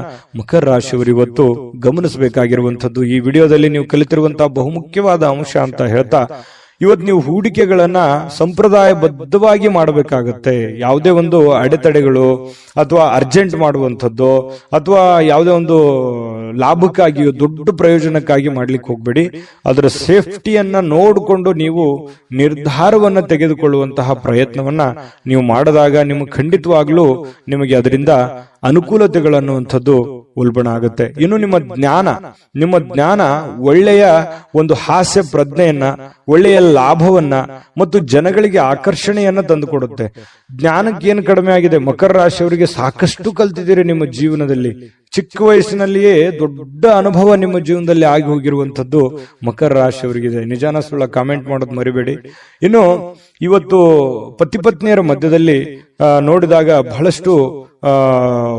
Speaker 1: ಮಕರ ರಾಶಿಯವರು ಇವತ್ತು ಗಮನಿಸಬೇಕಾಗಿರುವಂಥದ್ದು. ಈ ವಿಡಿಯೋದಲ್ಲಿ ನೀವು ಕಲಿತಿರುವಂತಹ ಬಹುಮುಖ್ಯವಾದ ಅಂಶ ಅಂತ ಹೇಳ್ತಾ, ಇವತ್ತು ನೀವು ಹೂಡಿಕೆಗಳನ್ನ ಸಂಪ್ರದಾಯಬದ್ಧವಾಗಿ ಮಾಡಬೇಕಾಗತ್ತೆ. ಯಾವುದೇ ಒಂದು ಅಡೆತಡೆಗಳು ಅಥವಾ ಅರ್ಜೆಂಟ್ ಮಾಡುವಂಥದ್ದು ಅಥವಾ ಯಾವುದೇ ಒಂದು ಲಾಭಕ್ಕಾಗಿ, ದೊಡ್ಡ ಪ್ರಯೋಜನಕ್ಕಾಗಿ ಮಾಡ್ಲಿಕ್ಕೆ ಹೋಗ್ಬೇಡಿ. ಅದರ ಸೇಫ್ಟಿಯನ್ನ ನೋಡಿಕೊಂಡು ನೀವು ನಿರ್ಧಾರವನ್ನ ತೆಗೆದುಕೊಳ್ಳುವಂತಹ ಪ್ರಯತ್ನವನ್ನ ನೀವು ಮಾಡಿದಾಗ ನಿಮಗೆ ಖಂಡಿತವಾಗ್ಲೂ ನಿಮಗೆ ಅದರಿಂದ ಅನುಕೂಲತೆಗಳನ್ನುವಂಥದ್ದು ಉಲ್ಬಣ ಆಗುತ್ತೆ. ಇನ್ನು ನಿಮ್ಮ ಜ್ಞಾನ ಒಳ್ಳೆಯ ಒಂದು ಹಾಸ್ಯ ಪ್ರಜ್ಞೆಯನ್ನ, ಒಳ್ಳೆಯ ಲಾಭವನ್ನ ಮತ್ತು ಜನಗಳಿಗೆ ಆಕರ್ಷಣೆಯನ್ನ ತಂದುಕೊಡುತ್ತೆ. ಜ್ಞಾನಕ್ಕೆ ಏನು ಕಡಿಮೆ ಆಗಿದೆ? ಮಕರ ರಾಶಿಯವರಿಗೆ ಸಾಕಷ್ಟು ಕಲ್ತಿದ್ದೀರಿ ನಿಮ್ಮ ಜೀವನದಲ್ಲಿ. ಚಿಕ್ಕ ವಯಸ್ಸಿನಲ್ಲಿಯೇ ದೊಡ್ಡ ಅನುಭವ ನಿಮ್ಮ ಜೀವನದಲ್ಲಿ ಆಗಿ ಹೋಗಿರುವಂತದ್ದು ಮಕರ ರಾಶಿಯವರಿಗಿದೆ. ನಿಜಾನ ಸುಳ್ಳ ಕಾಮೆಂಟ್ ಮಾಡೋದು ಮರಿಬೇಡಿ. ಇನ್ನು ಇವತ್ತು ಪತಿ ಪತ್ನಿಯರ ಮಧ್ಯದಲ್ಲಿ ನೋಡಿದಾಗ ಬಹಳಷ್ಟು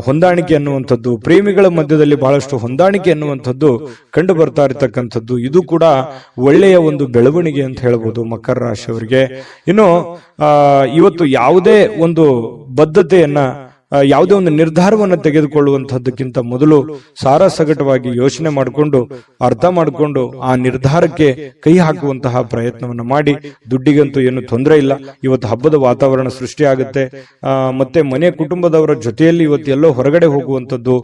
Speaker 1: ಹೊಂದಾಣಿಕೆ ಅನ್ನುವಂಥದ್ದು, ಪ್ರೇಮಿಗಳ ಮಧ್ಯದಲ್ಲಿ ಬಹಳಷ್ಟು ಹೊಂದಾಣಿಕೆ ಅನ್ನುವಂಥದ್ದು ಕಂಡು ಬರ್ತಾ ಇರತಕ್ಕಂಥದ್ದು. ಇದು ಕೂಡ ಒಳ್ಳೆಯ ಒಂದು ಬೆಳವಣಿಗೆ ಅಂತ ಹೇಳ್ಬೋದು ಮಕರ ರಾಶಿಯವರಿಗೆ. ಇನ್ನು ಇವತ್ತು ಯಾವುದೇ ಒಂದು ಬದ್ಧತೆಯನ್ನ, ಯಾವುದೇ ಒಂದು ನಿರ್ಧಾರವನ್ನು ತೆಗೆದುಕೊಳ್ಳುವಂತಹದ್ದಕ್ಕಿಂತ ಮೊದಲು ಸಾರಾಸಗಟವಾಗಿ ಯೋಚನೆ ಮಾಡಿಕೊಂಡು, ಅರ್ಥ ಮಾಡಿಕೊಂಡು ಆ ನಿರ್ಧಾರಕ್ಕೆ ಕೈ ಹಾಕುವಂತಹ ಪ್ರಯತ್ನವನ್ನ ಮಾಡಿ. ದುಡ್ಡಿಗಂತೂ ಏನು ತೊಂದರೆ ಇಲ್ಲ. ಇವತ್ತು ಹಬ್ಬದ ವಾತಾವರಣ ಸೃಷ್ಟಿಯಾಗುತ್ತೆ. ಮತ್ತೆ ಮನೆ ಕುಟುಂಬದವರ ಜೊತೆಯಲ್ಲಿ ಇವತ್ತು ಎಲ್ಲೋ ಹೊರಗಡೆ ಹೋಗುವಂಥದ್ದು,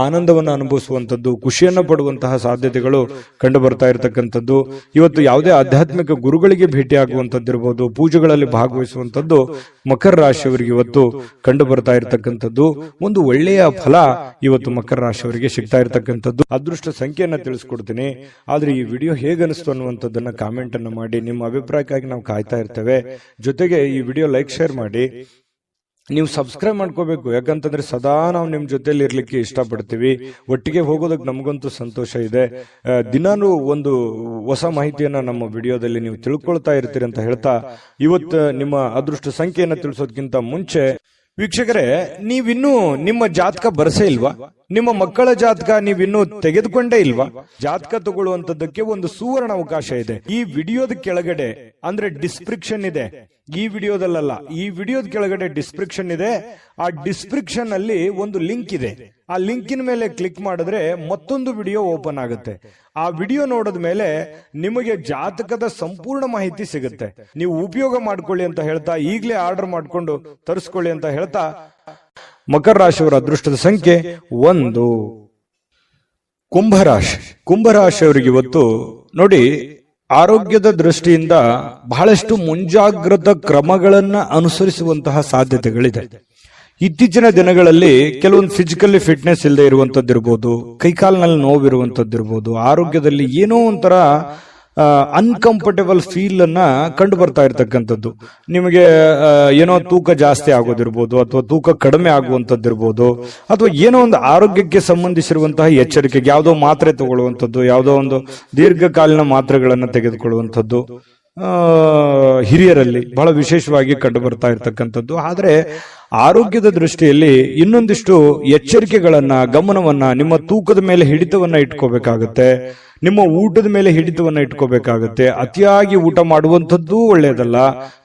Speaker 1: ಆನಂದವನ್ನು ಅನುಭವಿಸುವಂಥದ್ದು, ಖುಷಿಯನ್ನ ಪಡುವಂತಹ ಸಾಧ್ಯತೆಗಳು ಕಂಡು ಬರ್ತಾ ಇರತಕ್ಕಂಥದ್ದು. ಇವತ್ತು ಯಾವುದೇ ಆಧ್ಯಾತ್ಮಿಕ ಗುರುಗಳಿಗೆ ಭೇಟಿ ಆಗುವಂತದ್ದಿರಬಹುದು, ಪೂಜೆಗಳಲ್ಲಿ ಭಾಗವಹಿಸುವಂತದ್ದು ಮಕರ ರಾಶಿಯವರಿಗೆ ಇವತ್ತು ಕಂಡು ಬರ್ತಾ ಇರತಕ್ಕಂಥ ಒಂದು ಒಳ್ಳೆಯ ಫಲ ಇವತ್ತು ಮಕರ ರಾಶಿಯವರಿಗೆ ಸಿಗ್ತಾ ಇರತಕ್ಕಂಥದ್ದು. ಅದೃಷ್ಟ ಸಂಖ್ಯೆಯನ್ನ ತಿಳಿಸ್ಕೊಡ್ತೀನಿ. ಆದ್ರೆ ಈ ವಿಡಿಯೋ ಹೇಗನಿಸ್ತು ಅನ್ನುವಂಥದ್ದನ್ನ ಕಾಮೆಂಟ್ ಅನ್ನು ಮಾಡಿ. ನಿಮ್ಮ ಅಭಿಪ್ರಾಯಕ್ಕಾಗಿ ನಾವು ಕಾಯ್ತಾ ಇರ್ತೇವೆ. ಜೊತೆಗೆ ಈ ವಿಡಿಯೋ ಲೈಕ್, ಶೇರ್ ಮಾಡಿ. ನೀವು ಸಬ್ಸ್ಕ್ರೈಬ್ ಮಾಡ್ಕೋಬೇಕು. ಯಾಕಂತಂದ್ರೆ ಸದಾ ನಾವು ನಿಮ್ ಜೊತೆಲಿ ಇರ್ಲಿಕ್ಕೆ ಇಷ್ಟಪಡ್ತೀವಿ. ಒಟ್ಟಿಗೆ ಹೋಗೋದಕ್ಕೆ ನಮಗಂತೂ ಸಂತೋಷ ಇದೆ. ದಿನಾನು ಒಂದು ಹೊಸ ಮಾಹಿತಿಯನ್ನ ನಮ್ಮ ವಿಡಿಯೋದಲ್ಲಿ ನೀವು ತಿಳ್ಕೊಳ್ತಾ ಇರ್ತೀರಿ ಅಂತ ಹೇಳ್ತಾ, ಇವತ್ತು ನಿಮ್ಮ ಅದೃಷ್ಟ ಸಂಖ್ಯೆಯನ್ನ ತಿಳಿಸೋದಕ್ಕಿಂತ ಮುಂಚೆ ವೀಕ್ಷಕರೇ, ನೀವಿನ್ನೂ ನಿಮ್ಮ ಜಾತಕ ಬರಸೇ ಇಲ್ವಾ? ನಿಮ್ಮ ಮಕ್ಕಳ ಜಾತಕ ನೀವಿನ್ನೂ ತೆಗೆದುಕೊಂಡೇ ಇಲ್ವಾ? ಜಾತಕ ತಗೊಳ್ಳುವಂತದ್ದಕ್ಕೆ ಒಂದು ಸುವರ್ಣ ಅವಕಾಶ ಇದೆ. ಈ ವಿಡಿಯೋದ ಕೆಳಗಡೆ, ಅಂದ್ರೆ ಡಿಸ್ಕ್ರಿಪ್ಷನ್ ಇದೆ, ಈ ವಿಡಿಯೋದಲ್ಲ, ಈ ವಿಡಿಯೋದ ಕೆಳಗಡೆ ಡಿಸ್ಕ್ರಿಪ್ಷನ್ ಇದೆ. ಆ ಡಿಸ್ಕ್ರಿಪ್ಷನ್ ಅಲ್ಲಿ ಒಂದು ಲಿಂಕ್ ಇದೆ. ಆ ಲಿಂಕಿನ ಮೇಲೆ ಕ್ಲಿಕ್ ಮಾಡಿದ್ರೆ ಮತ್ತೊಂದು ವಿಡಿಯೋ ಓಪನ್ ಆಗುತ್ತೆ. ಆ ವಿಡಿಯೋ ನೋಡಿದ ಮೇಲೆ ನಿಮಗೆ ಜಾತಕದ ಸಂಪೂರ್ಣ ಮಾಹಿತಿ ಸಿಗುತ್ತೆ. ನೀವು ಉಪಯೋಗ ಮಾಡ್ಕೊಳ್ಳಿ ಅಂತ ಹೇಳ್ತಾ, ಈಗಲೇ ಆರ್ಡರ್ ಮಾಡ್ಕೊಂಡು ತರಿಸ್ಕೊಳ್ಳಿ ಅಂತ ಹೇಳ್ತಾ, ಮಕರ ರಾಶಿಯವರ ಅದೃಷ್ಟದ ಸಂಖ್ಯೆ 1. ಕುಂಭರಾಶಿಯವರಿಗೆ ಇವತ್ತು ನೋಡಿ, ಆರೋಗ್ಯದ ದೃಷ್ಟಿಯಿಂದ ಬಹಳಷ್ಟು ಮುಂಜಾಗ್ರತಾ ಕ್ರಮಗಳನ್ನ ಅನುಸರಿಸುವಂತಹ ಸಾಧ್ಯತೆಗಳಿದೆ. ಇತ್ತೀಚಿನ ದಿನಗಳಲ್ಲಿ ಕೆಲವೊಂದು ಫಿಸಿಕಲಿ ಫಿಟ್ನೆಸ್ ಇಲ್ಲದೆ ಇರುವಂತದ್ದಿರ್ಬೋದು, ಕೈಕಾಲಿನಲ್ಲಿ ನೋವಿರುವಂತದ್ದಿರ್ಬೋದು, ಆರೋಗ್ಯದಲ್ಲಿ ಏನೋ ಒಂಥರ ಅನ್ಕಂಫರ್ಟೇಬಲ್ ಫೀಲ್ ಅನ್ನ ಕಂಡು ಬರ್ತಾ ಇರ್ತಕ್ಕಂಥದ್ದು. ನಿಮಗೆ ಏನೋ ತೂಕ ಜಾಸ್ತಿ ಆಗೋದಿರ್ಬೋದು, ಅಥವಾ ತೂಕ ಕಡಿಮೆ ಆಗುವಂತದ್ದಿರ್ಬೋದು, ಅಥವಾ ಏನೋ ಒಂದು ಆರೋಗ್ಯಕ್ಕೆ ಸಂಬಂಧಿಸಿರುವಂತಹ ಎಚ್ಚರಿಕೆಗೆ ಯಾವುದೋ ಮಾತ್ರೆ ತಗೊಳ್ಳುವಂಥದ್ದು, ಯಾವುದೋ ಒಂದು ದೀರ್ಘಕಾಲೀನ ಮಾತ್ರೆಗಳನ್ನು ತೆಗೆದುಕೊಳ್ಳುವಂಥದ್ದು ಹಿರಿಯರಲ್ಲಿ ಬಹಳ ವಿಶೇಷವಾಗಿ ಕಂಡು ಬರ್ತಾ ಇರ್ತಕ್ಕಂಥದ್ದು. ಆದ್ರೆ ಆರೋಗ್ಯದ ದೃಷ್ಟಿಯಲ್ಲಿ ಇನ್ನೊಂದಿಷ್ಟು ಎಚ್ಚರಿಕೆಗಳನ್ನ, ಗಮನವನ್ನ, ನಿಮ್ಮ ತೂಕದ ಮೇಲೆ ಹಿಡಿತವನ್ನ ಇಟ್ಕೋಬೇಕಾಗತ್ತೆ. ನಿಮ್ಮ ಊಟದ ಮೇಲೆ ಹಿಡಿತವನ್ನ ಇಟ್ಕೋಬೇಕಾಗತ್ತೆ. ಅತಿಯಾಗಿ ಊಟ ಮಾಡುವಂಥದ್ದು ಒಳ್ಳೆಯದಲ್ಲ,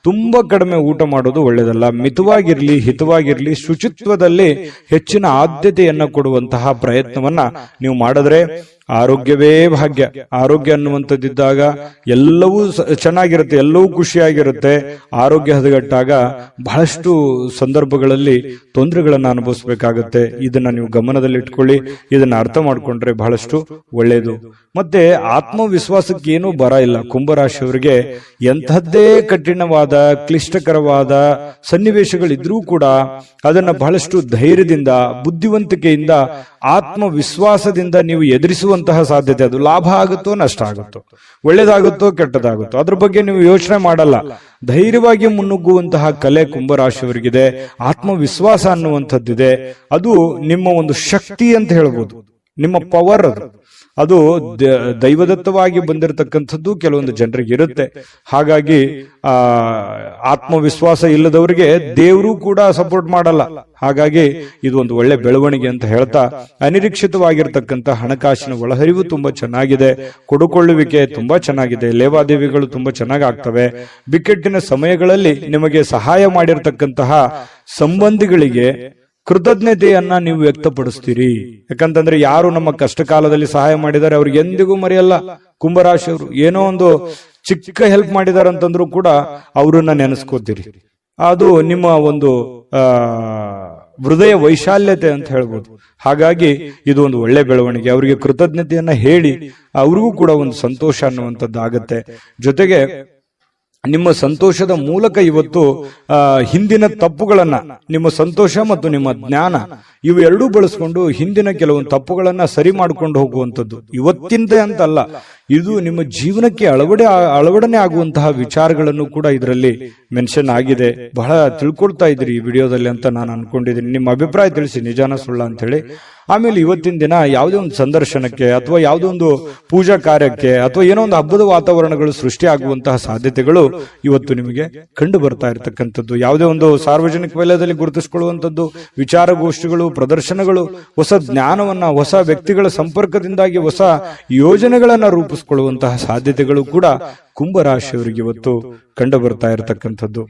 Speaker 1: ತುಂಬಾ ಕಡಿಮೆ ಊಟ ಮಾಡೋದು ಒಳ್ಳೆಯದಲ್ಲ. ಮಿತವಾಗಿರ್ಲಿ, ಹಿತವಾಗಿರ್ಲಿ, ಶುಚಿತ್ವದಲ್ಲಿ ಹೆಚ್ಚಿನ ಆದ್ಯತೆಯನ್ನ ಕೊಡುವಂತಹ ಪ್ರಯತ್ನವನ್ನ ನೀವು ಮಾಡಿದ್ರೆ ಆರೋಗ್ಯವೇ ಭಾಗ್ಯ. ಆರೋಗ್ಯ ಅನ್ನುವಂಥದ್ದಿದ್ದಾಗ ಎಲ್ಲವೂ ಚೆನ್ನಾಗಿರುತ್ತೆ, ಎಲ್ಲವೂ ಖುಷಿಯಾಗಿರುತ್ತೆ. ಆರೋಗ್ಯ ಹದಗೆಟ್ಟಾಗ ಬಹಳಷ್ಟು ಸಂದರ್ಭಗಳಲ್ಲಿ ತೊಂದರೆಗಳನ್ನ ಅನುಭವಿಸಬೇಕಾಗತ್ತೆ. ಇದನ್ನ ನೀವು ಗಮನದಲ್ಲಿ ಇಟ್ಕೊಳ್ಳಿ. ಇದನ್ನ ಅರ್ಥ ಮಾಡ್ಕೊಂಡ್ರೆ ಬಹಳಷ್ಟು ಒಳ್ಳೆಯದು. ಮತ್ತೆ ಆತ್ಮವಿಶ್ವಾಸಕ್ಕೆ ಏನೂ ಬರ ಇಲ್ಲ. ಕುಂಭರಾಶಿಯವರಿಗೆ ಎಂಥದ್ದೇ ಕಠಿಣವಾದ, ಕ್ಲಿಷ್ಟಕರವಾದ ಸನ್ನಿವೇಶಗಳಿದ್ರೂ ಕೂಡ ಅದನ್ನ ಬಹಳಷ್ಟು ಧೈರ್ಯದಿಂದ, ಬುದ್ಧಿವಂತಿಕೆಯಿಂದ, ಆತ್ಮವಿಶ್ವಾಸದಿಂದ ನೀವು ಎದುರಿಸುವಂತಹ ಸಾಧ್ಯತೆ. ಅದು ಲಾಭ ಆಗುತ್ತೋ ನಷ್ಟ ಆಗುತ್ತೋ, ಒಳ್ಳೇದಾಗುತ್ತೋ ಕೆಟ್ಟದಾಗುತ್ತೋ, ಅದ್ರ ಬಗ್ಗೆ ನೀವು ಯೋಚನೆ ಮಾಡಲ್ಲ. ಧೈರ್ಯವಾಗಿ ಮುನ್ನುಗ್ಗುವಂತಹ ಕಲೆ ಕುಂಭರಾಶಿಯವರಿಗಿದೆ. ಆತ್ಮವಿಶ್ವಾಸ ಅನ್ನುವಂಥದ್ದಿದೆ. ಅದು ನಿಮ್ಮ ಒಂದು ಶಕ್ತಿ ಅಂತ ಹೇಳ್ಬೋದು, ನಿಮ್ಮ ಪವರ್ ಅದು. ಅದು ದೈವದತ್ತವಾಗಿ ಬಂದಿರತಕ್ಕಂಥದ್ದು ಕೆಲವೊಂದು ಜನರಿಗೆ ಇರುತ್ತೆ. ಹಾಗಾಗಿ ಆತ್ಮವಿಶ್ವಾಸ ಇಲ್ಲದವರಿಗೆ ದೇವರು ಕೂಡ ಸಪೋರ್ಟ್ ಮಾಡಲ್ಲ. ಹಾಗಾಗಿ ಇದು ಒಂದು ಒಳ್ಳೆ ಬೆಳವಣಿಗೆ ಅಂತ ಹೇಳ್ತಾ, ಅನಿರೀಕ್ಷಿತವಾಗಿರ್ತಕ್ಕಂಥ ಹಣಕಾಸಿನ ಒಳಹರಿವು ತುಂಬಾ ಚೆನ್ನಾಗಿದೆ, ಕೊಡುಕೊಳ್ಳುವಿಕೆ ತುಂಬಾ ಚೆನ್ನಾಗಿದೆ, ಲೇವಾದೇವಿಗಳು ತುಂಬಾ ಚೆನ್ನಾಗಿ ಆಗ್ತವೆ. ಬಿಕ್ಕಟ್ಟಿನ ಸಮಯಗಳಲ್ಲಿ ನಿಮಗೆ ಸಹಾಯ ಮಾಡಿರ್ತಕ್ಕಂತಹ ಸಂಬಂಧಿಗಳಿಗೆ ಕೃತಜ್ಞತೆಯನ್ನ ನೀವು ವ್ಯಕ್ತಪಡಿಸ್ತೀರಿ. ಯಾಕಂತಂದ್ರೆ ಯಾರು ನಮ್ಮ ಕಷ್ಟ ಕಾಲದಲ್ಲಿ ಸಹಾಯ ಮಾಡಿದ್ದಾರೆ ಅವ್ರಿಗೆ ಎಂದಿಗೂ ಮರೆಯಲ್ಲ. ಕುಂಭರಾಶಿಯವರು ಏನೋ ಒಂದು ಚಿಕ್ಕ ಹೆಲ್ಪ್ ಮಾಡಿದಾರೆ ಅಂತಂದ್ರೂ ಕೂಡ ಅವರನ್ನ ನೆನೆಸ್ಕೋತೀರಿ. ಅದು ನಿಮ್ಮ ಒಂದು ಹೃದಯ ವೈಶಾಲ್ಯತೆ ಅಂತ ಹೇಳ್ಬೋದು. ಹಾಗಾಗಿ ಇದು ಒಂದು ಒಳ್ಳೆ ಬೆಳವಣಿಗೆ. ಅವರಿಗೆ ಕೃತಜ್ಞತೆಯನ್ನ ಹೇಳಿ ಅವ್ರಿಗೂ ಕೂಡ ಒಂದು ಸಂತೋಷ ಅನ್ನುವಂಥದ್ದು ಆಗತ್ತೆ. ಜೊತೆಗೆ ನಿಮ್ಮ ಸಂತೋಷದ ಮೂಲಕ ಇವತ್ತು ಹಿಂದಿನ ತಪ್ಪುಗಳನ್ನ, ನಿಮ್ಮ ಸಂತೋಷ ಮತ್ತು ನಿಮ್ಮ ಜ್ಞಾನ ಇವು ಎರಡೂ ಬಳಸ್ಕೊಂಡು ಹಿಂದಿನ ಕೆಲವೊಂದು ತಪ್ಪುಗಳನ್ನ ಸರಿ ಮಾಡ್ಕೊಂಡು ಹೋಗುವಂಥದ್ದು. ಇವತ್ತಿಂದ ಅಂತಲ್ಲ, ಇದು ನಿಮ್ಮ ಜೀವನಕ್ಕೆ ಅಳವಡನೆ ಆಗುವಂತಹ ವಿಚಾರಗಳನ್ನು ಕೂಡ ಇದರಲ್ಲಿ ಮೆನ್ಷನ್ ಆಗಿದೆ. ಬಹಳ ತಿಳ್ಕೊಳ್ತಾ ಇದ್ರಿ ಈ ವಿಡಿಯೋದಲ್ಲಿ ಅಂತ ನಾನು ಅನ್ಕೊಂಡಿದ್ದೀನಿ. ನಿಮ್ಮ ಅಭಿಪ್ರಾಯ ತಿಳಿಸಿ, ನಿಜಾನ ಸುಳ್ಳ ಅಂತ ಹೇಳಿ. ಆಮೇಲೆ ಇವತ್ತಿನ ದಿನ ಯಾವುದೇ ಒಂದು ಸಂದರ್ಶನಕ್ಕೆ ಅಥವಾ ಯಾವುದೋ ಒಂದು ಪೂಜಾ ಕಾರ್ಯಕ್ಕೆ ಅಥವಾ ಏನೋ ಒಂದು ಹಬ್ಬದ ವಾತಾವರಣಗಳು ಸೃಷ್ಟಿ ಆಗುವಂತಹ ಸಾಧ್ಯತೆಗಳು ಇವತ್ತು ನಿಮಗೆ ಕಂಡು ಬರ್ತಾ ಇರತಕ್ಕಂಥದ್ದು. ಯಾವುದೇ ಒಂದು ಸಾರ್ವಜನಿಕ ವಲಯದಲ್ಲಿ ಗುರುತಿಸಿಕೊಳ್ಳುವಂಥದ್ದು, ವಿಚಾರಗೋಷ್ಠಿಗಳು, ಪ್ರದರ್ಶನಗಳು, ಹೊಸ ಜ್ಞಾನವನ್ನ, ಹೊಸ ವ್ಯಕ್ತಿಗಳ ಸಂಪರ್ಕದಿಂದಾಗಿ ಹೊಸ ಯೋಜನೆಗಳನ್ನ ರೂಪಿಸಿಕೊಳ್ಳುವಂತಹ ಸಾಧ್ಯತೆಗಳು ಕೂಡ ಕುಂಭರಾಶಿಯವರಿಗೆ ಇವತ್ತು ಕಂಡು ಬರ್ತಾ ಇರತಕ್ಕಂಥದ್ದು.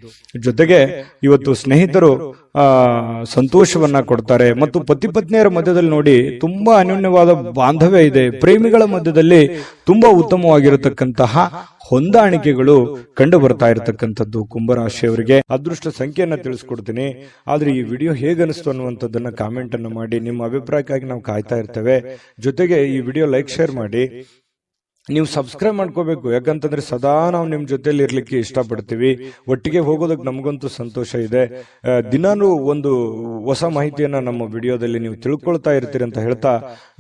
Speaker 1: ಜೊತೆಗೆ ಇವತ್ತು ಸ್ನೇಹಿತರು ಸಂತೋಷವನ್ನ ಕೊಡ್ತಾರೆ ಮತ್ತು ಪತಿ ಪತ್ನಿಯರ ಮಧ್ಯದಲ್ಲಿ ನೋಡಿ ತುಂಬಾ ಅನ್ಯೋನ್ಯವಾದ ಬಾಂಧವ್ಯ ಇದೆ. ಪ್ರೇಮಿಗಳ ಮಧ್ಯದಲ್ಲಿ ತುಂಬಾ ಉತ್ತಮವಾಗಿರತಕ್ಕಂತಹ ಹೊಂದಾಣಿಕೆಗಳು ಕಂಡು ಬರ್ತಾ ಇರತಕ್ಕಂಥದ್ದು ಕುಂಭರಾಶಿಯವರಿಗೆ. ಅದೃಷ್ಟ ಸಂಖ್ಯೆಯನ್ನ ತಿಳಿಸ್ಕೊಡ್ತೀನಿ. ಆದ್ರೆ ಈ ವಿಡಿಯೋ ಹೇಗನಿಸ್ತು ಅನ್ನುವಂಥದ್ದನ್ನ ಕಾಮೆಂಟ್ ಅನ್ನು ಮಾಡಿ. ನಿಮ್ಮ ಅಭಿಪ್ರಾಯಕ್ಕಾಗಿ ನಾವು ಕಾಯ್ತಾ ಇರ್ತೇವೆ. ಜೊತೆಗೆ ಈ ವಿಡಿಯೋ ಲೈಕ್, ಶೇರ್ ಮಾಡಿ. ನೀವು ಸಬ್ಸ್ಕ್ರೈಬ್ ಮಾಡ್ಕೋಬೇಕು. ಯಾಕಂತಂದ್ರೆ ಸದಾ ನಾವು ನಿಮ್ ಜೊತೆಲಿ ಇರ್ಲಿಕ್ಕೆ ಇಷ್ಟಪಡ್ತೀವಿ. ಒಟ್ಟಿಗೆ ಹೋಗೋದಕ್ಕೆ ನಮಗಂತೂ ಸಂತೋಷ ಇದೆ. ದಿನಾನು ಒಂದು ಹೊಸ ಮಾಹಿತಿಯನ್ನ ನಮ್ಮ ವಿಡಿಯೋದಲ್ಲಿ ನೀವು ತಿಳ್ಕೊಳ್ತಾ ಇರ್ತೀರಿ ಅಂತ ಹೇಳ್ತಾ,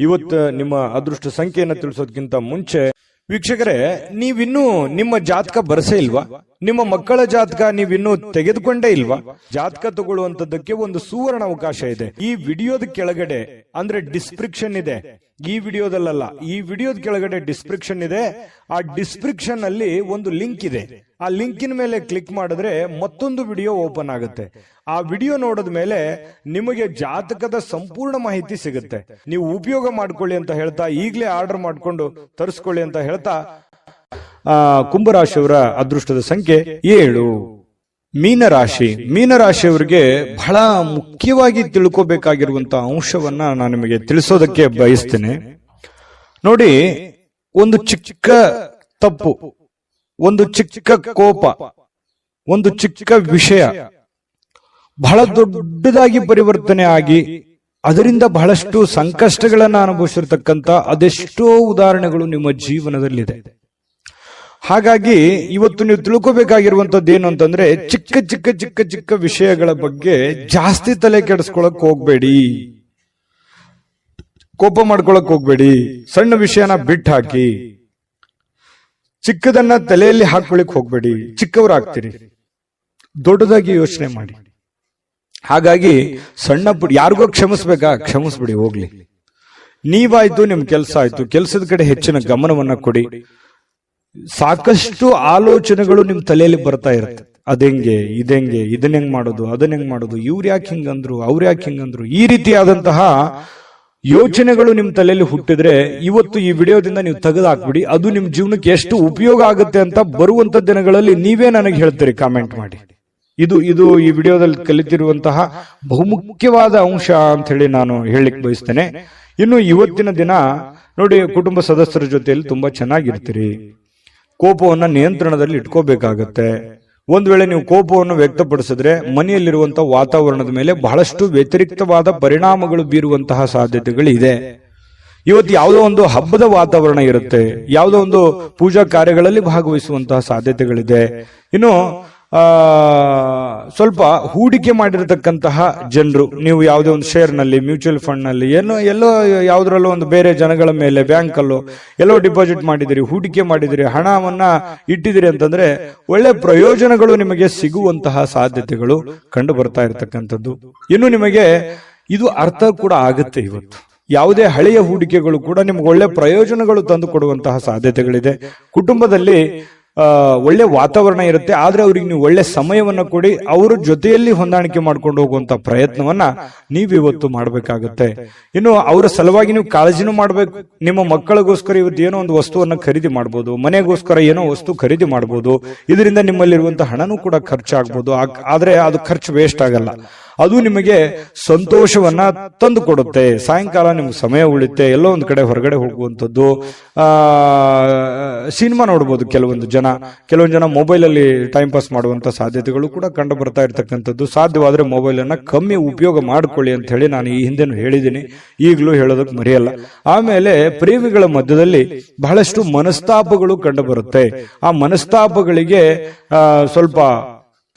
Speaker 1: ಇವತ್ತು ನಿಮ್ಮ ಅದೃಷ್ಟ ಸಂಖ್ಯೆಯನ್ನ ತಿಳಿಸೋದಕ್ಕಿಂತ ಮುಂಚೆ ವೀಕ್ಷಕರೇ, ನೀವಿನ್ನೂ ನಿಮ್ಮ ಜಾತಕ ಬರಸೇ ಇಲ್ವಾ? ನಿಮ್ಮ ಮಕ್ಕಳ ಜಾತಕ ನೀವಿನ್ನೂ ತೆಗೆದುಕೊಂಡೇ ಇಲ್ವಾ? ಜಾತಕ ತಗೊಳ್ಳುವಂತದ್ದಕ್ಕೆ ಒಂದು ಸುವರ್ಣ ಅವಕಾಶ ಇದೆ. ಈ ವಿಡಿಯೋದ ಕೆಳಗಡೆ ಅಂದ್ರೆ ಡಿಸ್ಕ್ರಿಪ್ಷನ್ ಇದೆ. ಈ ವಿಡಿಯೋದಲ್ಲ, ಈ ವಿಡಿಯೋದ ಕೆಳಗಡೆ ಡಿಸ್ಕ್ರಿಪ್ಷನ್ ಇದೆ. ಆ ಡಿಸ್ಕ್ರಿಪ್ಷನ್ ಅಲ್ಲಿ ಒಂದು ಲಿಂಕ್ ಇದೆ. ಆ ಲಿಂಕಿನ ಮೇಲೆ ಕ್ಲಿಕ್ ಮಾಡಿದ್ರೆ ಮತ್ತೊಂದು ವಿಡಿಯೋ ಓಪನ್ ಆಗುತ್ತೆ. ಆ ವಿಡಿಯೋ ನೋಡಿದ ಮೇಲೆ ನಿಮಗೆ ಜಾತಕದ ಸಂಪೂರ್ಣ ಮಾಹಿತಿ ಸಿಗುತ್ತೆ. ನೀವು ಉಪಯೋಗ ಮಾಡ್ಕೊಳ್ಳಿ ಅಂತ ಹೇಳ್ತಾ, ಈಗಲೇ ಆರ್ಡರ್ ಮಾಡ್ಕೊಂಡು ತರಿಸ್ಕೊಳ್ಳಿ ಅಂತ ಹೇಳ್ತಾ, ಕುಂಭರಾಶಿಯವರ ಅದೃಷ್ಟದ ಸಂಖ್ಯೆ 7. ಮೀನರಾಶಿಯವರಿಗೆ ಬಹಳ ಮುಖ್ಯವಾಗಿ ತಿಳ್ಕೋಬೇಕಾಗಿರುವಂತಹ ಅಂಶವನ್ನ ನಾನು ನಿಮಗೆ ತಿಳಿಸೋದಕ್ಕೆ ಬಯಸ್ತೇನೆ. ನೋಡಿ, ಒಂದು ಚಿಕ್ಕ ತಪ್ಪು, ಒಂದು ಚಿಕ್ಕ ಕೋಪ, ಒಂದು ಚಿಕ್ಕ ವಿಷಯ ಬಹಳ ದೊಡ್ಡದಾಗಿ ಪರಿವರ್ತನೆ ಆಗಿ ಅದರಿಂದ ಬಹಳಷ್ಟು ಸಂಕಷ್ಟಗಳನ್ನ ಅನುಭವಿಸಿರ್ತಕ್ಕಂಥ ಅದೆಷ್ಟೋ ಉದಾಹರಣೆಗಳು ನಿಮ್ಮ ಜೀವನದಲ್ಲಿದೆ. ಹಾಗಾಗಿ ಇವತ್ತು ನೀವು ತಿಳ್ಕೋಬೇಕಾಗಿರುವಂತದ್ದು ಏನು ಅಂತಂದ್ರೆ, ಚಿಕ್ಕ ಚಿಕ್ಕ ಚಿಕ್ಕ ಚಿಕ್ಕ ವಿಷಯಗಳ ಬಗ್ಗೆ ಜಾಸ್ತಿ ತಲೆ ಕೆಡಿಸ್ಕೊಳಕ್ ಹೋಗ್ಬೇಡಿ, ಕೋಪ ಮಾಡ್ಕೊಳಕ್ ಹೋಗ್ಬೇಡಿ. ಸಣ್ಣ ವಿಷಯನ ಬಿಟ್ಟು ಹಾಕಿ, ಚಿಕ್ಕದನ್ನ ತಲೆಯಲ್ಲಿ ಹಾಕೊಳ್ಳಿಕ್ ಹೋಗ್ಬೇಡಿ. ಚಿಕ್ಕವರಾಗ್ತೀರಿ, ದೊಡ್ಡದಾಗಿ ಯೋಚನೆ ಮಾಡಿ. ಹಾಗಾಗಿ ಸಣ್ಣ ಪುಟ್ಟ ಯಾರಿಗೋ ಕ್ಷಮಿಸ್ಬೇಕಾ, ಕ್ಷಮಿಸ್ಬಿಡಿ, ಹೋಗ್ಲಿ. ನೀವಾಯ್ತು, ನಿಮ್ ಕೆಲಸ ಆಯ್ತು, ಕೆಲಸದ ಕಡೆ ಹೆಚ್ಚಿನ ಗಮನವನ್ನ ಕೊಡಿ. ಸಾಕಷ್ಟು ಆಲೋಚನೆಗಳು ನಿಮ್ ತಲೆಯಲ್ಲಿ ಬರ್ತಾ ಇರುತ್ತೆ. ಅದೆಂಗೆ, ಇದೆಂಗೆ, ಇದನ್ನ ಹೆಂಗ್ ಮಾಡೋದು, ಅದನ್ನ ಹೆಂಗ್ ಮಾಡೋದು, ಇವ್ರು ಯಾಕೆ ಹಿಂಗಂದ್ರು, ಅವ್ರು ಯಾಕೆ ಹಿಂಗಂದ್ರು, ಈ ರೀತಿಯಾದಂತಹ ಯೋಚನೆಗಳು ನಿಮ್ ತಲೆಯಲ್ಲಿ ಹುಟ್ಟಿದ್ರೆ ಇವತ್ತು ಈ ವಿಡಿಯೋದಿಂದ ನೀವು ತೆಗೆದು ಹಾಕ್ಬಿಡಿ. ಅದು ನಿಮ್ ಜೀವನಕ್ಕೆ ಎಷ್ಟು ಉಪಯೋಗ ಆಗುತ್ತೆ ಅಂತ ಬರುವಂತ ದಿನಗಳಲ್ಲಿ ನೀವೇ ನನಗೆ ಹೇಳ್ತೀರಿ, ಕಾಮೆಂಟ್ ಮಾಡಿ. ಇದು ಈ ವಿಡಿಯೋದಲ್ಲಿ ಕಲಿತಿರುವಂತಹ ಬಹುಮುಖ್ಯವಾದ ಅಂಶ ಅಂತ ಹೇಳಿ ನಾನು ಹೇಳಲಿಕ್ಕೆ ಬಯಸ್ತೇನೆ. ಇನ್ನು ಇವತ್ತಿನ ದಿನ ನೋಡಿ, ಕುಟುಂಬ ಸದಸ್ಯರ ಜೊತೆಯಲ್ಲಿ ತುಂಬಾ ಚೆನ್ನಾಗಿರ್ತೀರಿ. ಕೋಪವನ್ನ ನಿಯಂತ್ರಣದಲ್ಲಿ ಇಟ್ಕೋಬೇಕಾಗತ್ತೆ. ಒಂದ್ ವೇಳೆ ನೀವು ಕೋಪವನ್ನು ವ್ಯಕ್ತಪಡಿಸಿದ್ರೆ ಮನೆಯಲ್ಲಿರುವಂತಹ ವಾತಾವರಣದ ಮೇಲೆ ಬಹಳಷ್ಟು ವ್ಯತಿರಿಕ್ತವಾದ ಪರಿಣಾಮಗಳು ಬೀರುವಂತಹ ಸಾಧ್ಯತೆಗಳಿದೆ. ಇವತ್ತು ಯಾವುದೋ ಒಂದು ಹಬ್ಬದ ವಾತಾವರಣ ಇರುತ್ತೆ, ಯಾವುದೋ ಒಂದು ಪೂಜಾ ಕಾರ್ಯಗಳಲ್ಲಿ ಭಾಗವಹಿಸುವಂತಹ ಸಾಧ್ಯತೆಗಳಿದೆ. ಇನ್ನು ಸ್ವಲ್ಪ ಹೂಡಿಕೆ ಮಾಡಿರತಕ್ಕಂತಹ ಜನರು, ನೀವು ಯಾವುದೇ ಒಂದು ಶೇರ್ ನಲ್ಲಿ, ಮ್ಯೂಚುವಲ್ ಫಂಡ್ ನಲ್ಲಿ, ಎಲ್ಲೋ ಯಾವುದ್ರಲ್ಲೋ ಒಂದು ಬೇರೆ ಜನಗಳ ಮೇಲೆ, ಬ್ಯಾಂಕ್ ಅಲ್ಲೋ ಎಲ್ಲೋ ಡಿಪಾಸಿಟ್ ಮಾಡಿದಿರಿ, ಹೂಡಿಕೆ ಮಾಡಿದಿರಿ, ಹಣವನ್ನ ಇಟ್ಟಿದಿರಿ ಅಂತಂದ್ರೆ ಒಳ್ಳೆ ಪ್ರಯೋಜನಗಳು ನಿಮಗೆ ಸಿಗುವಂತಹ ಸಾಧ್ಯತೆಗಳು ಕಂಡು ಬರ್ತಾ ಇರತಕ್ಕಂಥದ್ದು. ಇನ್ನು ನಿಮಗೆ ಇದು ಅರ್ಥ ಕೂಡ ಆಗುತ್ತೆ. ಇವತ್ತು ಯಾವುದೇ ಹಳೆಯ ಹೂಡಿಕೆಗಳು ಕೂಡ ನಿಮ್ಗೆ ಒಳ್ಳೆ ಪ್ರಯೋಜನಗಳು ತಂದು ಕೊಡುವಂತಹ ಸಾಧ್ಯತೆಗಳಿದೆ. ಕುಟುಂಬದಲ್ಲಿ ಒಳ್ಳೆ ವಾತಾವರಣ ಇರುತ್ತೆ, ಆದ್ರೆ ಅವ್ರಿಗೆ ನೀವು ಒಳ್ಳೆ ಸಮಯವನ್ನ ಕೊಡಿ, ಅವರ ಜೊತೆಯಲ್ಲಿ ಹೊಂದಾಣಿಕೆ ಮಾಡ್ಕೊಂಡು ಹೋಗುವಂತ ಪ್ರಯತ್ನವನ್ನ ನೀವಿವತ್ತು ಮಾಡಬೇಕಾಗುತ್ತೆ. ಇನ್ನು ಅವರ ಸಲುವಾಗಿ ನೀವು ಕಾಳಜಿನೂ ಮಾಡ್ಬೇಕು. ನಿಮ್ಮ ಮಕ್ಕಳಿಗೋಸ್ಕರ ಇವತ್ತು ಏನೋ ಒಂದು ವಸ್ತುವನ್ನ ಖರೀದಿ ಮಾಡಬಹುದು, ಮನೆಗೋಸ್ಕರ ಏನೋ ವಸ್ತು ಖರೀದಿ ಮಾಡಬಹುದು. ಇದರಿಂದ ನಿಮ್ಮಲ್ಲಿರುವಂತಹ ಹಣನೂ ಕೂಡ ಖರ್ಚಾಗಬಹುದು. ಆದ್ರೆ ಅದು ಖರ್ಚು ವೇಸ್ಟ್ ಆಗಲ್ಲ, ಅದು ನಿಮಗೆ ಸಂತೋಷವನ್ನ ತಂದು ಕೊಡುತ್ತೆ. ಸಾಯಂಕಾಲ ನಿಮ್ಗೆ ಸಮಯ ಉಳಿತೆ, ಎಲ್ಲೋ ಒಂದ್ ಕಡೆ ಹೊರಗಡೆ ಹೋಗುವಂಥದ್ದು, ಸಿನಿಮಾ ನೋಡ್ಬೋದು. ಕೆಲವೊಂದು ಜನ ಮೊಬೈಲ್ ಅಲ್ಲಿ ಟೈಮ್ ಪಾಸ್ ಮಾಡುವಂತ ಸಾಧ್ಯತೆಗಳು ಕೂಡ ಕಂಡು ಬರ್ತಾ ಇರ್ತಕ್ಕಂಥದ್ದು. ಸಾಧ್ಯವಾದ್ರೆ ಮೊಬೈಲ್ ಅನ್ನ ಕಮ್ಮಿ ಉಪಯೋಗ ಮಾಡ್ಕೊಳ್ಳಿ ಅಂತ ಹೇಳಿ ನಾನು ಈ ಹಿಂದೆನೂ ಹೇಳಿದ್ದೀನಿ, ಈಗಲೂ ಹೇಳೋದಕ್ಕೆ ಮರೆಯಲ್ಲ. ಆಮೇಲೆ ಪ್ರೇಮಿಗಳ ಮಧ್ಯದಲ್ಲಿ ಬಹಳಷ್ಟು ಮನಸ್ತಾಪಗಳು ಕಂಡು ಬರುತ್ತೆ. ಆ ಮನಸ್ತಾಪಗಳಿಗೆ ಸ್ವಲ್ಪ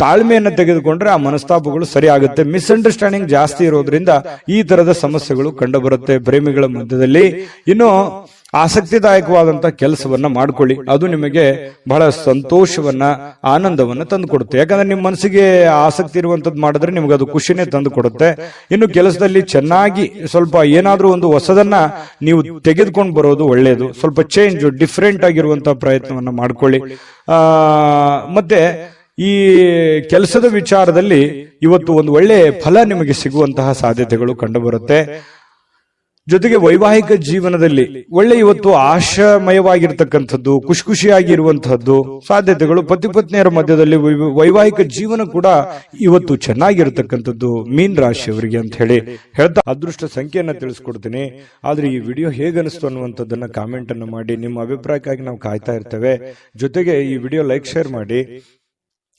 Speaker 1: ತಾಳ್ಮೆಯನ್ನು ತೆಗೆದುಕೊಂಡ್ರೆ ಆ ಮನಸ್ತಾಪಗಳು ಸರಿ ಆಗುತ್ತೆ. ಮಿಸ್ಅಂಡರ್ಸ್ಟ್ಯಾಂಡಿಂಗ್ ಜಾಸ್ತಿ ಇರೋದ್ರಿಂದ ಈ ತರದ ಸಮಸ್ಯೆಗಳು ಕಂಡು ಬರುತ್ತೆ ಪ್ರೇಮಿಗಳ ಮಧ್ಯದಲ್ಲಿ. ಇನ್ನು ಆಸಕ್ತಿದಾಯಕವಾದಂತ ಕೆಲಸವನ್ನ ಮಾಡ್ಕೊಳ್ಳಿ, ಅದು ನಿಮಗೆ ಬಹಳ ಸಂತೋಷವನ್ನ ಆನಂದವನ್ನ ತಂದು ಕೊಡುತ್ತೆ. ಯಾಕಂದ್ರೆ ನಿಮ್ಮ ಮನಸ್ಸಿಗೆ ಆಸಕ್ತಿ ಇರುವಂತದ್ದು ಮಾಡಿದ್ರೆ ನಿಮ್ಗೆ ಅದು ಖುಷಿನೇ ತಂದು ಕೊಡುತ್ತೆ. ಇನ್ನು ಕೆಲಸದಲ್ಲಿ ಚೆನ್ನಾಗಿ ಸ್ವಲ್ಪ ಏನಾದ್ರೂ ಒಂದು ಹೊಸದನ್ನ ನೀವು ತೆಗೆದುಕೊಂಡು ಬರೋದು ಒಳ್ಳೆಯದು. ಸ್ವಲ್ಪ ಚೇಂಜ್, ಡಿಫ್ರೆಂಟ್ ಆಗಿರುವಂತಹ ಪ್ರಯತ್ನವನ್ನ ಮಾಡ್ಕೊಳ್ಳಿ. ಮತ್ತೆ ಈ ಕೆಲಸದ ವಿಚಾರದಲ್ಲಿ ಇವತ್ತು ಒಂದು ಒಳ್ಳೆ ಫಲ ನಿಮಗೆ ಸಿಗುವಂತಹ ಸಾಧ್ಯತೆಗಳು ಕಂಡುಬರುತ್ತೆ. ಜೊತೆಗೆ ವೈವಾಹಿಕ ಜೀವನದಲ್ಲಿ ಒಳ್ಳೆ ಇವತ್ತು ಆಶಾಮಯವಾಗಿರ್ತಕ್ಕಂಥದ್ದು, ಖುಷಿಯಾಗಿರುವಂತಹದ್ದು ಸಾಧ್ಯತೆಗಳು. ಪತಿ ಪತ್ನಿಯರ ಮಧ್ಯದಲ್ಲಿ ವೈವಾಹಿಕ ಜೀವನ ಕೂಡ ಇವತ್ತು ಚೆನ್ನಾಗಿರ್ತಕ್ಕಂಥದ್ದು ಮೀನ್ ರಾಶಿಯವರಿಗೆ ಅಂತ ಹೇಳಿ ಹೇಳ್ತಾ ಅದೃಷ್ಟ ಸಂಖ್ಯೆಯನ್ನ ತಿಳಿಸ್ಕೊಡ್ತೀನಿ. ಆದ್ರೆ ಈ ವಿಡಿಯೋ ಹೇಗನಿಸ್ತು ಅನ್ನುವಂಥದ್ದನ್ನ ಕಾಮೆಂಟ್ ಅನ್ನು ಮಾಡಿ. ನಿಮ್ಮ ಅಭಿಪ್ರಾಯಕ್ಕಾಗಿ ನಾವು ಕಾಯ್ತಾ ಇರ್ತೇವೆ. ಜೊತೆಗೆ ಈ ವಿಡಿಯೋ ಲೈಕ್, ಶೇರ್ ಮಾಡಿ.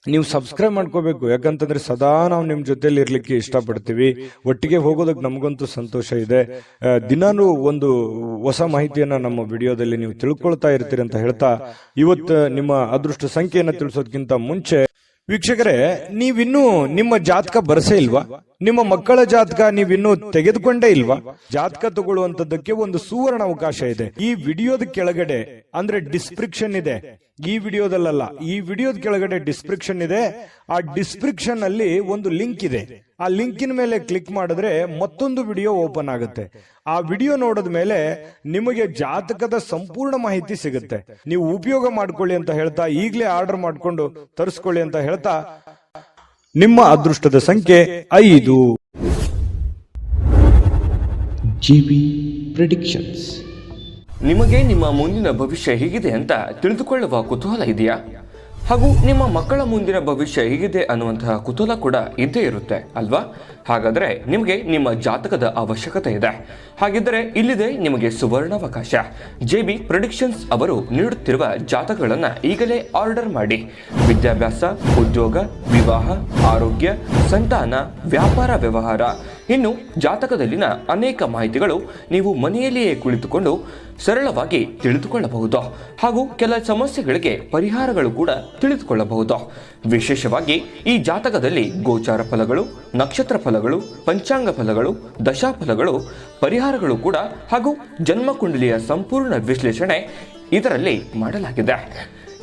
Speaker 1: ನೀವು ಸಬ್ಸ್ಕ್ರೈಬ್ ಮಾಡ್ಕೋಬೇಕು, ಯಾಕಂತಂದ್ರೆ ಸದಾ ನಾವು ನಿಮ್ ಜೊತೆಲಿ ಇರ್ಲಿಕ್ಕೆ ಇಷ್ಟಪಡ್ತೀವಿ. ಒಟ್ಟಿಗೆ ಹೋಗೋದಕ್ಕೆ ನಮಗಂತೂ ಸಂತೋಷ ಇದೆ. ದಿನಾನು ಒಂದು ಹೊಸ ಮಾಹಿತಿಯನ್ನ ನಮ್ಮ ವಿಡಿಯೋದಲ್ಲಿ ನೀವು ತಿಳ್ಕೊಳ್ತಾ ಇರ್ತೀರಿ ಅಂತ ಹೇಳ್ತಾ, ಇವತ್ತು ನಿಮ್ಮ ಅದೃಷ್ಟ ಸಂಖ್ಯೆಯನ್ನ ತಿಳಿಸೋದಕ್ಕಿಂತ ಮುಂಚೆ ವೀಕ್ಷಕರೇ, ನೀವಿನ್ನೂ ನಿಮ್ಮ ಜಾತಕ ಬರಸೇ ಇಲ್ವಾ? ನಿಮ್ಮ ಮಕ್ಕಳ ಜಾತಕ ನೀವಿನ್ನೂ ತೆಗೆದುಕೊಂಡೇ ಇಲ್ವಾ? ಜಾತಕ ತಗೊಳ್ಳುವಂತದ್ದಕ್ಕೆ ಒಂದು ಸುವರ್ಣ ಅವಕಾಶ ಇದೆ. ಈ ವಿಡಿಯೋದ ಕೆಳಗಡೆ ಅಂದ್ರೆ ಡಿಸ್ಕ್ರಿಪ್ಷನ್ ಇದೆ, ಈ ವಿಡಿಯೋದಲ್ಲ, ಈ ವಿಡಿಯೋದ ಕೆಳಗಡೆ ಡಿಸ್ಕ್ರಿಪ್ಷನ್ ಇದೆ. ಆ ಡಿಸ್ಕ್ರಿಪ್ಷನ್ ಅಲ್ಲಿ ಒಂದು ಲಿಂಕ್ ಇದೆ. ಆ ಲಿಂಕಿನ ಮೇಲೆ ಕ್ಲಿಕ್ ಮಾಡಿದ್ರೆ ಮತ್ತೊಂದು ವಿಡಿಯೋ ಓಪನ್ ಆಗುತ್ತೆ. ಆ ವಿಡಿಯೋ ನೋಡಿದ ಮೇಲೆ ನಿಮಗೆ ಜಾತಕದ ಸಂಪೂರ್ಣ ಮಾಹಿತಿ ಸಿಗುತ್ತೆ. ನೀವು ಉಪಯೋಗ ಮಾಡ್ಕೊಳ್ಳಿ ಅಂತ ಹೇಳ್ತಾ, ಈಗಲೇ ಆರ್ಡರ್ ಮಾಡ್ಕೊಂಡು ತರಿಸ್ಕೊಳ್ಳಿ ಅಂತ ಹೇಳ್ತಾ, ನಿಮ್ಮ ಅದೃಷ್ಟದ ಸಂಖ್ಯೆ 5.
Speaker 2: GB predictions.
Speaker 3: ನಿಮಗೆ ನಿಮ್ಮ ಮುಂದಿನ ಭವಿಷ್ಯ ಹೇಗಿದೆ ಅಂತ ತಿಳಿದುಕೊಳ್ಳುವ ಕುತೂಹಲ ಇದೆಯಾ? ಹಾಗೂ ನಿಮ್ಮ ಮಕ್ಕಳ ಮುಂದಿನ ಭವಿಷ್ಯ ಹೇಗಿದೆ ಅನ್ನುವಂತಹ ಕುತೂಹಲ ಕೂಡ ಇದ್ದೇ ಇರುತ್ತೆ ಅಲ್ವಾ? ಹಾಗಾದರೆ ನಿಮಗೆ ನಿಮ್ಮ ಜಾತಕದ ಅವಶ್ಯಕತೆ ಇದೆ. ಹಾಗಿದ್ದರೆ ಇಲ್ಲಿದೆ ನಿಮಗೆ ಸುವರ್ಣಾವಕಾಶ. JB ಪ್ರೆಡಿಕ್ಷನ್ಸ್ ಅವರು ನೀಡುತ್ತಿರುವ ಜಾತಕಗಳನ್ನು ಈಗಲೇ ಆರ್ಡರ್ ಮಾಡಿ. ವಿದ್ಯಾಭ್ಯಾಸ, ಉದ್ಯೋಗ, ವಿವಾಹ, ಆರೋಗ್ಯ, ಸಂತಾನ, ವ್ಯಾಪಾರ ವ್ಯವಹಾರ, ಇನ್ನು ಜಾತಕದಲ್ಲಿನ ಅನೇಕ ಮಾಹಿತಿಗಳು ನೀವು ಮನೆಯಲ್ಲಿಯೇ ಕುಳಿತುಕೊಂಡು ಸರಳವಾಗಿ ತಿಳಿದುಕೊಳ್ಳಬಹುದು. ಹಾಗೂ ಕೆಲ ಸಮಸ್ಯೆಗಳಿಗೆ ಪರಿಹಾರಗಳು ಕೂಡ ತಿಳಿದುಕೊಳ್ಳಬಹುದು. ವಿಶೇಷವಾಗಿ ಈ ಜಾತಕದಲ್ಲಿ ಗೋಚಾರ ಫಲಗಳು, ನಕ್ಷತ್ರ ಫಲಗಳು, ಪಂಚಾಂಗ ಫಲಗಳು, ದಶಾಫಲಗಳು, ಪರಿಹಾರಗಳು ಕೂಡ ಹಾಗೂ ಜನ್ಮಕುಂಡಲಿಯ ಸಂಪೂರ್ಣ ವಿಶ್ಲೇಷಣೆ ಇದರಲ್ಲಿ ಮಾಡಲಾಗಿದೆ.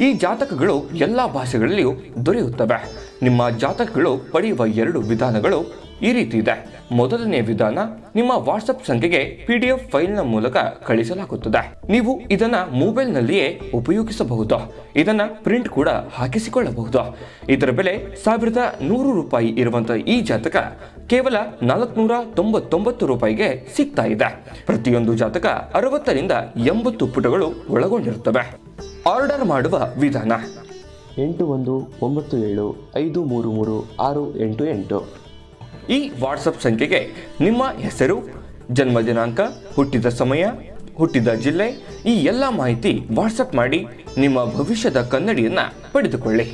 Speaker 3: ಈ ಜಾತಕಗಳು ಎಲ್ಲ ಭಾಷೆಗಳಲ್ಲಿಯೂ ದೊರೆಯುತ್ತವೆ. ನಿಮ್ಮ ಜಾತಕಗಳು ಪಡೆಯುವ 2 ವಿಧಾನಗಳು ಈ ರೀತಿ ಇದೆ. ಮೊದಲನೇ ವಿಧಾನ, ನಿಮ್ಮ ವಾಟ್ಸಪ್ ಸಂಖ್ಯೆಗೆ PDF ಫೈಲ್ನ ಮೂಲಕ ಕಳಿಸಲಾಗುತ್ತದೆ. ನೀವು ಇದನ್ನ ಮೊಬೈಲ್ನಲ್ಲಿಯೇ ಉಪಯೋಗಿಸಬಹುದು. ಇದನ್ನ ಪ್ರಿಂಟ್ ಕೂಡ ಹಾಕಿಸಿಕೊಳ್ಳಬಹುದು. ಇದರ ಬೆಲೆ 1100 ರೂಪಾಯಿ ಇರುವಂತಹ ಈ ಜಾತಕ ಕೇವಲ 499 ರೂಪಾಯಿಗೆ ಸಿಗ್ತಾ ಇದೆ. ಪ್ರತಿಯೊಂದು ಜಾತಕ 60 ರಿಂದ 80 ಪುಟಗಳು ಒಳಗೊಂಡಿರುತ್ತವೆ. ಆರ್ಡರ್ ಮಾಡುವ ವಿಧಾನ:
Speaker 2: 8197533688.
Speaker 3: ಈ ವಾಟ್ಸಪ್ ಸಂಖ್ಯೆಗೆ ನಿಮ್ಮ ಹೆಸರು, ಜನ್ಮ ದಿನಾಂಕ, ಹುಟ್ಟಿದ ಸಮಯ, ಹುಟ್ಟಿದ ಜಿಲ್ಲೆ, ಈ ಎಲ್ಲ ಮಾಹಿತಿ ವಾಟ್ಸಪ್ ಮಾಡಿ ನಿಮ್ಮ ಭವಿಷ್ಯದ ಕನ್ನಡಿಯನ್ನ ಪಡೆದುಕೊಳ್ಳಿ.